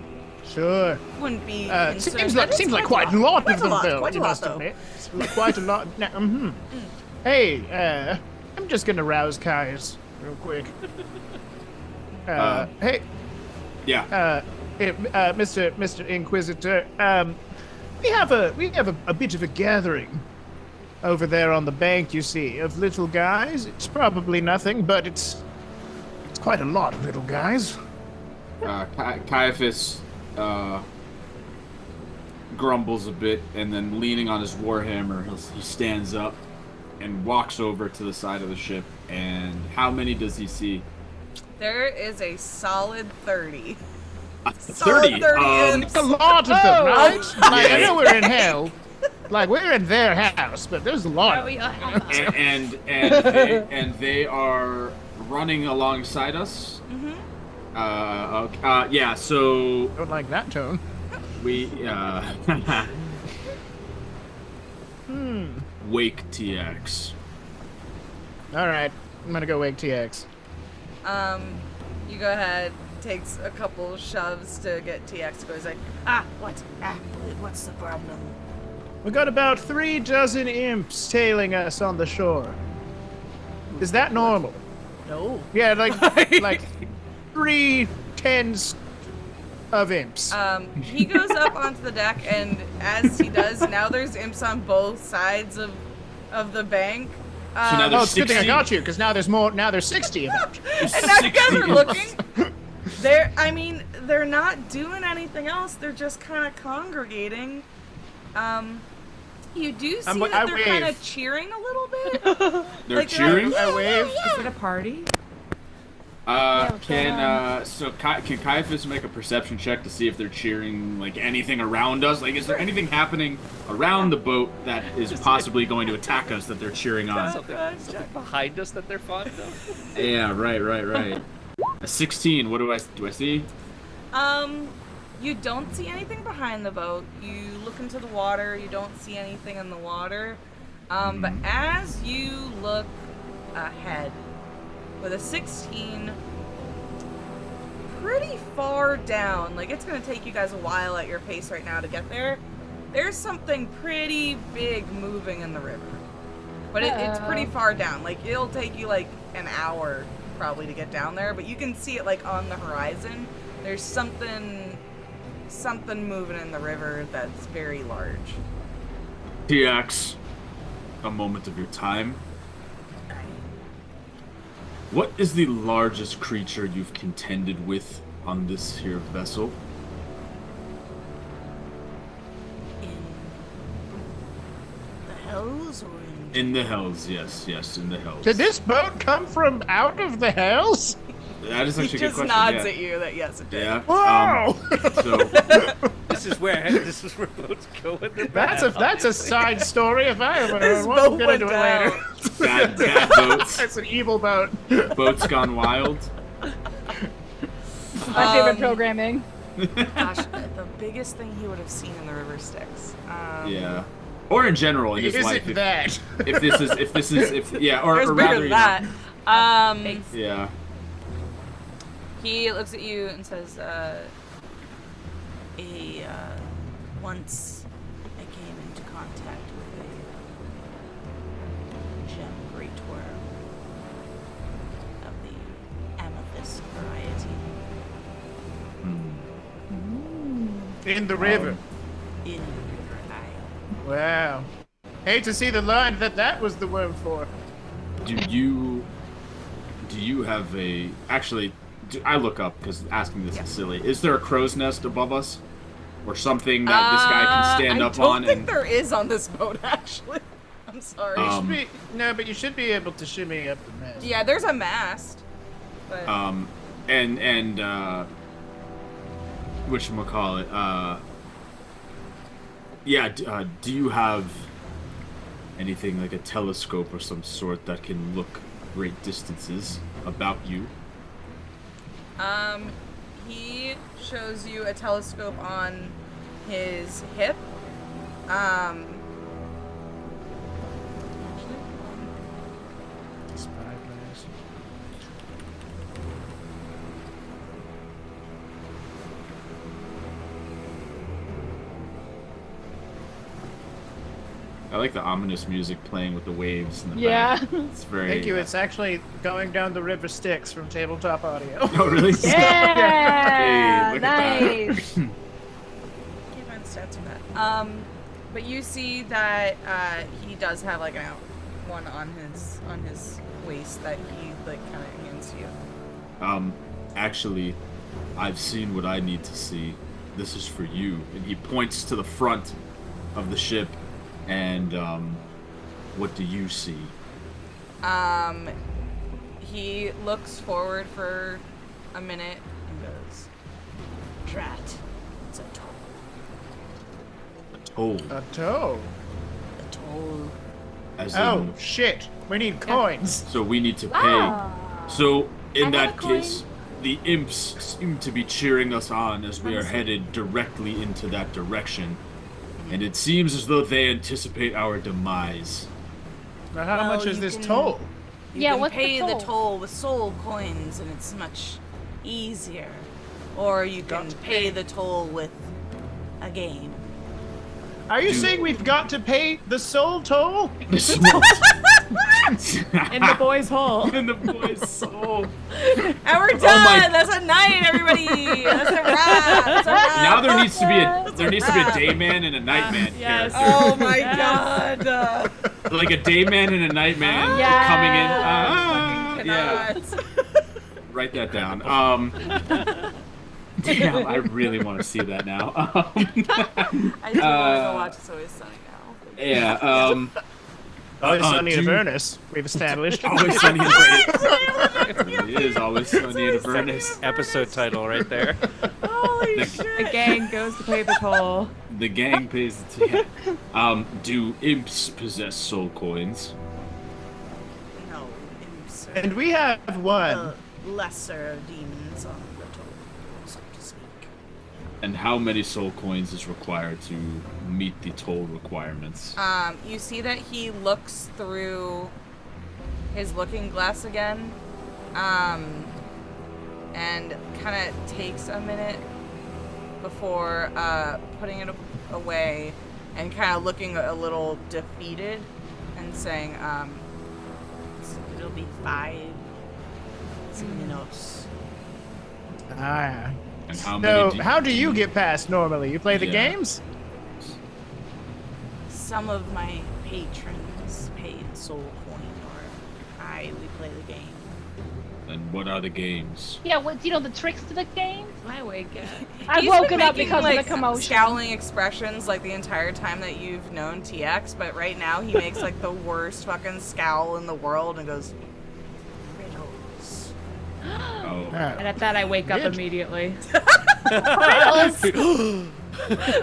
Sure. wouldn't be concerned. Seems but like it's quite a lot of them, though. Quite a you lot, must though. admit. Quite a lot. Now, Hey, I'm just gonna rouse Kai's real quick. Hey, Yeah. Mr. Inquisitor, we have a bit of a gathering over there on the bank, you see, of little guys. It's probably nothing, but it's quite a lot of little guys. Caiaphas grumbles a bit, and then leaning on his warhammer, he stands up and walks over to the side of the ship. And how many does he see? There is a solid 30. 30. 30 It's a lot of them, right? Like, I Yeah. know we're in hell. Like, we're in their house, but there's a lot of them. and they are running alongside us. Yeah. So Don't like that tone. we wake TX. All right, I'm gonna go wake TX. You go ahead, takes a couple shoves to get TX to go. He's like, what's the problem? We got about 3 dozen imps tailing us on the shore. Is that normal? No. Yeah, like 3 tens of imps. He goes up onto the deck, and as he does, now there's imps on both sides of the bank. So now Oh, there's it's a good thing I 60. got you, because now there's more. Now there's 60 of them. And now you guys are looking. They're not doing anything else. They're just kind of congregating. You do see that I they're wave. kind of cheering a little bit. They're Like, cheering. I wave. Is it a party? Can Caiaphas make a perception check to see if they're cheering like anything around us? Like, is there anything happening around the boat that is possibly going to attack us that they're cheering on? Something behind us that they're fond of? Yeah, right. A 16. What do I see? You don't see anything behind the boat. You look into the water. You don't see anything in the water. But as you look ahead, with a 16, pretty far down, like it's gonna take you guys a while at your pace right now to get there. There's something pretty big moving in the river, but it's pretty far down. Like it'll take you like an hour probably to get down there, but you can see it like on the horizon. There's something moving in the river that's very large. TX, a moment of your time. What is the largest creature you've contended with on this here vessel? In the hells or in... In the hells, yes, in the hells. Did this boat come from out of the hells? That is He actually a good just question. nods yeah. at you that yes it did. Yeah. Whoa! So This is where boats go in the That's a side story if I ever His heard one. We'll boat get went into it down. later. bad boats. That's an evil boat. Boats gone wild. My favorite programming. Gosh, the biggest thing he would have seen in the river Styx. Yeah. Or in general in his Is life. it that? If this is, yeah, or There's rather, bigger than that. Yeah. He looks at you and says, once I came into contact with a gem great worm of the amethyst variety. In the river. In the river Isle. Wow. Hate to see the line that was the worm for. Do you have a... Actually, I look up because asking this is silly. Is there a crow's nest above us? Or something that this guy can stand up on? I don't think there is on this boat, actually. I'm sorry. But you should be able to shimmy up the mast. Yeah, there's a mast. But... whatchamacallit, do you have anything like a telescope or some sort that can look great distances about you? He shows you a telescope on his hip. Spyglass. I like the ominous music playing with the waves in the Yeah. back. It's very... Thank you. It's actually going down the river Styx from Tabletop Audio. Oh, really? Yeah, Hey, look at that. nice. Can't find stats for that. But you see that he does have like one on his waist that he like kind of hands to you. Actually, I've seen what I need to see. This is for you. And he points to the front of the ship. And, what do you see? He looks forward for a minute and goes, Drat, it's a toll. A toll. A toe. A toll. As Oh, in, shit. We need coins. so we need to pay. Ah. So, in I that have a coin. case, the imps seem to be cheering us on as we are headed directly into that direction. And it seems as though they anticipate our demise. Now, how Well, much is you this can- toll? You Yeah, can what's the pay the toll? toll with soul coins, and it's much easier. Or you can pay the toll with a game. Are you Dude. saying we've got to pay the soul toll? In the boy's hole. In the boy's soul. And we're done. my- That's a night, everybody. That's a wrap. That's a wrap. Now there needs to be a day man and a night man yes. character. Oh my Yes. god. Like a day man and a night man Yeah. coming in. Yeah. Write that down. Damn, I really want to see that now. I do want to go watch It's Always Sunny now. Yeah. Always Sunny in dude. Avernus, we've established. Always Sunny in Avernus. It is Always Sunny in Avernus. Episode title right there. Holy The shit. gang goes to pay the toll. The gang pays the tab. Do imps possess soul coins? No, imps are And we have one. the lesser demons on the toll, so to speak. And how many soul coins is required to meet the toll requirements? You see that he looks through his looking glass again, and kind of takes a minute before putting it away and kind of looking a little defeated and saying, it'll be 5 minutes. Ah. And how So, many? how do you get past normally? You play the Yeah. games? Some of my patrons pay a soul coin, or we play the game. And what are the games? Yeah, what, do you know the tricks to the game? I wake up. I've He's been woken up making, because like, of the commotion. scowling expressions like the entire time that you've known TX, but right now he makes like the worst fucking scowl in the world and goes, riddles. Oh. And at that, I wake up Bitch. immediately.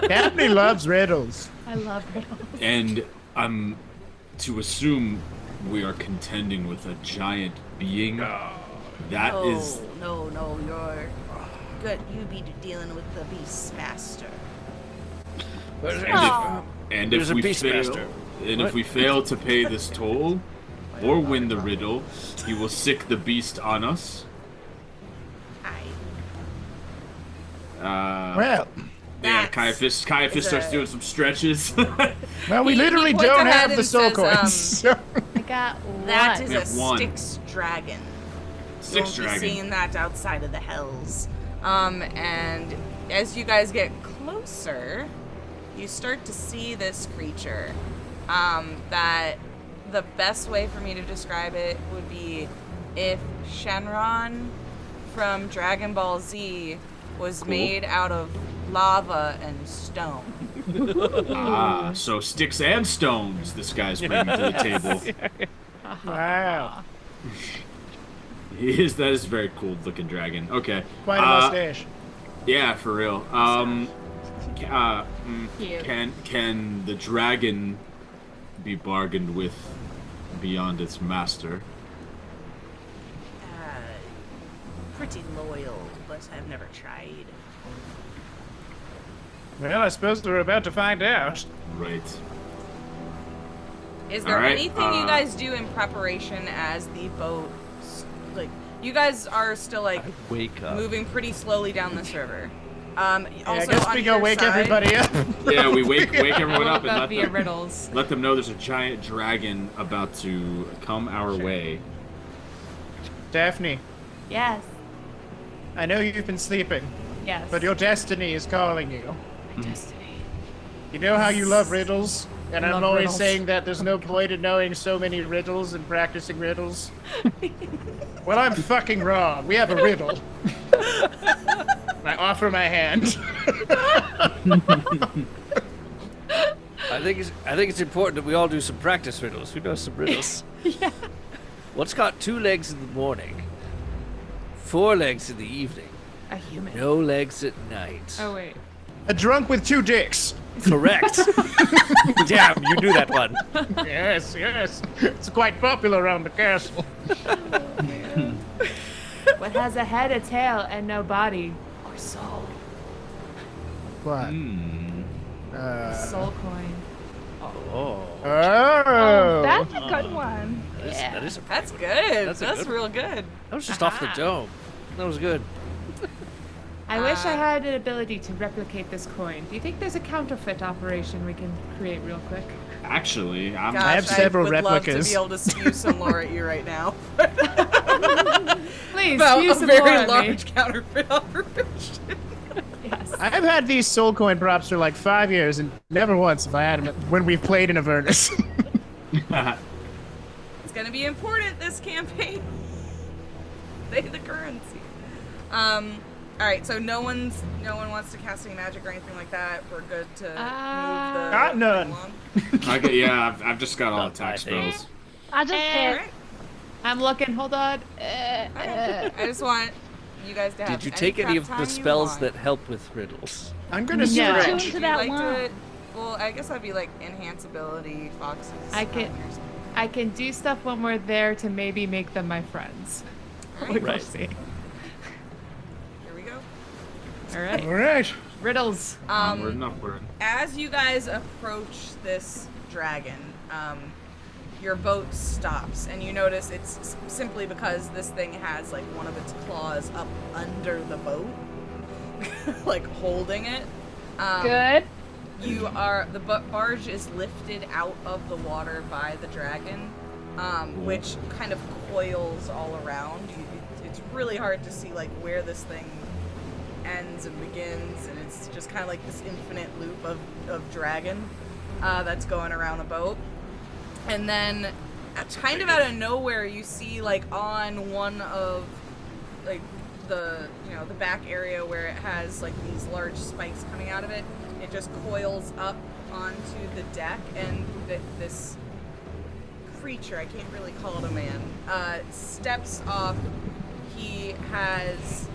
Daphne loves riddles. I love riddles. And I'm to assume we are contending with a giant being. That is No, you're you be dealing with the Beast Master. And There's if a we beast fail, master. and if we fail to pay this toll or win the riddle, he will sick the beast on us. Well, Yeah, That's Caiaphas starts doing some stretches. well, we He literally points don't ahead have the and soul says, coins. So. I got one. That is We a have one. Styx dragon. Styx You'll be dragon. seeing that outside of the hells. And as you guys get closer, you start to see this creature. That the best way for me to describe it would be if Shenron from Dragon Ball Z was made out of lava and stone. So sticks and stones this guy's bringing to the table. Wow. That is a very cool looking dragon. Okay. Quite a mustache. Yeah, for real. Cute. Can the dragon be bargained with beyond its master? Pretty loyal, but I've never tried. Well, I suppose we're about to find out. Right. Is there Alright, anything you guys do in preparation as the boat, like, you guys are still, like, Wake up. moving pretty slowly down this river. I Also, guess on we go your wake side- everybody up. Yeah, we wake everyone up Woke and up via riddles. let them know there's a giant dragon about to come our way. Daphne, Yes. I know you've been sleeping, Yes. but your destiny is calling you. My destiny. You know how you love riddles? And I I'm love always riddles. saying that there's no point in knowing so many riddles and practicing riddles. Well, I'm fucking wrong. We have a riddle. I offer my hand. I think it's important that we all do some practice riddles. Who knows some riddles? Yeah. What's got 2 legs in the morning, 4 legs in the evening, A human. no legs at night? Oh wait. A drunk with 2 dicks. Correct. Damn, you knew that one. Yes, yes. It's quite popular around the castle. What has a head, a tail, and no body or soul? What? Soul coin. Oh, Oh. That's a good one. that is a That's good. That's That's, a good real good. That was just off the dome. That was good. I wish I had an ability to replicate this coin. Do you think there's a counterfeit operation we can create real quick? Actually, I'm Gosh, I have several would love to replicas. be able to spew some lore at you right now. Please, About spew a some more very at me. large counterfeit operation. Yes. I've had these soul coin props for like 5 years, and never once have I had them when we've played in Avernus. It's gonna be important this campaign. They the currency. All right, so no one wants to cast any magic or anything like that. We're good to move the. Got none. along? I've just got all Not attack my thing. spells. I just All hit. right. I'm looking. Hold on. I just want you guys to have. Did you take any prep of time the you spells want. that help with riddles? I'm gonna No. Tune stretch. to Would you that like one. to? Well, I guess that'd be like enhance ability, foxes. I can- or something. I can do stuff when we're there to maybe make them my friends. All We right, will Right. see. here we go. All right. All right. Riddles. Onward and upward. As you guys approach this dragon, your boat stops, and you notice it's simply because this thing has like one of its claws up under the boat, like holding it. Good. The barge is lifted out of the water by the dragon, which kind of coils all around. It's really hard to see like where this thing ends and begins, and it's just kind of like this infinite loop of dragon that's going around a boat. And then kind of out of nowhere you see like on one of like the back area where it has like these large spikes coming out of it, it just coils up onto the deck, and this creature, I can't really call it a man, steps off. He has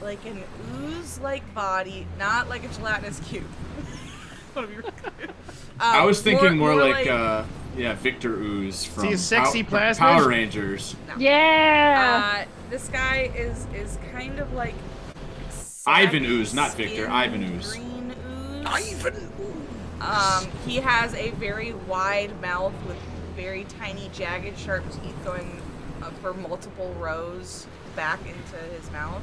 like an ooze-like body, not like a gelatinous cube. Wanna be really clear. I was thinking more like like Victor Ooze from See a sexy plasmid? Power Rangers. Yeah. this guy is kind of like Ivan Ooze, not Victor. Ivan Ooze. Green ooze. Ivan. He has a very wide mouth with very tiny, jagged, sharp teeth going for multiple rows back into his mouth.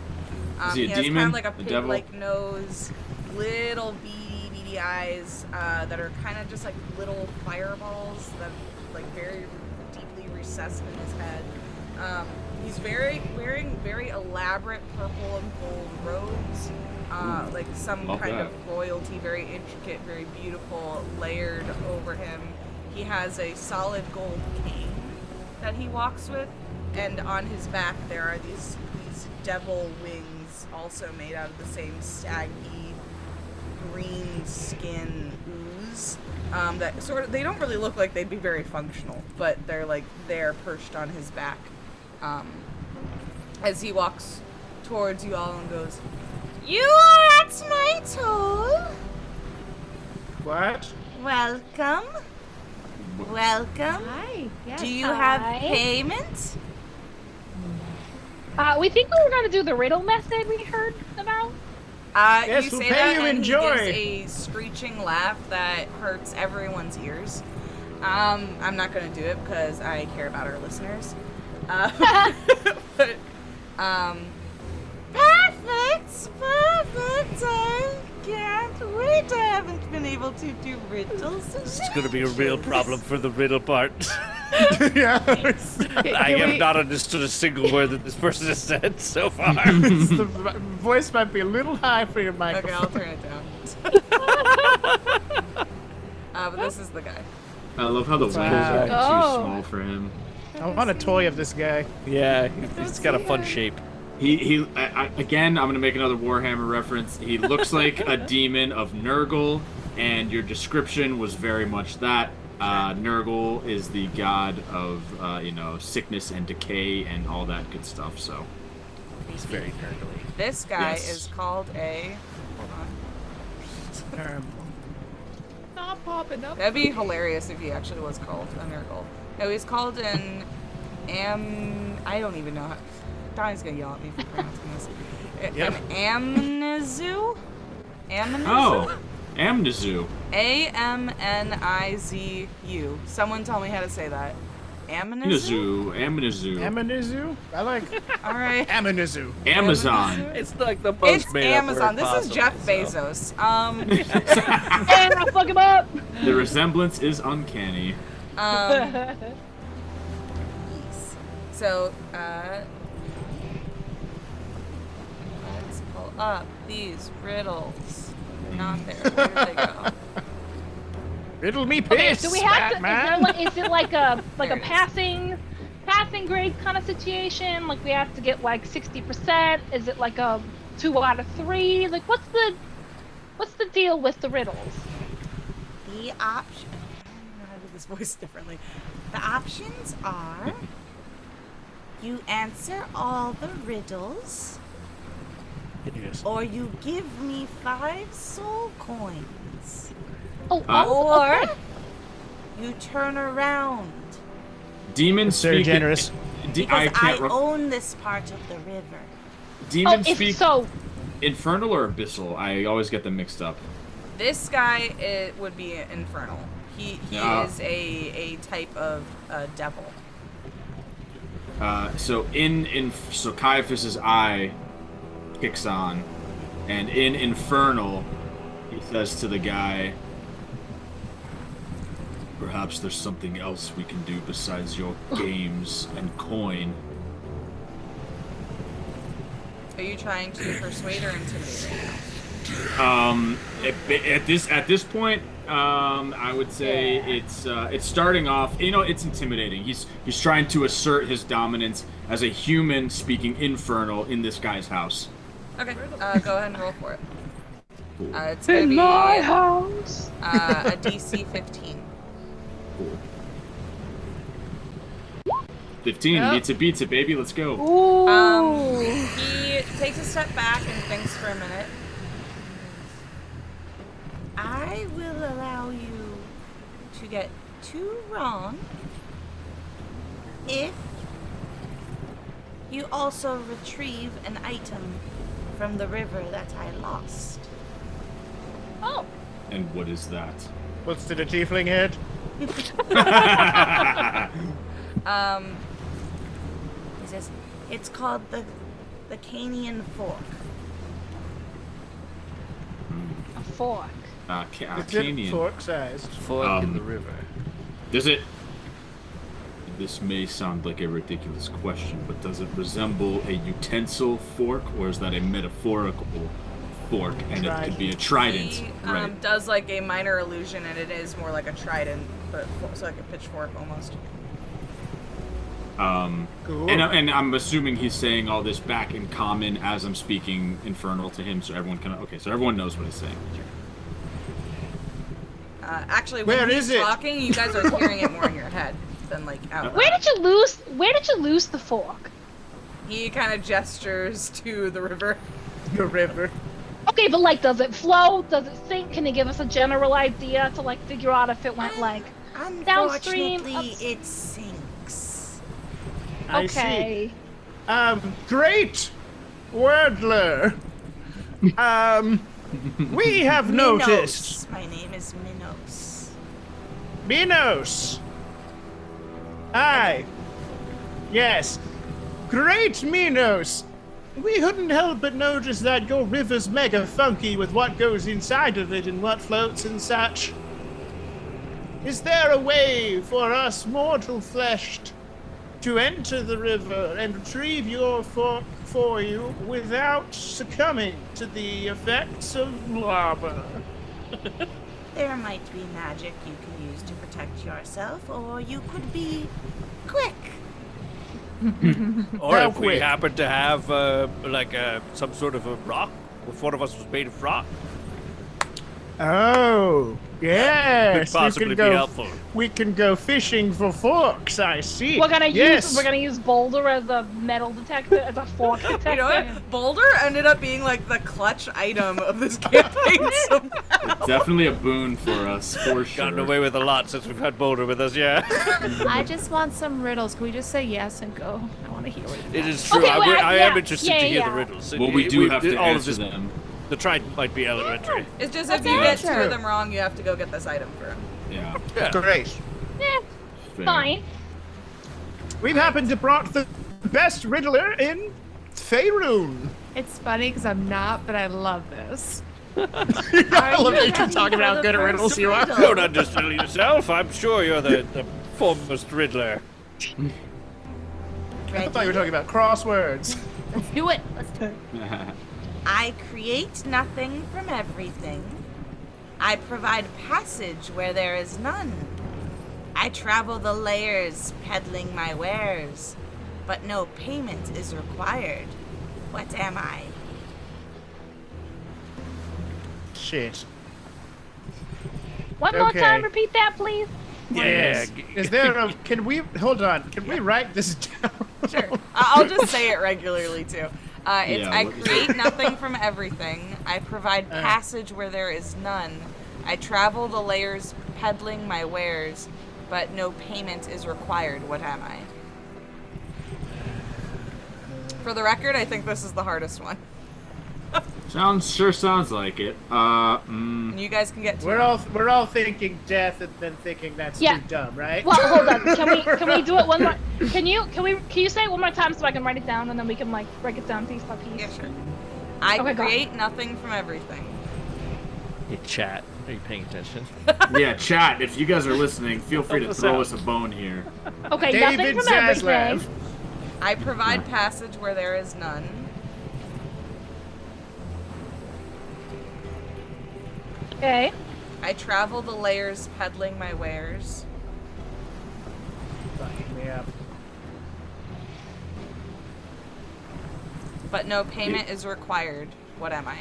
Is he a has demon? kind of like a A devil? pig-like nose, little beady eyes that are kind of just like little fireballs that like very deeply recessed in his head. He's wearing very elaborate purple and gold robes, like some kind of royalty, very intricate, very beautiful, layered over him. He has a solid gold cane that he walks with, and on his back there are these devil wings, also made out of the same saggy green skin ooze. That sort of, they don't really look like they'd be very functional, but they're perched on his back. As he walks towards you all and goes, "You are at my toll. What? Welcome. Welcome. Hi. Yes. Do you have Hi. payment?" We think we were gonna do the riddle method we heard about. Yes, You we'll say pay that you and enjoy. he gives a screeching laugh that hurts everyone's ears. I'm not gonna do it because I care about our listeners. But, perfect! I can't wait. I haven't been able to do riddles. It's going to be a real problem for the riddle part. Yeah. I have not understood a single word that this person has said so far. The voice might be a little high for your Okay, microphone. I'll turn it down. But this is the guy. I love how the wings are too small for him. I want a toy of this guy. Yeah, he's got a fun shape. Again, I'm gonna make another Warhammer reference. He looks like a demon of Nurgle, and your description was very much that. Nurgle is the god of sickness and decay and all that good stuff. So He's very nerdly. This guy Yes. is called a. Hold on. Not popping up. That'd be hilarious if he actually was called a Nurgle. No, he's called an I don't even know how. Donnie's gonna yell at me for pronouncing this. Yep. An Amnizu? Amnizu? Oh, Amnizu. Amnizu. Someone tell me how to say that. Amnizu? Amnizu. Amanizu? I like All right. Amanizu. Amazon. It's like the most It's made up Amazon. word This is possible, Jeff so. Bezos. And I'll fuck him up. The resemblance is uncanny. Yes. So, let's pull up these riddles. They're not there. Where did they go? Riddle me Okay, piss, do we have to? Batman. Is it like a There it is. passing grade kind of situation? Like we have to get like 60%? Is it like a 2 out of 3? Like what's the deal with the riddles? The option. I don't know how to do this voice differently. The options are: you answer all the riddles, Yes. or you give me 5 soul coins, Oh, or okay. you turn around. Demon Very speak. generous. Because I can't. own this part of the river. Demon If speak so, infernal or abyssal. I always get them mixed up. This guy would be infernal. He Yeah. is a type of devil. So so Caiaphas's eye kicks on, and in infernal, he says to the guy, "Perhaps there's something else we can do besides your games and coin." Are you trying to persuade or intimidate right now? At this point, I would say it's starting off. It's intimidating. He's trying to assert his dominance as a human speaking infernal in this guy's house. Okay, go ahead and roll for it. It's gonna be house. a DC 15. Cool. 15 beats it, baby. Let's go. Ooh. He takes a step back and thinks for a minute. I will allow you to get 2 wrong if you also retrieve an item from the river that I lost. Oh. And what is that? What's to the tiefling head? He says, it's called the Canian Fork. A fork. It's Canyon. fork-sized. Fork in the river. Does it? This may sound like a ridiculous question, but does it resemble a utensil fork, or is that a metaphorical fork, and it could be a trident? He Right. does like a minor illusion, and it is more like a trident, but so like a pitchfork almost. Cool. And I'm assuming he's saying all this back in common as I'm speaking Infernal to him, so everyone can. Okay, so everyone knows what he's saying. Actually, when Where he's is it? talking, you guys are hearing it more in your head than like out loud. Where did you lose the fork? He kind of gestures to the river. The river. Okay, but like, does it flow? Does it sink? Can you give us a general idea to like figure out if it went like downstream? Unfortunately, it sinks. I Okay. see. Great wordler. We have noticed. Minos. My name is Minos. Minos. Aye. Yes. Great Minos. We couldn't help but notice that your river's mega funky with what goes inside of it and what floats and such. Is there a way for us mortal-fleshed to enter the river and retrieve your fork for you without succumbing to the effects of lava? There might be magic you can use to protect yourself, or you could be quick. Or How if we quick? happen to have some sort of a rock, if one of us was made of rock, Oh, yes. could possibly we be can go, helpful. We can go fishing for forks, I see. We're gonna yes. use Boulder as a metal detector, as a fork detector. You know what? Boulder ended up being like the clutch item of this campaign somehow. Definitely a boon for us, for sure. gotten away with a lot since we've had Boulder with us, yeah. I just want some riddles. Can we just say yes and go? I want to hear what It is true. Okay, I, well, I am yeah, interested yeah, to hear yeah. the riddles. Well, we do have to all of answer this, them. The trident might be elementary. It's just if That's you get two true. of them wrong, you have to go get this item for him. Yeah. Yeah. Great. Eh, fair. fine. We've happened to brought the best riddler in Faerun. It's funny because I'm not, but I love this. I love that you're talking about how good at riddles you are. Don't undersell yourself. I'm sure you're the foremost riddler. I thought you were talking about crosswords. Let's do it. Let's do it. I create nothing from everything. I provide passage where there is none. I travel the layers peddling my wares, but no payment is required. What am I? Shit. One more Okay. time, repeat that, please. Yes. Is there a? Can we hold on? Can we write this down? Sure. I'll just say it regularly too. It's Yeah, I what- create nothing from everything. I provide passage where there is none. I travel the layers peddling my wares, but no payment is required. What am I? For the record, I think this is the hardest one. Sounds like it. And you guys can get to We're it. all thinking death and then thinking that's Yeah. too dumb, right? Well, hold on. Can we do it one more? Can you say it one more time so I can write it down and then we can like break it down piece by piece? Yeah, sure. I Okay, go. create nothing from everything. Hey, chat. Are you paying attention? Yeah, chat. If you guys are listening, feel free to Help us throw out. us a bone here. Okay, David nothing from Zaslav. everything. I provide passage where there is none. Okay. I travel the layers peddling my wares. Fucking me up. But no payment is required. What am I?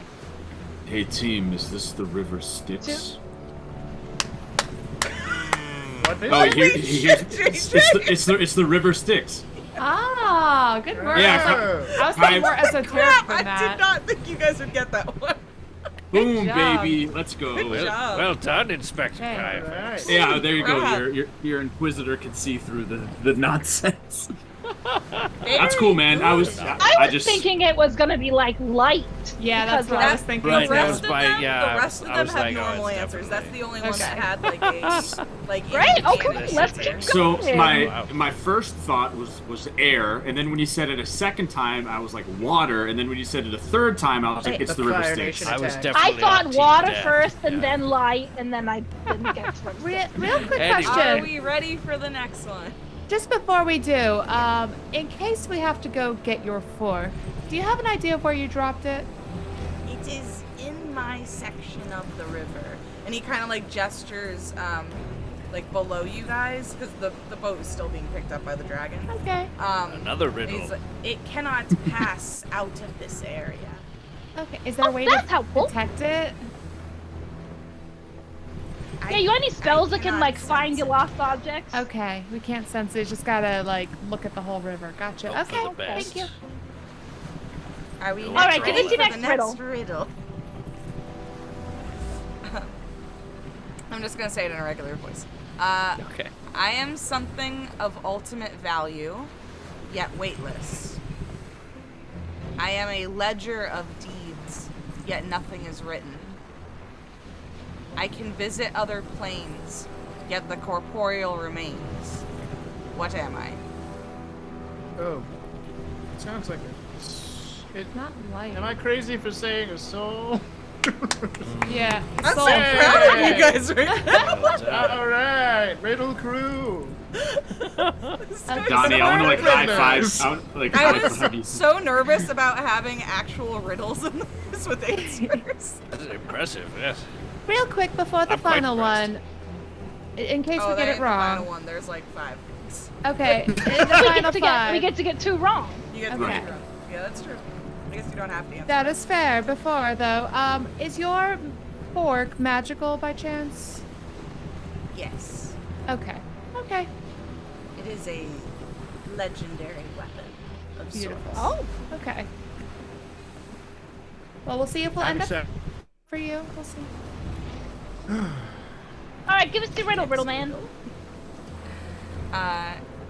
Hey team, is this the river Styx? What is Oh, it? it's the river Styx. Ah, good work. Yeah, I was thinking more esoteric Crap! than I that. did not think you guys would get that one. Boom, job. baby. Let's go. Good job. Well done, Inspector Okay. Caiaphas. Yeah, there you Crap. go. Your Inquisitor can see through the nonsense. That's cool, man. I was just thinking it was gonna be like light. Yeah, that's because what I was thinking. Right, The that rest was of my- them, yeah, the rest of I them was have like, oh, normal it's answers. That's the only one Okay. that had like a Right? Okay, incantation. let's keep so going. my first thought was air, and then when you said it a second time, I was like water, and then when you said it a third time, I was like, it's the River Fire Styx. Nation I was attack. definitely I thought on Team water Death. first and Yeah. then light, and then I didn't get to Real quick Anyway. Are question. we ready for the next one? Just before we do, in case we have to go get your fork, do you have an idea of where you dropped it? It is in my section of the river. And he kind of like gestures like below you guys because the boat is still being picked up by the dragon. Okay. Another And riddle. he's like, it cannot pass out of this area. Okay. Is there a way that's to helpful. detect it? Yeah, you got any spells that can cannot like find sense your it. lost objects? Okay. We can't sense it. Just gotta like look at the whole river. Gotcha. Hope for Okay. the best. Thank you. Are we All right, ready give us your for next the riddle. next riddle? I'm just gonna say it in a regular voice. Okay. I am something of ultimate value, yet weightless. I am a ledger of deeds, yet nothing is written. I can visit other planes, yet the corporeal remains. What am I? Oh. Sounds like it. Not light. Am I crazy for saying a soul? Yeah. I'm soul. so proud of you guys right now. All right, Riddle Crew. Donnie, I want to like high Goodness. five. I want, like, I high was five you. so nervous about having actual riddles in this with answers. That's impressive, yes. Real quick before the I'm quite final impressed. one, in case Oh, we there get ain't it the final wrong. one. There's like 5. Okay. In the we, final get to five. we get to get 2 wrong. You get Okay. to Yeah, that's true. I guess you don't have to answer. That is fair. Before though, is your fork magical by chance? Yes. Okay. Okay. It is a legendary weapon of Beautiful. sorts. Oh. Okay. Well, we'll see if we'll end up for you. We'll see. All right, give us the riddle, man.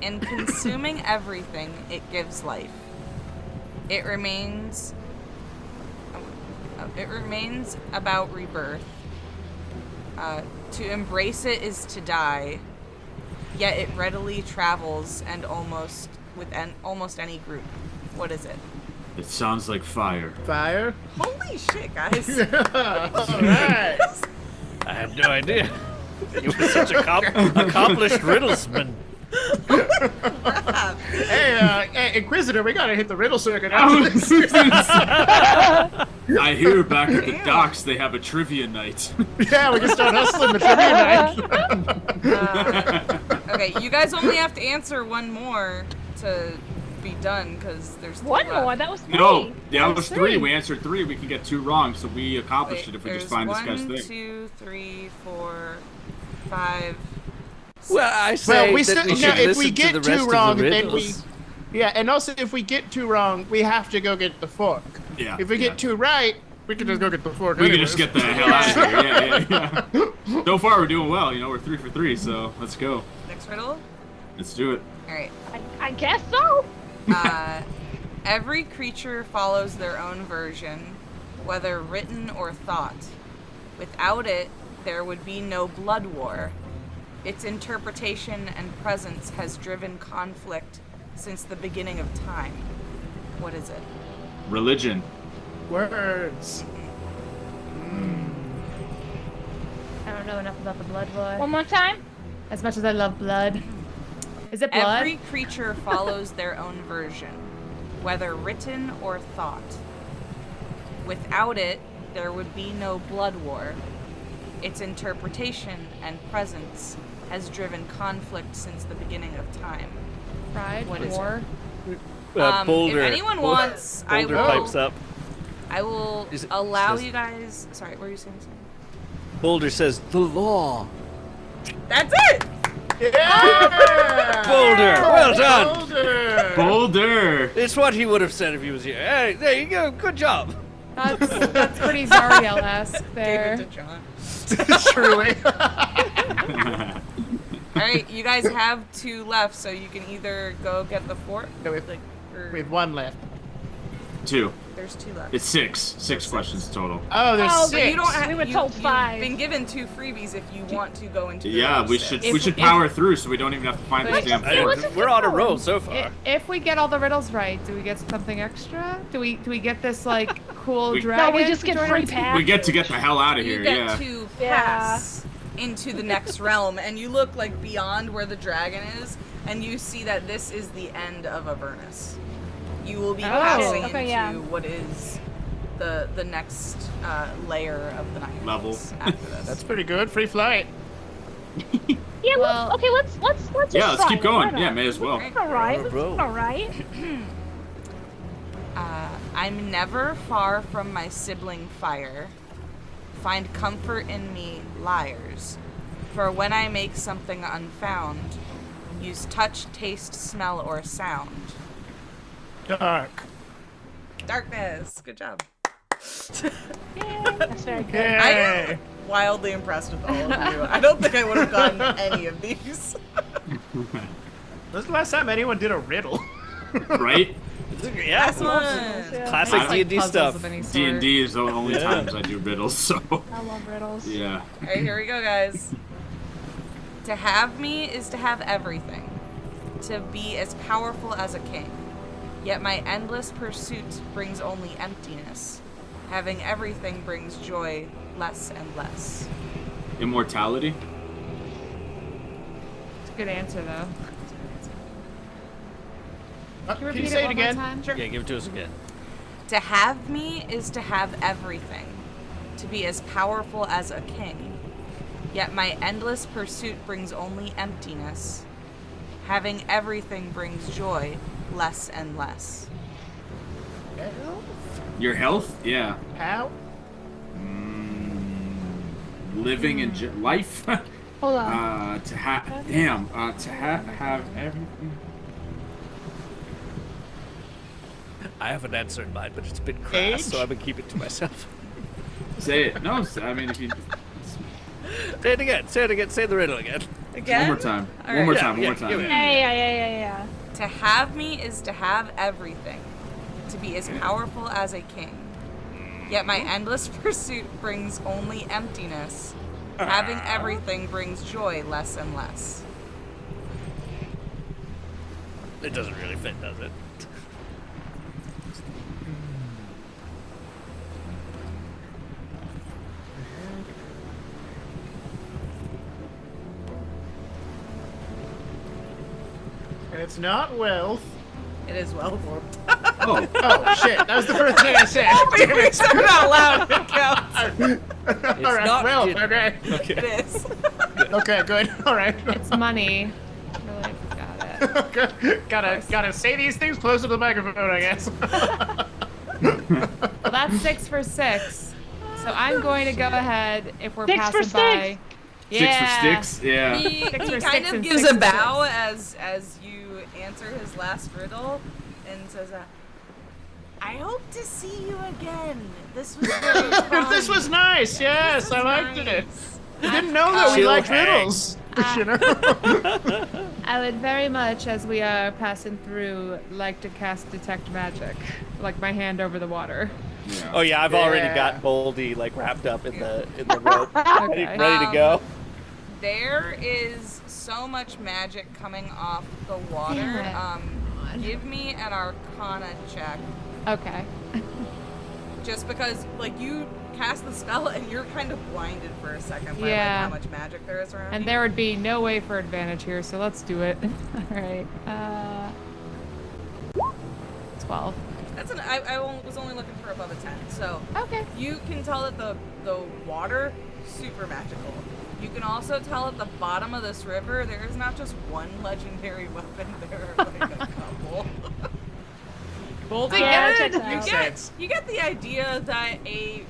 In consuming everything, it gives life. It remains about rebirth. To embrace it is to die. Yet it readily travels and almost any group. What is it? It sounds like fire. Fire. Holy shit, guys! All right. I had no idea. You were such a accomplished riddlesman. Hey, Inquisitor, we gotta hit the riddle circuit. I after this. hear back at the docks they have a trivia night. Yeah, we can start hustling the trivia night. Okay, you guys only have to answer one more to be done, because there's 2 One left. more. That was 3. No, yeah, it was That's 3. three. We answered 3. We can get 2 wrong, so we accomplished it if we just find this guy's 1, thing. 2, 3, 4, 5. Well, I say Well, we that still we no. should If we listen to get the 2 rest wrong, of the then we. riddles. Yeah, and also if we get 2 wrong, we have to go get the fork. Yeah. If we yeah. get 2 right, we can just go get the fork. We can anyways. just get the hell out of here. Yeah. So far, we're doing well. You know, we're 3 for 3, so let's go. Next riddle? Let's do it. Alright. I guess so. Every creature follows their own version, whether written or thought. Without it, there would be no blood war. Its interpretation and presence has driven conflict since the beginning of time. What is it? Religion. Words. I don't know enough about the blood war. One more time. As much as I love blood. Is it blood? Every creature follows their own version, whether written or thought. Without it, there would be no blood war. Its interpretation and presence has driven conflict since the beginning of time. Pride? What is War? Boulder. If anyone wants, I Boulder will. pipes up. I will Is it- allow says- you guys. Sorry, what were you saying? Boulder says the law. That's it. Yeah! Boulder, well done. Boulder. Boulder. It's what he would have said if he was here. Hey, there you go. Good job. That's pretty Zariel-esque Gave there. it to John. Truly. All right, you guys have 2 left, so you can either go get the 4. No, we have 1 left. 2. There's 2 left. It's 6. 6 questions total. Oh, there's Oh, 6. but You don't have. We were told 5. You've been given 2 freebies if you want to go into. The Yeah, other we 6. should power through so we don't even have to find this damn fort. We're on a roll so far. If we get all the riddles right, do we get something extra? Do we get this like cool We- dragon? No, we just to get join free our team? pass. We get to get the hell out of You here, get yeah. to Yeah. pass into the next realm, and you look like beyond where the dragon is, and you see that this is the end of Avernus. You will be passing okay, into yeah. what is the next layer of the night Level. after this. That's pretty good. Free flight. Yeah, Well- let's just Yeah, let's try keep it. going. Why Yeah, not? may as well. It's alright. Bro. It's alright. I'm never far from my sibling fire. Find comfort in me, liars. For when I make something unfound, use touch, taste, smell, or sound. Dark. Darkness. Good job. That's very good. I am wildly impressed with all of you. I don't think I would have gotten any of these. When's the last time anyone did a riddle? Right? Yeah, Last one. classic I- D&D Puzzles stuff. of any sort. D&D is the only Yeah. times I do riddles, so I love riddles. yeah. Alright, here we go, guys. To have me is to have everything. To be as powerful as a king. Yet my endless pursuit brings only emptiness. Having everything brings joy less and less. Immortality? It's a good answer though. Can you Can repeat you say it one again? more time? Yeah, give it to us again. To have me is to have everything. To be as powerful as a king. Yet my endless pursuit brings only emptiness. Having everything brings joy less and less. Your health? Yeah. How? Living in life? Hold on. To have... Damn. Have everything... I have an answer in mind, but it's a bit crass, Age? so I'm gonna keep it to myself. Say it. No, I mean, if you... Say it again. Say it again. Say the riddle again. Again? One more time. All One more right. time. One Yeah, more time. give it. Yeah. To have me is to have everything. To be as powerful as a king. Yet my endless pursuit brings only emptiness. Having everything brings joy less and less. It doesn't really fit, does it? And it's not wealth. It is well. Oh. Oh, shit. That was the first thing I said. Maybe we said it out loud. It counts. All right, not wealth. gin- Okay. It is. Okay, good. All right. It's money. Really got it. gotta say these things closer to the microphone, I guess. Well, that's 6 for 6. So I'm going to go ahead if we're 6 passing for by. 6. Six for sticks? Yeah. He Six for kind six of and gives 6 a for bow 6. as you answer his last riddle and says, I hope to see you again. This was really fun. This was nice. Yes, This I was liked it. nice. You didn't know that we Chill liked hang. riddles. You know? I would very much, as we are passing through, like to cast Detect Magic. Like my hand over the water. Yeah. Oh yeah, I've already Yeah. got Boldy like wrapped up in the rope, ready, Okay. ready to go. there is so much magic coming off the water. Damn it. Give me an Arcana check. Okay. Just because, like, you cast the spell and you're kind of blinded for a second by Yeah. like, how much magic there is around And you. there would be no way for advantage here, so let's do it. Alright. 12. That's I was only looking for above a 10, so Okay. you can tell that the water, super magical. You can also tell at the bottom of this river, there is not just one legendary weapon, there are like a couple. Boldy, Yeah, get checks it! out. You get the idea that a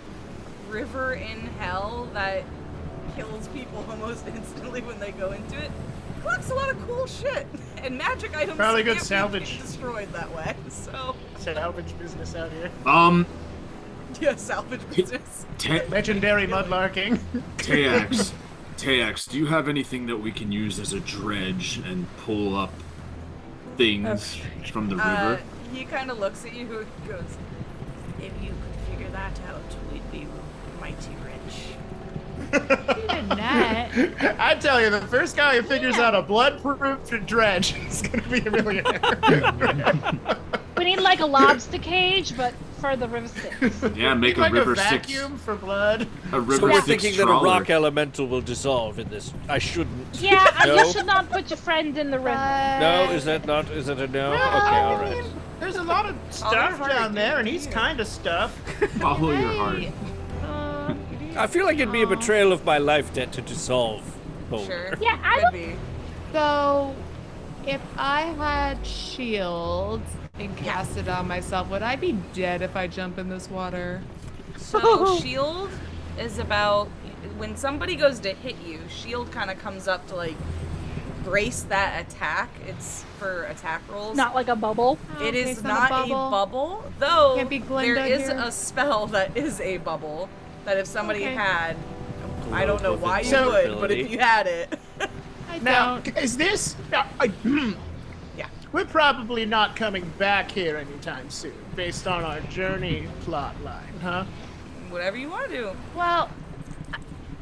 river in hell that kills people almost instantly when they go into it collects a lot of cool shit, and magic items Probably good can't be salvage. destroyed that way. So Salvage business out here. yeah, salvage business. Te- Legendary mudlarking. Teax. Taex, do you have anything that we can use as a dredge and pull up things from the river? He kind of looks at you and goes, if you could figure that out, we'd be mighty rich. Even that. I tell you, the first guy who figures out a blood-proof dredge is going to be a millionaire. We need like a lobster cage, but for the river Styx. Yeah, make a like river a Styx. vacuum for blood. A river So we're Styx thinking that a trawler. rock elemental will dissolve in this. I shouldn't. Yeah, No? you should not put your friend in the river. No, is that not? Is it a no? Okay, all right. There's a lot of stuff down there, and he's kind of stuff. Follow your heart. I feel like it'd be a betrayal of my life debt to dissolve Boulder. Sure. Yeah, I Could don't. be. So, if I had shields and cast it on myself, would I be dead if I jump in this water? So shield is about when somebody goes to hit you, shield kind of comes up to like brace that attack. It's for attack rolls. Not like a bubble. It Okay, is it's not a bubble, though Can't be Glinda there is here? a spell that is a bubble that if somebody Okay. had, I don't know why you So- would, but if you had it, I Now, don't. is this... yeah. We're probably not coming back here anytime soon, based on our journey plot line, huh? Whatever you want to do. Well,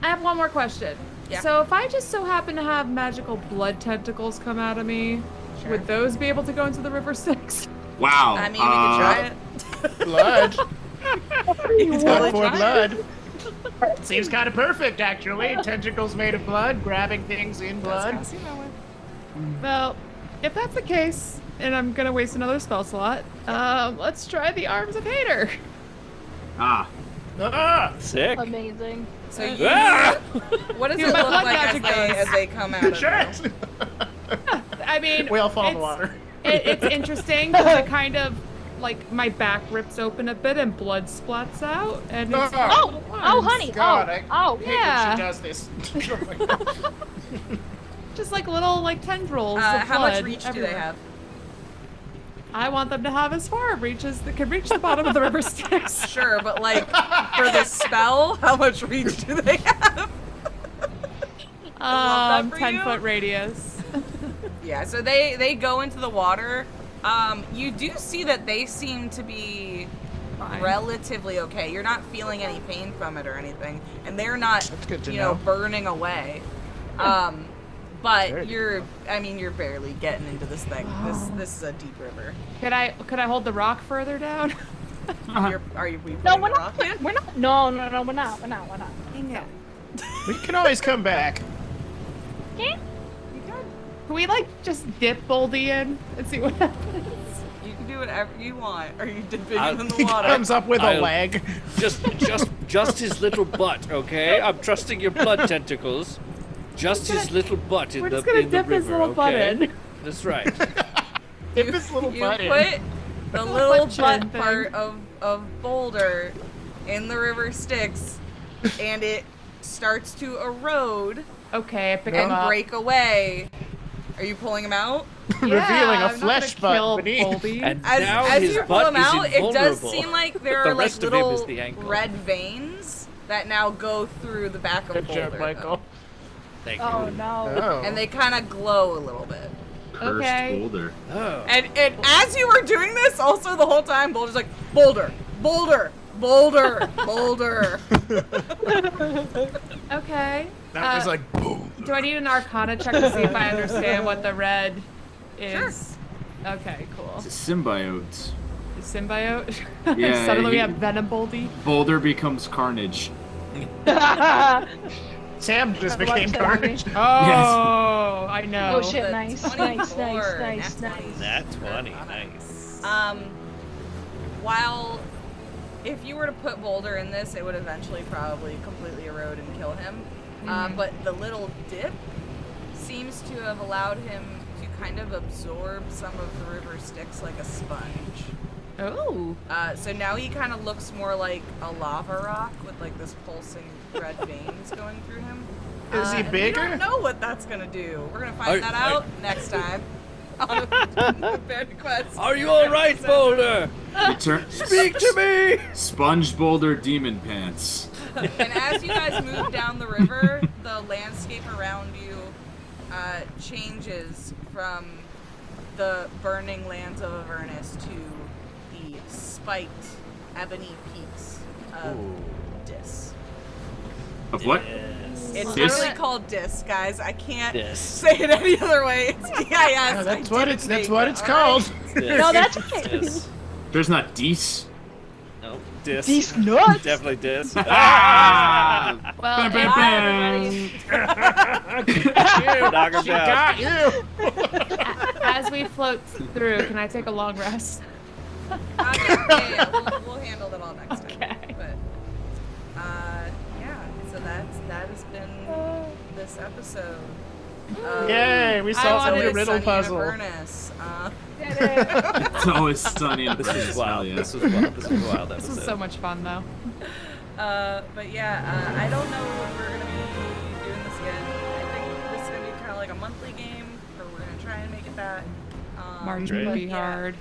I have one more question. Yeah. So if I just so happen to have magical blood tentacles come out of me, Sure. would those be able to go into the River Styx? Wow. I mean, we could try it. Blood. You can totally Blood for try it. blood. Seems kind of perfect, actually. Tentacles made of blood, grabbing things in blood. Does kinda seem that way. Well, if that's the case, and I'm gonna waste another spell slot, let's try the Arms of Hater. Ah. Ah! Sick. Amazing. So you, Ah! what does Dude, it my look blood like magic goes. as they come out of Shit! you? I mean, We all fall in the it's- water. It's interesting because it kind of, like, my back rips open a bit and blood splats out, and it's Oh, honey. God, Oh, I hate yeah. when she does this. just like little, like, tendrils of How much blood reach do everywhere. they have? I want them to have as far of reach as they can reach the bottom of the River Styx. Sure, but like for the spell, how much reach do they have? love that for 10-foot you. radius. Yeah, so they go into the water. You do see that they seem to be Fine. relatively okay. You're not feeling any pain from it or anything, and they're not, That's good to you know, know. burning away. But you're barely getting into this thing. This is a deep river. Could I hold the rock further down? Are you? We No, putting we're the rock not. in? We're not. No, we're not. Dang it. We can always come back. Okay. Can we, like, just dip Boldy in and see what happens? You can do whatever you want. Are you dipping I'll- him in the He water? comes up with a I'll- leg. Just his little butt, okay? I'm trusting your blood tentacles. Just his little butt in We're the just gonna in the dip his river, little butt okay? in. That's right. Dip his little You butt in. put the little butt butt chin thing. part of Boulder in the river Styx, and it starts to erode Okay, I pick him and up. break away. Are you pulling him out? Revealing a I'm not flesh gonna kill butt beneath. Boldy. And As, now as his you pull butt him is out, it does invulnerable. seem like there The are like rest of him is little the ankle. red veins that now go through the back of Good Boulder, job, Michael. Thank Oh you. no. Oh. and they kind of glow a little bit. Cursed Okay. boulder. Oh. And as you were doing this, also the whole time, Boulder's like, Boulder, Boulder, Boulder, Boulder. Okay. That was like boom. Do I need an Arcana check to see if I understand what the red is? Okay, cool. It's a symbiote. The symbiote? Yeah, Suddenly we he- have Venom Boldy. Boulder becomes Carnage. Sam just I became watched that Carnage. Oh, I know. Oh shit! The Nice, 24, nice. nat 20. That's 20. Nice. While if you were to put Boulder in this, it would eventually probably completely erode and kill him. But the little dip seems to have allowed him to kind of absorb some of the river Styx like a sponge. Oh. So now he kind of looks more like a lava rock with like this pulsing red veins going through him. Is he And bigger? We don't know what that's gonna do. We're gonna find that out next time. On a Bad Quest. Are you all right, Boulder? Speak to me. Sponge Boulder Demon Pants. And as you guys move down the river, the landscape around you changes from the burning lands of Avernus to the spiked ebony peaks of Dis. Of what? It's Dis? literally called Dis, guys. I can't Dis. say it any other way. It's DIS. Yeah, that's what it's called. No, that's right. Dis. There's not Dis. No, dis. These nuts. Definitely dis. Ah! Well, Bam, bam, bam. Knock him She down. got you. as we float through, can I take a long rest? Yeah. We'll handle that all next time. Okay. But, yeah. So that has been this episode. Yay, we I solved wanted the a riddle Sunny puzzle. Avernus. It's always sunny in This is Avernus, wild. hell yeah. This was wild. This was wild. This was so much fun, though. But yeah, I don't know when we're gonna be doing this again. I think this is gonna be kind of like a monthly game, or we're gonna try and make it that. March Great. would be yeah. hard.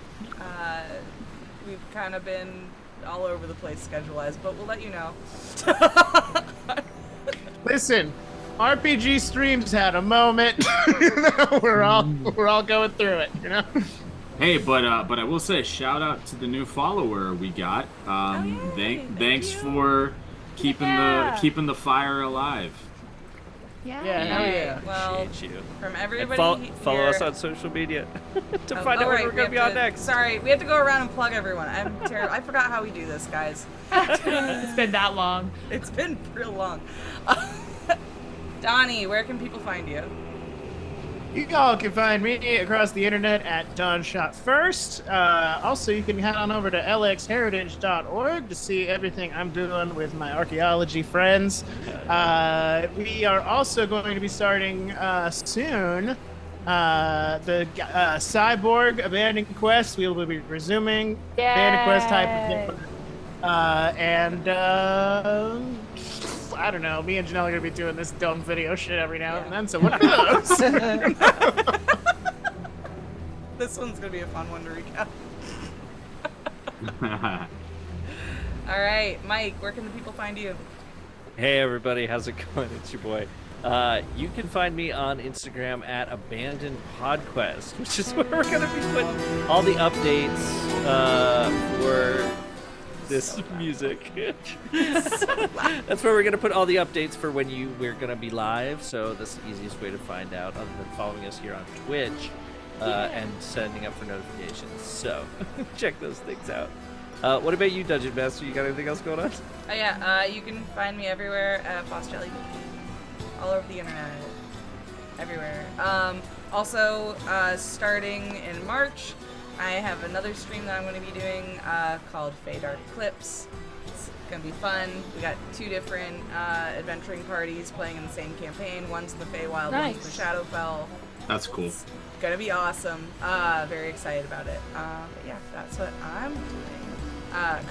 We've kind of been all over the place schedule-wise, but we'll let you know. Listen, RPG streams had a moment. we're all going through it, you know. Hey, but I will say, shout out to the new follower we got. yay. Thanks you. for keeping the fire alive. Yeah. Yeah, hell yeah. Well, Appreciate you. from And everybody follow here, us on social media to Oh, find out right, when we're we going to have be on next. Sorry, we have to go around and plug everyone. I'm terrible. I forgot how we do this, guys. It's been that long. It's been real long. Donnie, where can people find you? You all can find me across the internet at DonShotFirst. Also, you can head on over to lxheritage.org to see everything I'm doing with my archaeology friends. We are also going to be starting soon the Cyborg Abandoned Quest. We will be resuming Abandoned Quest type of thing. I don't know. Me and Janelle are gonna be doing this dumb video shit every now and then. So what are those? This one's gonna be a fun one to recap. All right, Mike, where can the people find you? Hey everybody, how's it going? It's your boy. You can find me on Instagram at Abandoned Podquest, which is where we're gonna be putting all the updates for this music. That's where we're gonna put all the updates for when we're gonna be live. So that's the easiest way to find out, other than following us here on Twitch and setting up for notifications. So check those things out. What about you, Dungeon Master? You got anything else going on? Oh yeah, you can find me everywhere at Boss Jelly, all over the internet, everywhere. Also, starting in March, I have another stream that I'm going to be doing called Fey Dark Eclipse. It's going to be fun. We got 2 different adventuring parties playing in the same campaign. One's in the Feywild, one's in the Shadowfell. That's cool. It's going to be awesome. Very excited about it. But yeah, that's what I'm doing.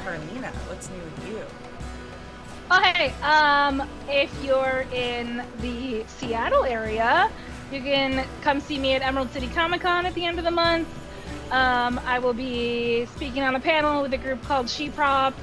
Carlina, what's new with you? Oh, hey, if you're in the Seattle area, you can come see me at Emerald City Comic Con at the end of the month. I will be speaking on a panel with a group called Sheeprop.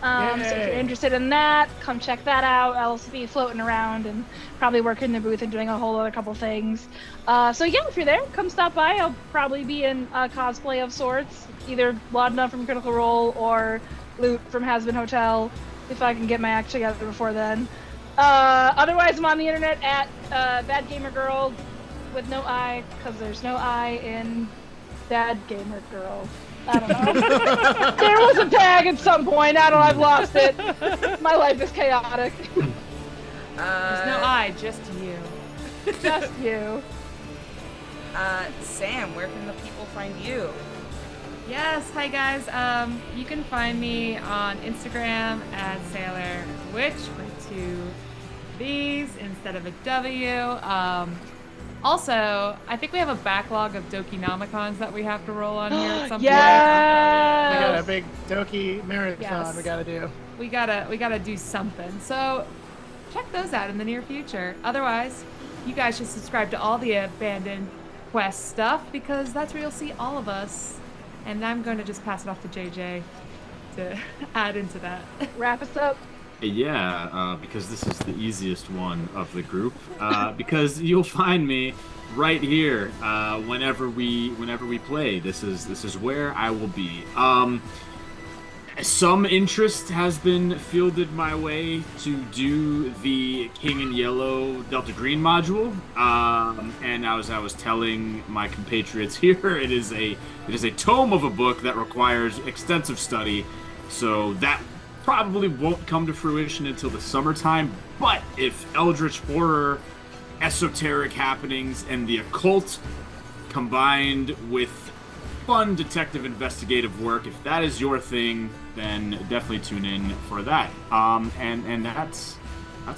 So if you're interested in that, come check that out. I'll also be floating around and probably working the booth and doing a whole other couple things. So yeah, if you're there, come stop by. I'll probably be in a cosplay of sorts, either Laudna from Critical Role or Loot from Has-Been Hotel, if I can get my act together before then. Otherwise, I'm on the internet at Bad Gamer Girl with no I, because there's no I in Bad Gamer Girl. I don't know. There was a tag at some point. I don't know. I've lost it. My life is chaotic. There's no I, just you. Just you. Sam, where can the people find you? Yes, hi guys. You can find me on Instagram at Sailor Witch with 2 V's instead of a W. Also, I think we have a backlog of Dokinomicons that we have to roll on here at some point. We got a big Doki marathon Yes. we gotta do. We gotta do something. So check those out in the near future. Otherwise, you guys should subscribe to all the Abandoned Quest stuff, because that's where you'll see all of us. And I'm going to just pass it off to JJ to add into that. Wrap us up. Yeah, because this is the easiest one of the group. Because you'll find me right here whenever we play. This is where I will be. Some interest has been fielded my way to do the King in Yellow Delta Green module, and as I was telling my compatriots here, it is a tome of a book that requires extensive study, so that probably won't come to fruition until the summertime. But if Eldritch horror, esoteric happenings, and the occult combined with fun detective investigative work, if that is your thing, then definitely tune in for that. And that's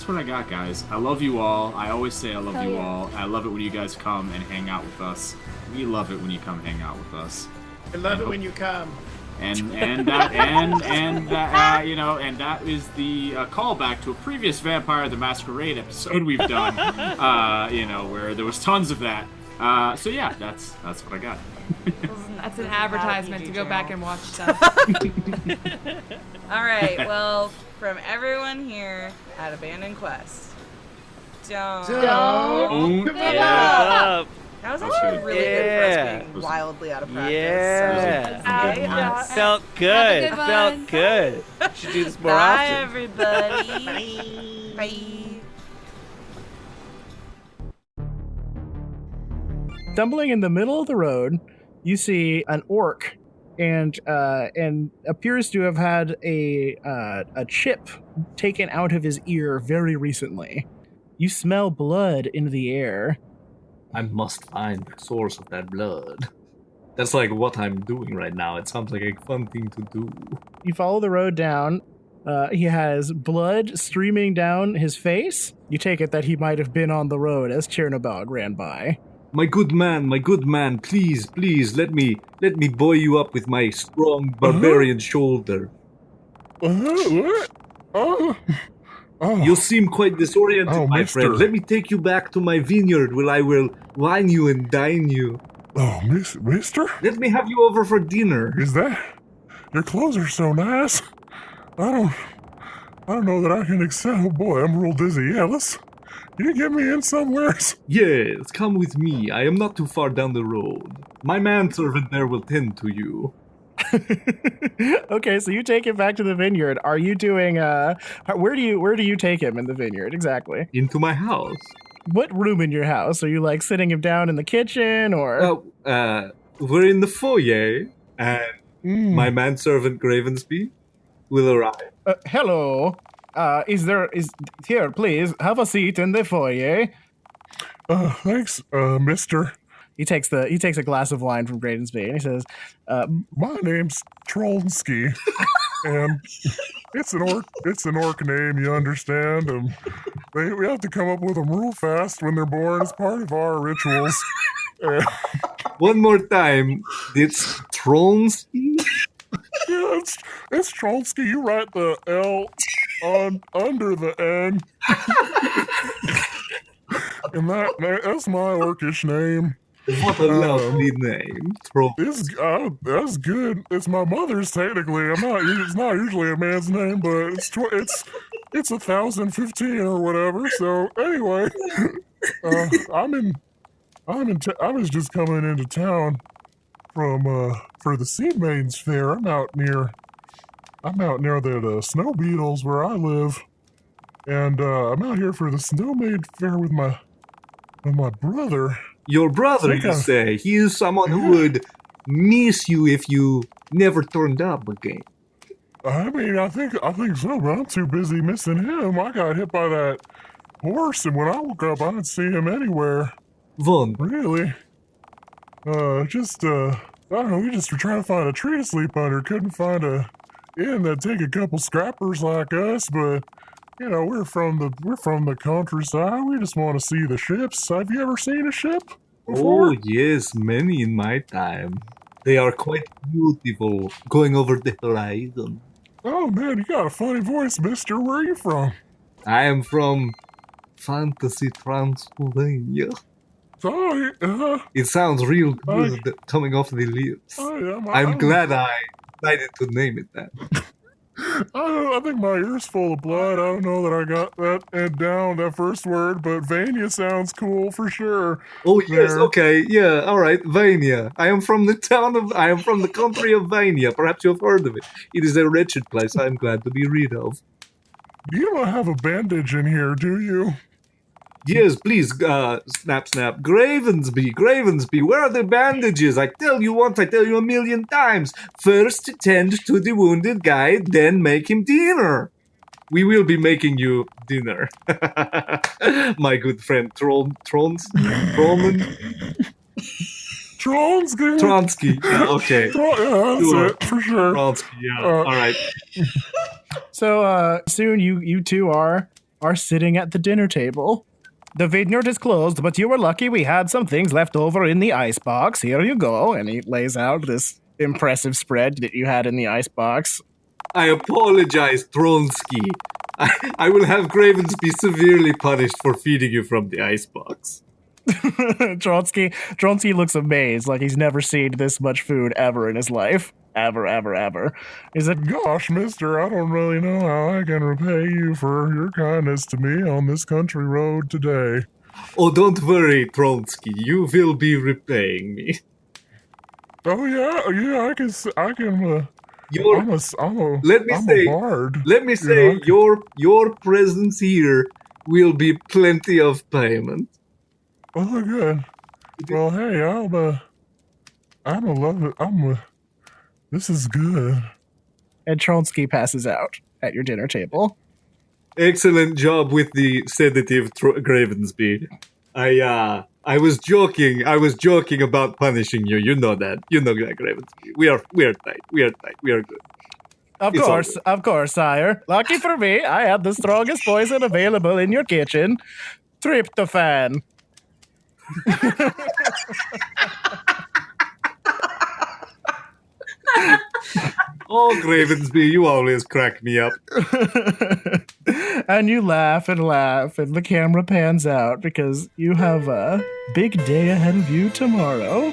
what I got, guys. I love you all. I always say I love you all. I love it when you guys come and hang out with us. We love it when you come hang out with us. I love it when you come. And that is the callback to a previous Vampire the Masquerade episode we've done. Where there was tons of that. So yeah, that's what I got. That's an advertisement to go back and watch stuff. All right. Well, from everyone here at Abandoned Quest, don't give up. That was actually really good for us being wildly out of practice. Yeah. Felt good. Felt good. Should do this more often. Bye, everybody. Bye. Stumbling in the middle of the road, you see an orc, and appears to have had a chip taken out of his ear very recently. You smell blood in the air. I must find the source of that blood. That's like what I'm doing right now. It sounds like a fun thing to do. You follow the road down. He has blood streaming down his face. You take it that he might have been on the road as Chernobog ran by. My good man, please, let me buoy you up with my strong barbarian shoulder. What? Oh. You seem quite disoriented, my mister. friend. Let me take you back to my vineyard where I will wine you and dine you. Oh, mister? Let me have you over for dinner. Is that... Your clothes are so nice. I don't know that I can accept. Oh boy, I'm real dizzy. Yeah, can you get me in somewhere? Yes, come with me. I am not too far down the road. My manservant there will tend to you. Okay, so you take him back to the vineyard. Are you doing where do you take him in the vineyard exactly? Into my house. What room in your house? Are you like sitting him down in the kitchen or we're in the foyer and my manservant Gravensby will arrive. Hello. Here, please, have a seat in the foyer. Thanks, mister. He takes a glass of wine from Gravensby and he says, my name's Trolnsky, and it's an orc name, you understand, and we have to come up with them real fast when they're born as part of our rituals. One more time, it's Trolnsky? Yeah, it's Trolnsky. You write the L under the N. And that's my orcish name. What a lovely name, Trolnsky. That's good. It's my mother's technically. It's not usually a man's name, but it's 1015 or whatever. So anyway, I was just coming into town for the Sea Maidens Fair. I'm out near the Snow Beetles where I live, and I'm out here for the Snow Maid Fair with my brother. Your brother, you say? He is someone who would miss you if you never turned up again. I mean, I think so, but I'm too busy missing him. I got hit by that horse, and when I woke up, I didn't see him anywhere. Vaughn. Really? I don't know, we just were trying to find a tree to sleep under. Couldn't find a inn that'd take a couple scrappers like us, but, you know, we're from the countryside. We just want to see the ships. Have you ever seen a ship before? Oh, yes, many in my time. They are quite beautiful, going over the horizon. Oh, man, you got a funny voice, mister. Where are you from? I am from Fantasy Transylvania. Oh, It sounds real good coming off the lips. Oh, yeah, I'm glad I decided to name it that. I think my ear's full of blood. I don't know that I got that down, that first word, but Vania sounds cool for sure. Oh yes, There. okay, yeah, all right, Vania. I am from the country of Vania. Perhaps you have heard of it. It is a wretched place I am glad to be rid of. You don't have a bandage in here, do you? Yes, please, snap. Gravensby, where are the bandages? I tell you once, I tell you a million times. First tend to the wounded guy, then make him dinner. We will be making you dinner. My good friend Trollman? Tronsky. Yeah, okay. Yeah, that's it, for sure. Tronsky, yeah. All right. So soon you two are sitting at the dinner table. The vineyard is closed, but you were lucky we had some things left over in the icebox. Here you go. And he lays out this impressive spread that you had in the icebox. I apologize, Tronsky. I will have Gravensby severely punished for feeding you from the icebox. Tronsky looks amazed, like he's never seen this much food ever in his life. Ever. He's like, gosh, mister, I don't really know how I can repay you for your kindness to me on this country road today. Oh, don't worry, Tronsky. You will be repaying me. Oh, yeah, I can, let me say, a bard. Let me say, your presence here will be plenty of payment. Oh, good. Well, hey, I'm a love it. This is good. And Tronsky passes out at your dinner table. Excellent job with the sedative, Gravensby. I was joking about punishing you. You know that, Gravensby. We are tight. We are good. Of course, sire. Lucky for me, I had the strongest poison available in your kitchen. Tryptophan. Oh, Gravensby, you always crack me up. And you laugh, and the camera pans out because you have a big day ahead of you tomorrow.